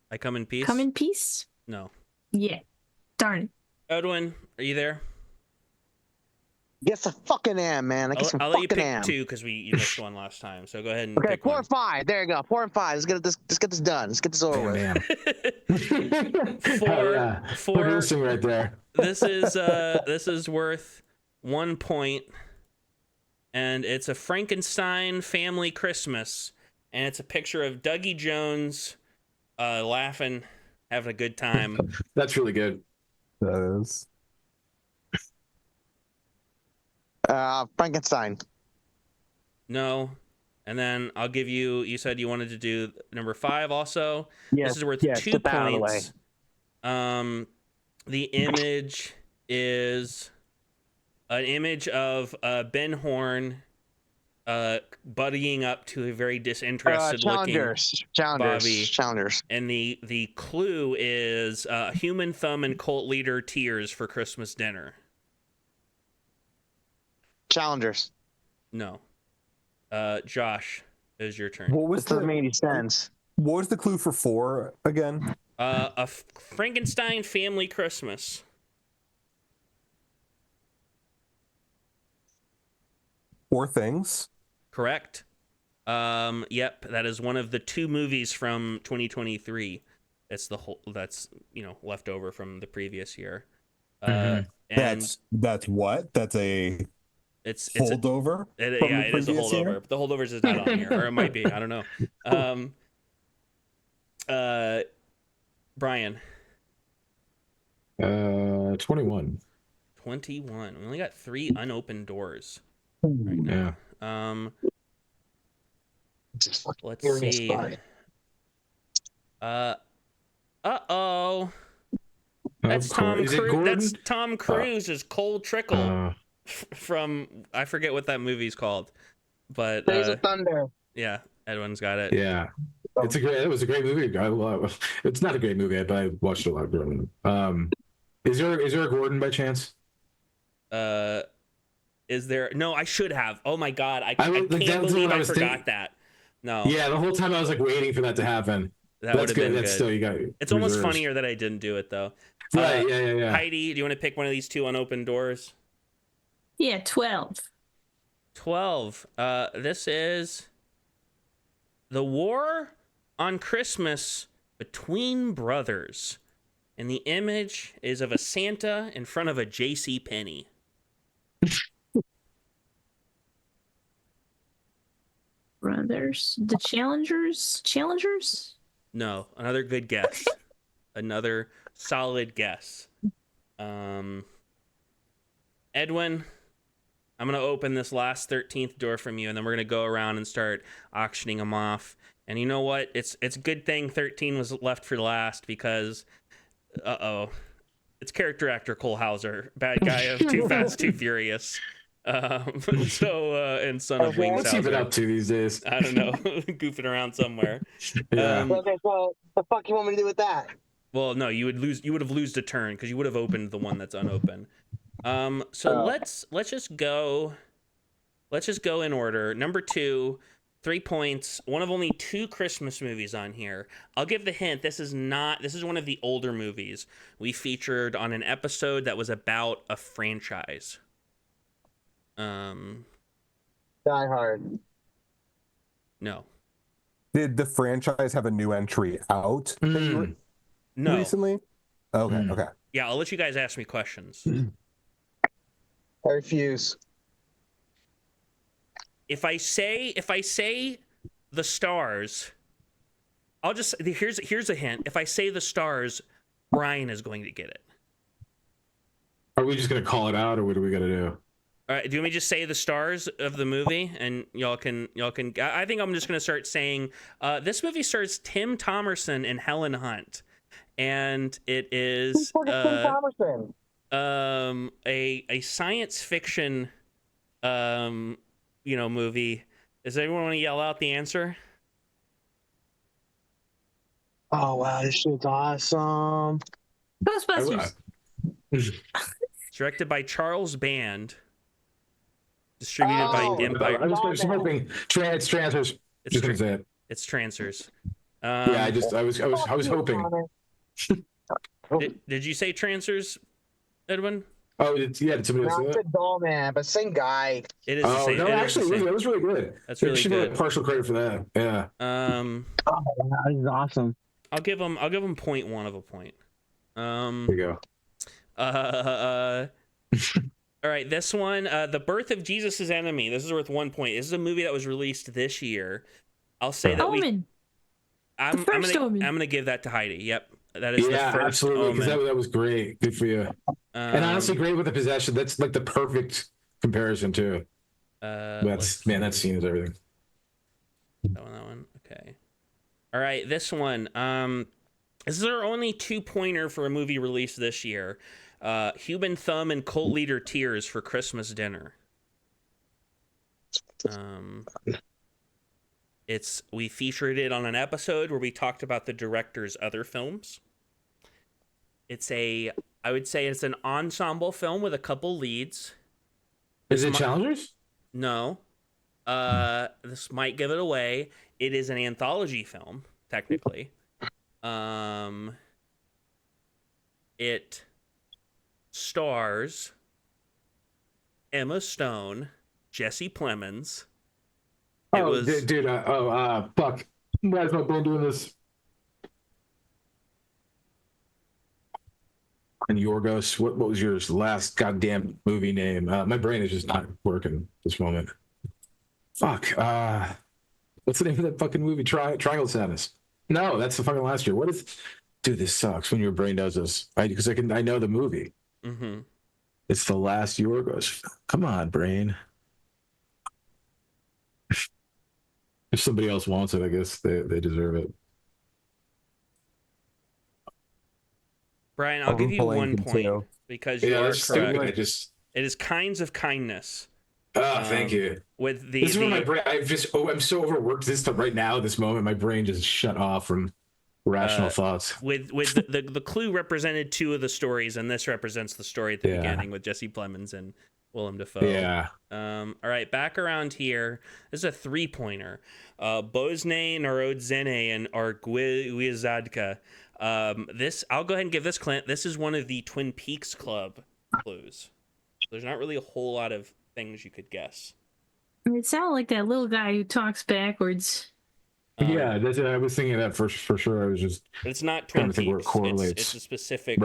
Speaker 1: I Come in Peace?
Speaker 5: Come in peace?
Speaker 1: No.
Speaker 5: Yeah. Darn it.
Speaker 1: Edwin, are you there?
Speaker 2: Guess I fucking am, man. I guess
Speaker 1: I'll
Speaker 2: I
Speaker 1: let you
Speaker 2: fucking
Speaker 1: pick
Speaker 2: am.
Speaker 1: 2 because you missed one last time. So go ahead and
Speaker 2: Okay,
Speaker 1: pick
Speaker 2: 4
Speaker 1: one.
Speaker 2: and 5. There you go. 4 and 5. Let's get this done. Let's get this over with.
Speaker 3: Damn.
Speaker 1: Four.
Speaker 3: Producing right there.
Speaker 1: This is worth 1 point, and it's a Frankenstein family Christmas, and it's a picture of Dougie Jones, laughing, having a good time.
Speaker 3: That's really good.
Speaker 4: That is.
Speaker 2: Frankenstein.
Speaker 1: No. And then I'll give you. You said you wanted to do number 5 also.
Speaker 2: Yes,
Speaker 1: This is worth
Speaker 2: yes,
Speaker 1: 2
Speaker 2: get that out of the
Speaker 1: points. The image is an image of Ben Horn buddying up to a very disinterested looking Bobby.
Speaker 2: Challengers.
Speaker 1: And the clue is human thumb and cult leader tears for Christmas dinner.
Speaker 2: Challengers.
Speaker 1: No. Josh, it is your turn.
Speaker 4: What was
Speaker 2: Doesn't make any sense.
Speaker 4: What was the clue for 4 again?
Speaker 1: A Frankenstein family Christmas.
Speaker 4: 4 things.
Speaker 1: Correct. Yep, that is one of the 2 movies from 2023. It's the whole that's left over from the previous year. And
Speaker 4: That's what? That's a
Speaker 1: it's
Speaker 4: holdover.
Speaker 1: It is a holdover.
Speaker 4: Year?
Speaker 1: But the holdovers is not on here, or it might be. I don't know. Brian.
Speaker 3: 21.
Speaker 1: 21. We only got 3 unopened doors right now.
Speaker 3: Yeah.
Speaker 1: Let's see. Uh-oh. That's Tom Cruise. That's Tom Cruise's Cold Trickle from I forget what that movie's called. But
Speaker 2: Days of Thunder.
Speaker 1: Yeah, Edwin's got it.
Speaker 3: Yeah. It was a great movie. It's not a great movie, but I watched it a lot growing up. Is there a Gordon by chance?
Speaker 1: Is there? No, I should have. Oh my god, I can't believe I forgot that. No.
Speaker 3: Yeah, the whole time I was like waiting for that to happen.
Speaker 1: That's good.
Speaker 3: That's still you got.
Speaker 1: It's almost funnier that I didn't do it though.
Speaker 3: Right? Yeah.
Speaker 1: Heidi, do you want to pick one of these 2 unopened doors?
Speaker 5: Yeah, 12.
Speaker 1: 12. This is the war on Christmas between brothers, and the image is of a Santa in front of a J.C. Penney.
Speaker 5: Brothers, the challengers.
Speaker 1: No, another good guess. Another solid guess. Edwin, I'm gonna open this last 13th door from you, and then we're gonna go around and start auctioning them off. And you know what? It's a good thing 13 was left for last because, it's character actor Cole Hauser, bad guy of Too Fast, Too Furious. And Son of Wings.
Speaker 3: What's he been up to these days?
Speaker 1: I don't know, goofing around somewhere.
Speaker 3: Yeah.
Speaker 2: Okay, so the fuck you want me to do with that?
Speaker 1: Well, no, you would have lost a turn because you would have opened the one that's unopened. Let's just go in order. Number 2, 3 points. One of only 2 Christmas movies on here. I'll give the hint. This is one of the older movies we featured on an episode that was about a franchise.
Speaker 2: Die Hard.
Speaker 1: No.
Speaker 4: Did the franchise have a new entry out
Speaker 1: No.
Speaker 4: recently? Okay.
Speaker 1: Yeah, I'll let you guys ask me questions.
Speaker 2: I refuse.
Speaker 1: If I say the stars, I'll just here's a hint. If I say the stars, Brian is going to get it.
Speaker 3: Are we just gonna call it out, or what are we gonna do?
Speaker 1: All right, do you want me to just say the stars of the movie, and y'all can? I think I'm just gonna start saying this movie stars Tim Thomerson and Helen Hunt, and it is a science fiction movie. Does everyone want to yell out the answer?
Speaker 2: Oh wow, this shit's awesome.
Speaker 5: Ghostbusters.
Speaker 1: It's directed by Charles Band. Distributed by Empire.
Speaker 3: I was hoping Transfers.
Speaker 1: It's
Speaker 3: Just gonna say it.
Speaker 1: It's Trancers.
Speaker 3: Yeah, I was hoping.
Speaker 1: Did you say Trancers, Edwin?
Speaker 3: Oh, did somebody else say
Speaker 2: Not
Speaker 3: that?
Speaker 2: the doll man, but same guy.
Speaker 1: It is the
Speaker 3: Oh
Speaker 1: same.
Speaker 3: no,
Speaker 1: It is the
Speaker 3: actually,
Speaker 1: same.
Speaker 3: that was really good.
Speaker 1: That's really
Speaker 3: should
Speaker 1: good.
Speaker 3: Get partial credit for that. Yeah.
Speaker 2: Oh, that is awesome.
Speaker 1: I'll give him 0.1 of a point.
Speaker 3: There you go.
Speaker 1: All right, this one, The Birth of Jesus' Enemy. This is worth 1 point. This is a movie that was released this year. I'll say that
Speaker 5: Omen.
Speaker 1: I'm gonna give that to Heidi. Yep, that is the first
Speaker 3: absolutely, because that was great. Good for you. And honestly, great with the possession. That's like the perfect comparison too. That scene is everything.
Speaker 1: That one. Okay. All right, this one. This is our only 2-pointer for a movie released this year. Human Thumb and Cult Leader Tears for Christmas Dinner. We featured it on an episode where we talked about the director's other films. I would say it's an ensemble film with a couple leads.
Speaker 3: Is it Challengers?
Speaker 1: No. This might give it away. It is an anthology film, technically. It stars Emma Stone, Jesse Plemons.
Speaker 3: Fuck. Why is my brain doing this? And Yorgos, what was your last goddamn movie name? My brain is just not working at this moment. Fuck. What's the name of that fucking movie? Triangle Sadness. No, that's the fucking last year. What is? Dude, this sucks when your brain does this. Because I know the movie.
Speaker 1: Mm-hmm.
Speaker 3: It's the last Yorgos. Come on, brain. If somebody else wants it, I guess they deserve it.
Speaker 1: Brian, I'll give you 1 point because you are correct. It is Kinds of Kindness.
Speaker 3: Oh, thank you.
Speaker 1: With the
Speaker 3: this is where my brain. I'm so overworked. Right now, this moment, my brain just shut off from rational thoughts.
Speaker 1: With the clue represented 2 of the stories, and this represents the story at the beginning with Jesse Plemons and Willem Dafoe.
Speaker 3: Yeah.
Speaker 1: All right, back around here. This is a 3-pointer. Bosne Narodzene and Arguizadka. This, I'll go ahead and give this, Clint. This is one of the Twin Peaks Club clues. There's not really a whole lot of things you could guess.
Speaker 5: It sounded like that little guy who talks backwards.
Speaker 3: Yeah, I was thinking that for sure. I was just.
Speaker 1: It's not Twin Peaks.
Speaker 3: Where it correlates.
Speaker 1: It's a specific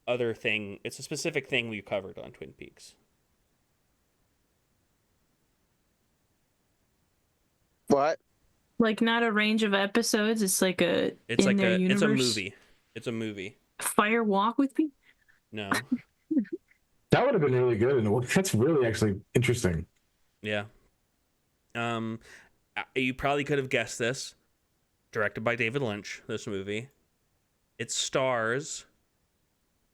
Speaker 1: other thing. It's a specific thing we covered on Twin Peaks.
Speaker 2: What?
Speaker 5: Like not a range of episodes. It's like a.
Speaker 1: It's like a.
Speaker 5: Universe.
Speaker 1: It's a movie. It's a movie.
Speaker 5: Fire Walk with Me.
Speaker 1: No.
Speaker 3: That would have been really good, and that's really actually interesting.
Speaker 1: Yeah. You probably could have guessed this. Directed by David Lynch. This movie. It stars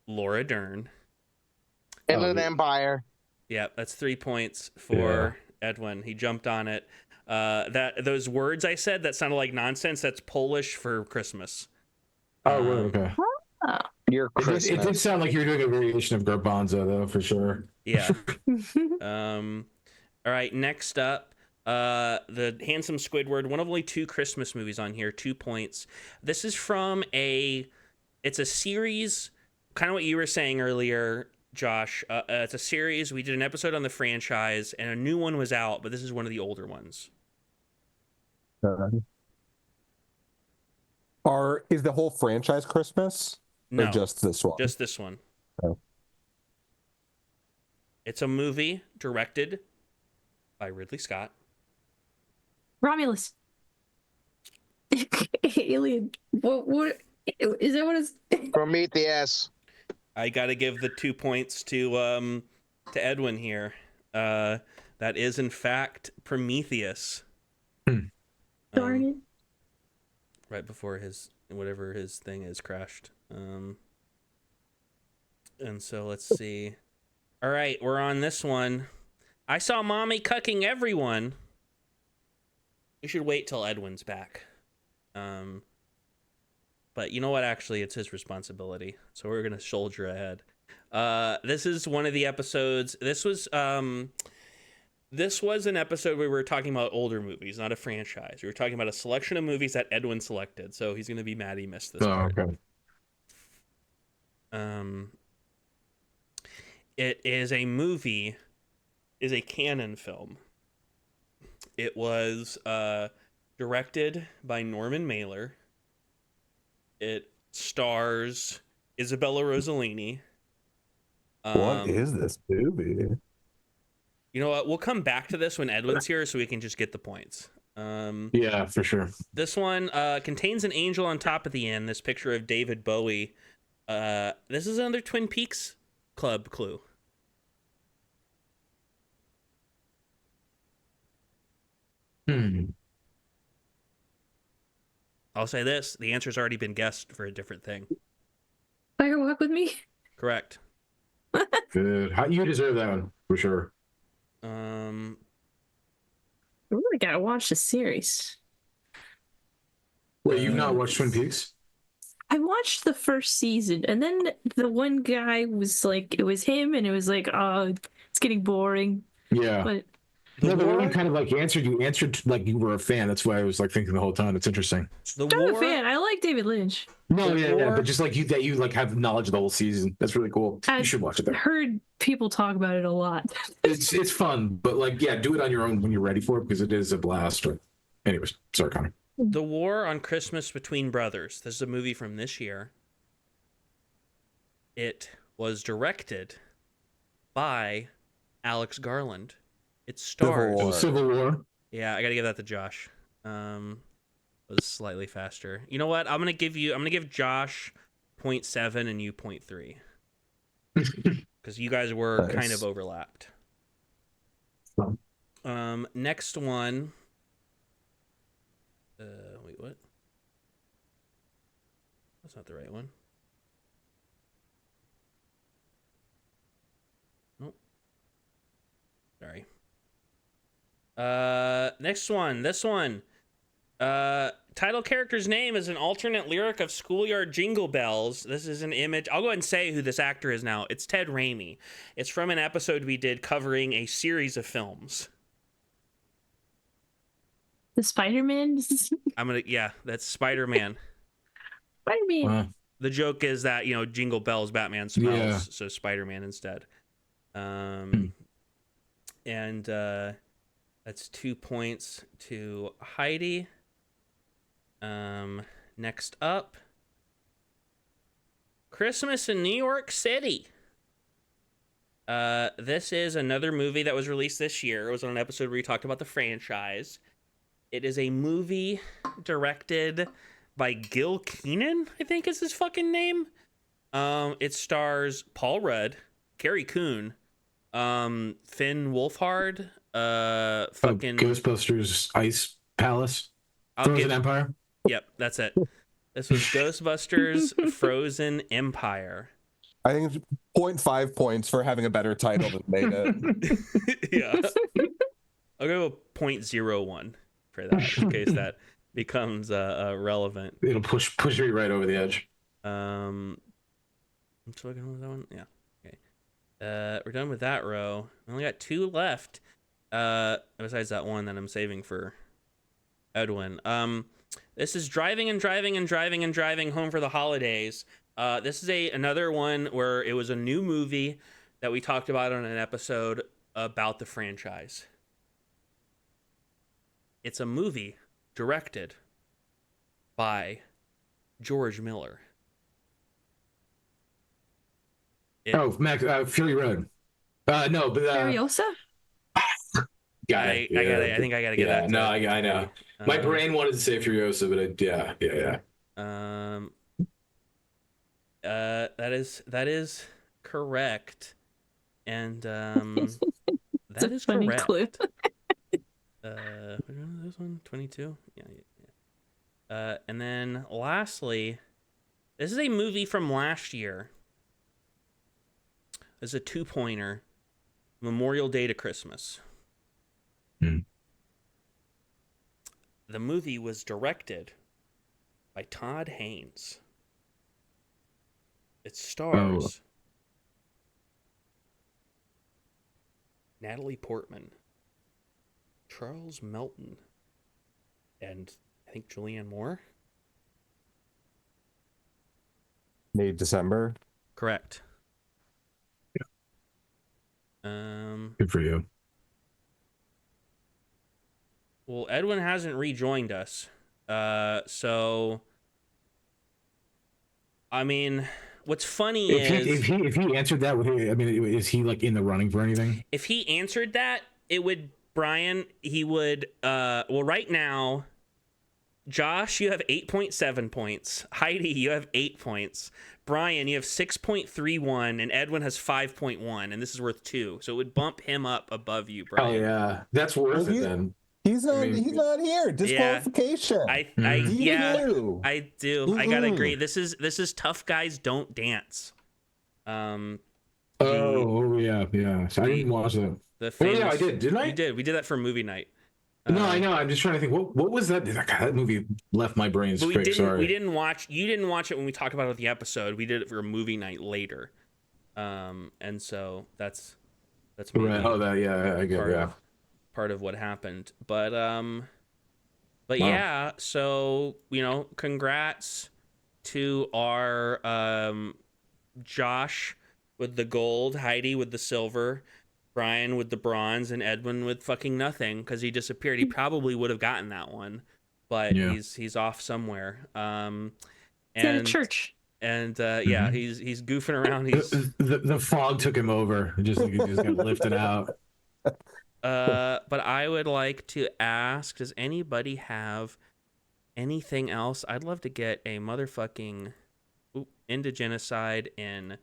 Speaker 1: Laura Dern.
Speaker 2: Inland Empire.
Speaker 1: Yeah, that's 3 points for Edwin. He jumped on it. Those words I said that sounded like nonsense. That's Polish for Christmas.
Speaker 3: Oh, okay.
Speaker 5: Oh.
Speaker 2: Your Christmas.
Speaker 3: It did sound like you were doing a variation of Garbanzo, though, for sure.
Speaker 1: Yeah. All right, next up, The Handsome Squidward, one of only 2 Christmas movies on here, 2 points. This is from it's a series, kind of what you were saying earlier, Josh. It's a series. We did an episode on the franchise, and a new one was out, but this is one of the older ones.
Speaker 4: Is the whole franchise Christmas?
Speaker 1: No,
Speaker 4: or just this one?
Speaker 1: Just this one.
Speaker 4: Oh.
Speaker 1: It's a movie directed by Ridley Scott.
Speaker 5: Romulus. Alien. What is that? What is?
Speaker 2: Prometheus.
Speaker 1: I gotta give the 2 points to Edwin here. That is in fact Prometheus.
Speaker 5: Darn it.
Speaker 1: Right before whatever his thing is crashed. And so let's see. All right, we're on this one. I saw Mommy cucking everyone. We should wait till Edwin's back. But you know what? Actually, it's his responsibility. So we're going to soldier ahead. This is one of the episodes. This was an episode where we were talking about older movies, not a franchise. We were talking about a selection of movies that Edwin selected. So he's going to be mad he missed this part.
Speaker 3: Okay.
Speaker 1: It is a movie, is a canon film. It was directed by Norman Mailer. It stars Isabella Rossellini.
Speaker 4: What is this movie?
Speaker 1: You know what? We'll come back to this when Edwin's here so we can just get the points.
Speaker 3: Yeah, for sure.
Speaker 1: This one contains an angel on top of the inn. This picture of David Bowie. This is another Twin Peaks Club clue. I'll say this. The answer's already been guessed for a different thing.
Speaker 5: Fire Walk with Me?
Speaker 1: Correct.
Speaker 3: Good. You deserve that one, for sure.
Speaker 5: I really gotta watch the series.
Speaker 3: Wait, you've not watched Twin Peaks?
Speaker 5: I watched the first season, and then the one guy was like, it was him, and it was like, oh, it's getting boring.
Speaker 3: Yeah.
Speaker 5: But
Speaker 3: no, the one kind of like answered. You answered like you were a fan. That's why I was like thinking the whole time. It's interesting.
Speaker 5: I'm a fan. I like David Lynch.
Speaker 3: No, yeah, but just like you like have knowledge of the whole season. That's really cool. You should watch it.
Speaker 5: I've heard people talk about it a lot.
Speaker 3: It's fun, but like do it on your own when you're ready for it because it is a blast. Anyways, sorry, Connor.
Speaker 1: The War on Christmas Between Brothers. This is a movie from this year. It was directed by Alex Garland. It stars
Speaker 3: Civil War.
Speaker 1: Yeah, I gotta give that to Josh. Was slightly faster. You know what? I'm gonna give Josh 0.7 and you 0.3 because you guys were kind of overlapped. Next one. Wait, what? That's not the right one. Nope. Sorry. Next one. This one. Title character's name is an alternate lyric of Schoolyard Jingle Bells. This is an image. I'll go ahead and say who this actor is now. It's Ted Raimi. It's from an episode we did covering a series of films.
Speaker 5: The Spider-Man?
Speaker 1: That's Spider-Man.
Speaker 5: Spider-Man.
Speaker 3: Wow.
Speaker 1: The joke is that, Jingle Bells, Batman smells, so Spider-Man instead. And that's 2 points to Heidi. Next up, Christmas in New York City. This is another movie that was released this year. It was on an episode where we talked about the franchise. It is a movie directed by Gil Keenan, I think is his fucking name. It stars Paul Rudd, Carrie Coon, Finn Wolfhard,
Speaker 3: Ghostbusters Ice Palace, Frozen Empire.
Speaker 1: Yep, that's it. This was Ghostbusters Frozen Empire.
Speaker 4: I think it's 0.5 points for having a better title than made it.
Speaker 1: Yeah. I'll go 0.01 for that in case that becomes relevant.
Speaker 3: It'll push me right over the edge.
Speaker 1: I'm still looking at that one. Yeah. Okay. We're done with that row. We only got 2 left. Besides that one that I'm saving for Edwin. This is driving home for the holidays. This is another one where it was a new movie that we talked about on an episode about the franchise. It's a movie directed by George Miller.
Speaker 3: Fury Road. No, but
Speaker 5: Furiosa?
Speaker 1: I think I gotta get that.
Speaker 3: No, I know. My brain wanted to say Furiosa, but
Speaker 1: that is correct, and that is
Speaker 5: funny
Speaker 1: correct.
Speaker 5: Clue.
Speaker 1: This one 22. Yeah. And then lastly, this is a movie from last year. It's a 2-pointer. Memorial Day to Christmas. The movie was directed by Todd Haynes. It stars Natalie Portman, Charles Melton, and I think Julianne Moore.
Speaker 4: Made December.
Speaker 1: Correct.
Speaker 3: Good for you.
Speaker 1: Well, Edwin hasn't rejoined us. So I mean, what's funny
Speaker 3: if he answered that, is he like in the running for anything?
Speaker 1: If he answered that, it would Brian. He would. Well, right now, Josh, you have 8.7 points. Heidi, you have 8 points. Brian, you have 6.31, and Edwin has 5.1, and this is worth 2. So it would bump him up above you, Brian.
Speaker 3: Oh yeah, that's worth it then.
Speaker 4: He's not here. Disqualification.
Speaker 1: Yeah, I do. I gotta agree. This is Tough Guys Don't Dance.
Speaker 3: Yeah. So I didn't watch that.
Speaker 1: Yeah,
Speaker 3: I did. Didn't I?
Speaker 1: You did. We did that for movie night.
Speaker 3: No, I know. I'm just trying to think. What was that? God, that movie left my brain straight. Sorry.
Speaker 1: We didn't watch. You didn't watch it when we talked about it with the episode. We did it for a movie night later. And so that's
Speaker 3: right. Oh, that I get
Speaker 1: part of what happened. But
Speaker 3: wow.
Speaker 1: Yeah. So congrats to our Josh with the gold, Heidi with the silver, Brian with the bronze, and Edwin with fucking nothing because he disappeared. He probably would have gotten that one, but he's off somewhere. And
Speaker 5: at a church.
Speaker 1: And he's goofing around. He's
Speaker 3: the fog took him over. He just got lifted out.
Speaker 1: But I would like to ask: does anybody have anything else? I'd love to get a motherfucking into genocide in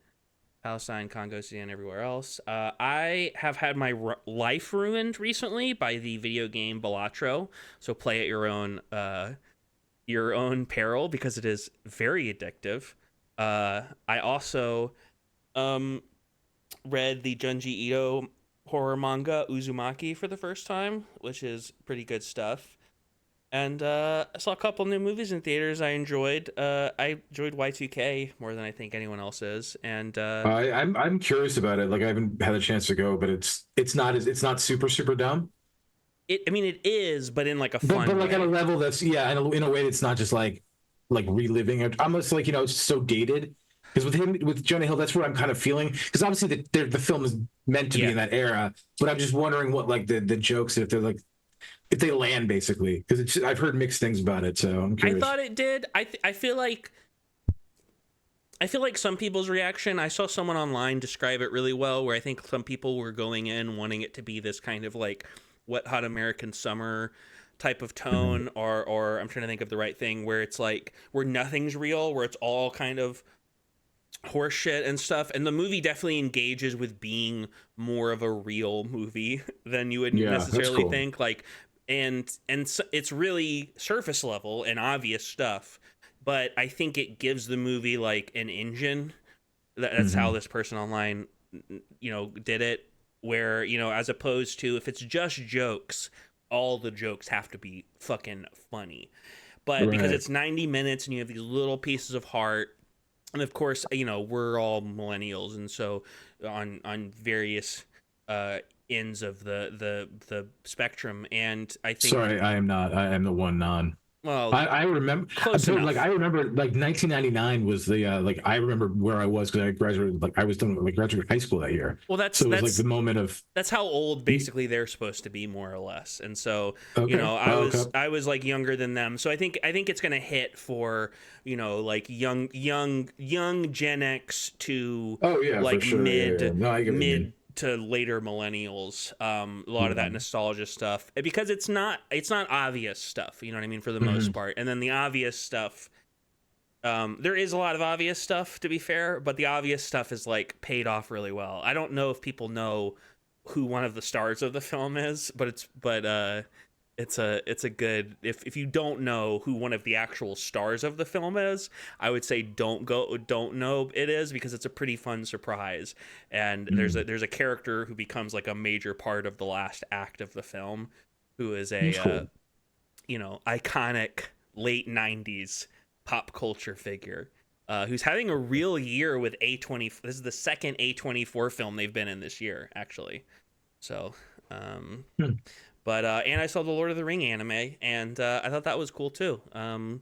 Speaker 1: Palestine, Congo, Sudan, everywhere else. I have had my life ruined recently by the video game Balatro, so play at your own peril because it is very addictive. I also read the Junji Ito horror manga Uzumaki for the first time, which is pretty good stuff. And I saw a couple new movies in theaters I enjoyed. I enjoyed Y2K more than I think anyone else is. And
Speaker 3: I'm curious about it. Like I haven't had a chance to go, but it's not super dumb.
Speaker 1: It is, but in like a fun
Speaker 3: but like
Speaker 1: way.
Speaker 3: at a level that's in a way that's not just like reliving it. Almost like it's so dated. Because with Jonah Hill, that's what I'm kind of feeling. Because obviously the film is meant to be in that era, but I'm just wondering what like the jokes, if they're like, if they land basically, because I've heard mixed things about it, so I'm curious.
Speaker 1: I thought it did. I feel like some people's reaction. I saw someone online describe it really well, where I think some people were going in wanting it to be this kind of like Wet Hot American Summer type of tone, or I'm trying to think of the right thing, where it's like where nothing's real, where it's all kind of horseshit and stuff. And the movie definitely engages with being more of a real movie than you would necessarily think. Like. And so it's really surface level and obvious stuff, but I think it gives the movie like an engine. That's how this person online, did it. Where as opposed to if it's just jokes, all the jokes have to be fucking funny. But because it's 90 minutes and you have these little pieces of heart, and of course we're all millennials, and so on various ends of the spectrum, and I think.
Speaker 3: Sorry, I am not. I am the one non.
Speaker 1: Well,
Speaker 3: I remember. I remember 1999 was the I remember where I was because I graduated. Like I was done. Graduated high school that year.
Speaker 1: Well,
Speaker 3: it was like the moment of.
Speaker 1: That's how old basically they're supposed to be, more or less. And so I was like younger than them. So I think it's gonna hit for like young Gen X to like mid to later millennials, a lot of that nostalgia stuff, because it's not obvious stuff, you know what I mean, for the most part. And then the obvious stuff, there is a lot of obvious stuff, to be fair, but the obvious stuff is like paid off really well. I don't know if people know who one of the stars of the film is, but it's a good, if you don't know who one of the actual stars of the film is, I would say don't know it is, because it's a pretty fun surprise. And there's a character who becomes like a major part of the last act of the film, who is a iconic late 90s pop culture figure, who's having a real year with A24. This is the second A24 film they've been in this year, actually. So But and I saw the Lord of the Ring anime, and I thought that was cool too. A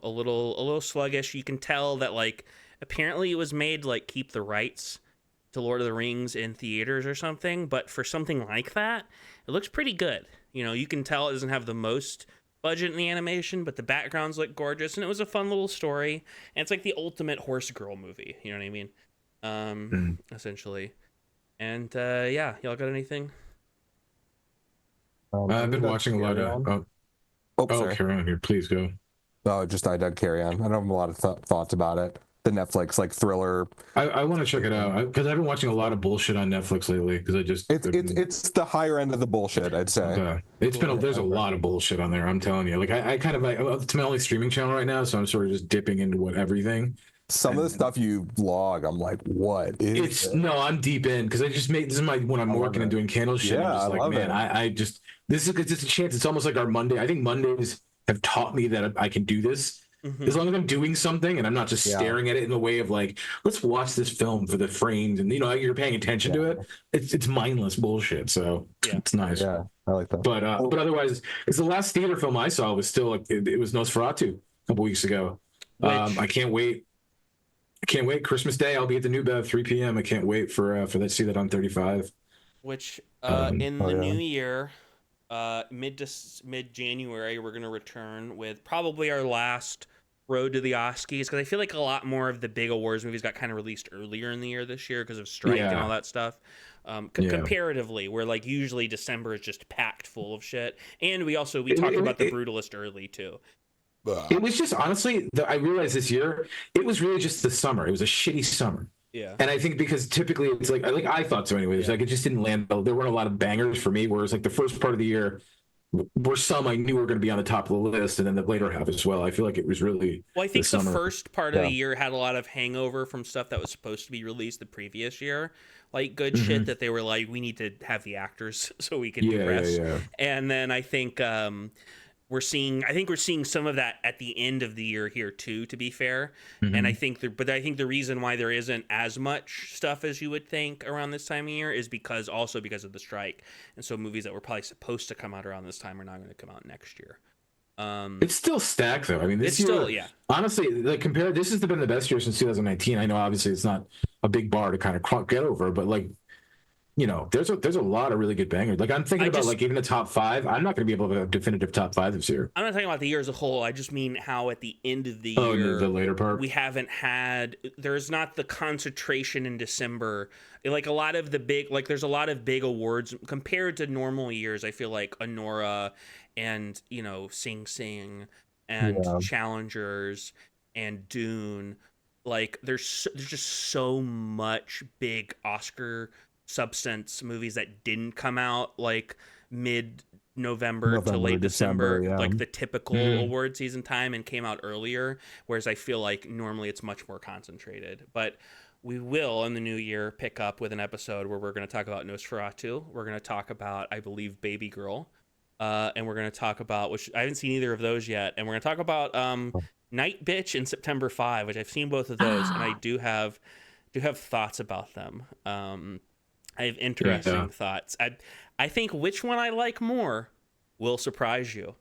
Speaker 1: little sluggish. You can tell that like apparently it was made to like keep the rights to Lord of the Rings in theaters or something, but for something like that, it looks pretty good. You know, you can tell it doesn't have the most budget in the animation, but the backgrounds look gorgeous, and it was a fun little story. And it's like the ultimate horse girl movie. You know what I mean? Essentially. And yeah, y'all got anything?
Speaker 3: I've been watching a lot of.
Speaker 4: Sorry.
Speaker 3: Carry on here, please go.
Speaker 4: Oh, just I did Carry On. I don't have a lot of thoughts about it. The Netflix like thriller.
Speaker 3: I want to check it out because I've been watching a lot of bullshit on Netflix lately. Because
Speaker 4: It's the higher end of the bullshit, I'd say.
Speaker 3: Okay. There's a lot of bullshit on there. I'm telling you. Like I kind of it's my only streaming channel right now, so I'm sort of just dipping into everything.
Speaker 4: Some of the stuff you log, I'm like, what is it?
Speaker 3: No, I'm deep in because I just made this is my when I'm working and doing candle shit.
Speaker 4: Yeah,
Speaker 3: I'm just like, man, I just this is it's a chance. It's almost like our Monday. I think Mondays have taught me that I can do this. Mm-hmm. As long as I'm doing something and I'm not just staring at it in the way of like, let's watch this film for the frames and you're paying attention to it. It's mindless bullshit. So it's nice.
Speaker 4: Yeah, I like that.
Speaker 3: But otherwise, it's the last theater film I saw was still like it was Nosferatu a couple weeks ago. I can't wait. Christmas Day, I'll be at the New Bev 3 p.m. I can't wait for that. See that on 35.
Speaker 1: Which in the new year, mid January, we're gonna return with probably our last road to the Oscars, because I feel like a lot more of the big awards movies got kind of released earlier in the year this year because of strike and all that stuff. Comparatively, where like usually December is just packed full of shit, and we talked about The Brutalist early too.
Speaker 3: It was just honestly, I realized this year it was really just the summer. It was a shitty summer.
Speaker 1: Yeah.
Speaker 3: And I think because typically it's like I thought so anyway. Like it just didn't land. There weren't a lot of bangers for me. Whereas like the first part of the year were some I knew were going to be on the top of the list, and then the later half as well. I feel like it was really.
Speaker 1: Well, I think the first part of the year had a lot of hangover from stuff that was supposed to be released the previous year, like good shit that they were like, we need to have the actors so we can progress. Yeah. And then I think we're seeing some of that at the end of the year here too, to be fair. And I think the reason why there isn't as much stuff as you would think around this time of year is because of the strike. And so movies that were probably supposed to come out around this time are not going to come out next year.
Speaker 3: It's still stacked though. I mean, this year, honestly, like compared, this has been the best year since 2019. I know obviously it's not a big bar to kind of get over, but like, you know, there's a lot of really good bangers. Like I'm thinking about like even the top 5. I'm not going to be able to have a definitive top 5 this year.
Speaker 1: I'm not talking about the year as a whole. I just mean how at the end of the year,
Speaker 3: the later part,
Speaker 1: we haven't had. There's not the concentration in December. Like a lot of the big, like there's a lot of big awards compared to normal years. I feel like Honora and Sing Sing and Challengers and Dune. Like there's just so much big Oscar substance movies that didn't come out like mid-November to late December, like the typical award season time, and came out earlier, whereas I feel like normally it's much more concentrated. But we will in the new year pick up with an episode where we're going to talk about Nosferatu, we're going to talk about, I believe, Baby Girl, and we're going to talk about, which I haven't seen either of those yet, and we're going to talk about Night Bitch and September 5, which I've seen both of those, and I do have thoughts about them. I have interesting thoughts. I think which one I like more will surprise you.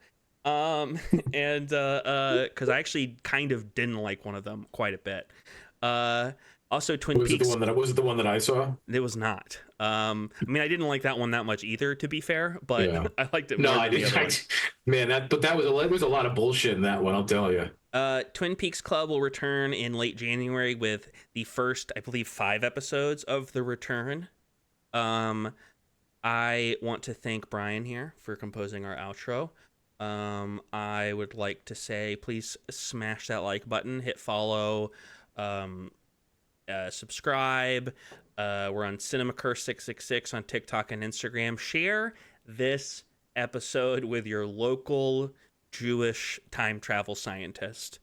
Speaker 1: And because I actually kind of didn't like one of them quite a bit. Also, Twin Peaks.
Speaker 3: Was it the one that I saw?
Speaker 1: It was not. I mean, I didn't like that one that much either, to be fair. But I liked it more.
Speaker 3: No, I didn't. Man, there was a lot of bullshit in that one. I'll tell you.
Speaker 1: Twin Peaks Club will return in late January with the first, I believe, 5 episodes of The Return. I want to thank Brian here for composing our outro. I would like to say, please smash that like button, hit follow, subscribe. We're on CinemaCurse666 on TikTok and Instagram. Share this episode with your local Jewish time travel scientist.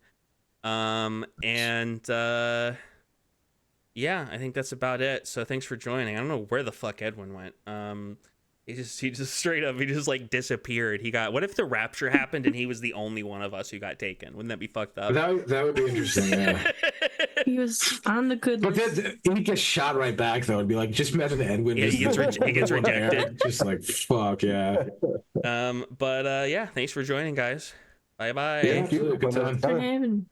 Speaker 1: Yeah, I think that's about it. So thanks for joining. I don't know where the fuck Edwin went. He just straight up, he just like disappeared. What if the rapture happened and he was the only one of us who got taken? Wouldn't that be fucked up?
Speaker 3: That would be interesting. Yeah.
Speaker 5: He was on the good
Speaker 3: list. But then he gets shot right back though. It'd be like, just imagine Edwin.
Speaker 1: Yeah, he gets rejected.
Speaker 3: Just like fuck yeah.
Speaker 1: But yeah, thanks for joining, guys. Bye bye.
Speaker 3: Yeah, good time.
Speaker 5: for having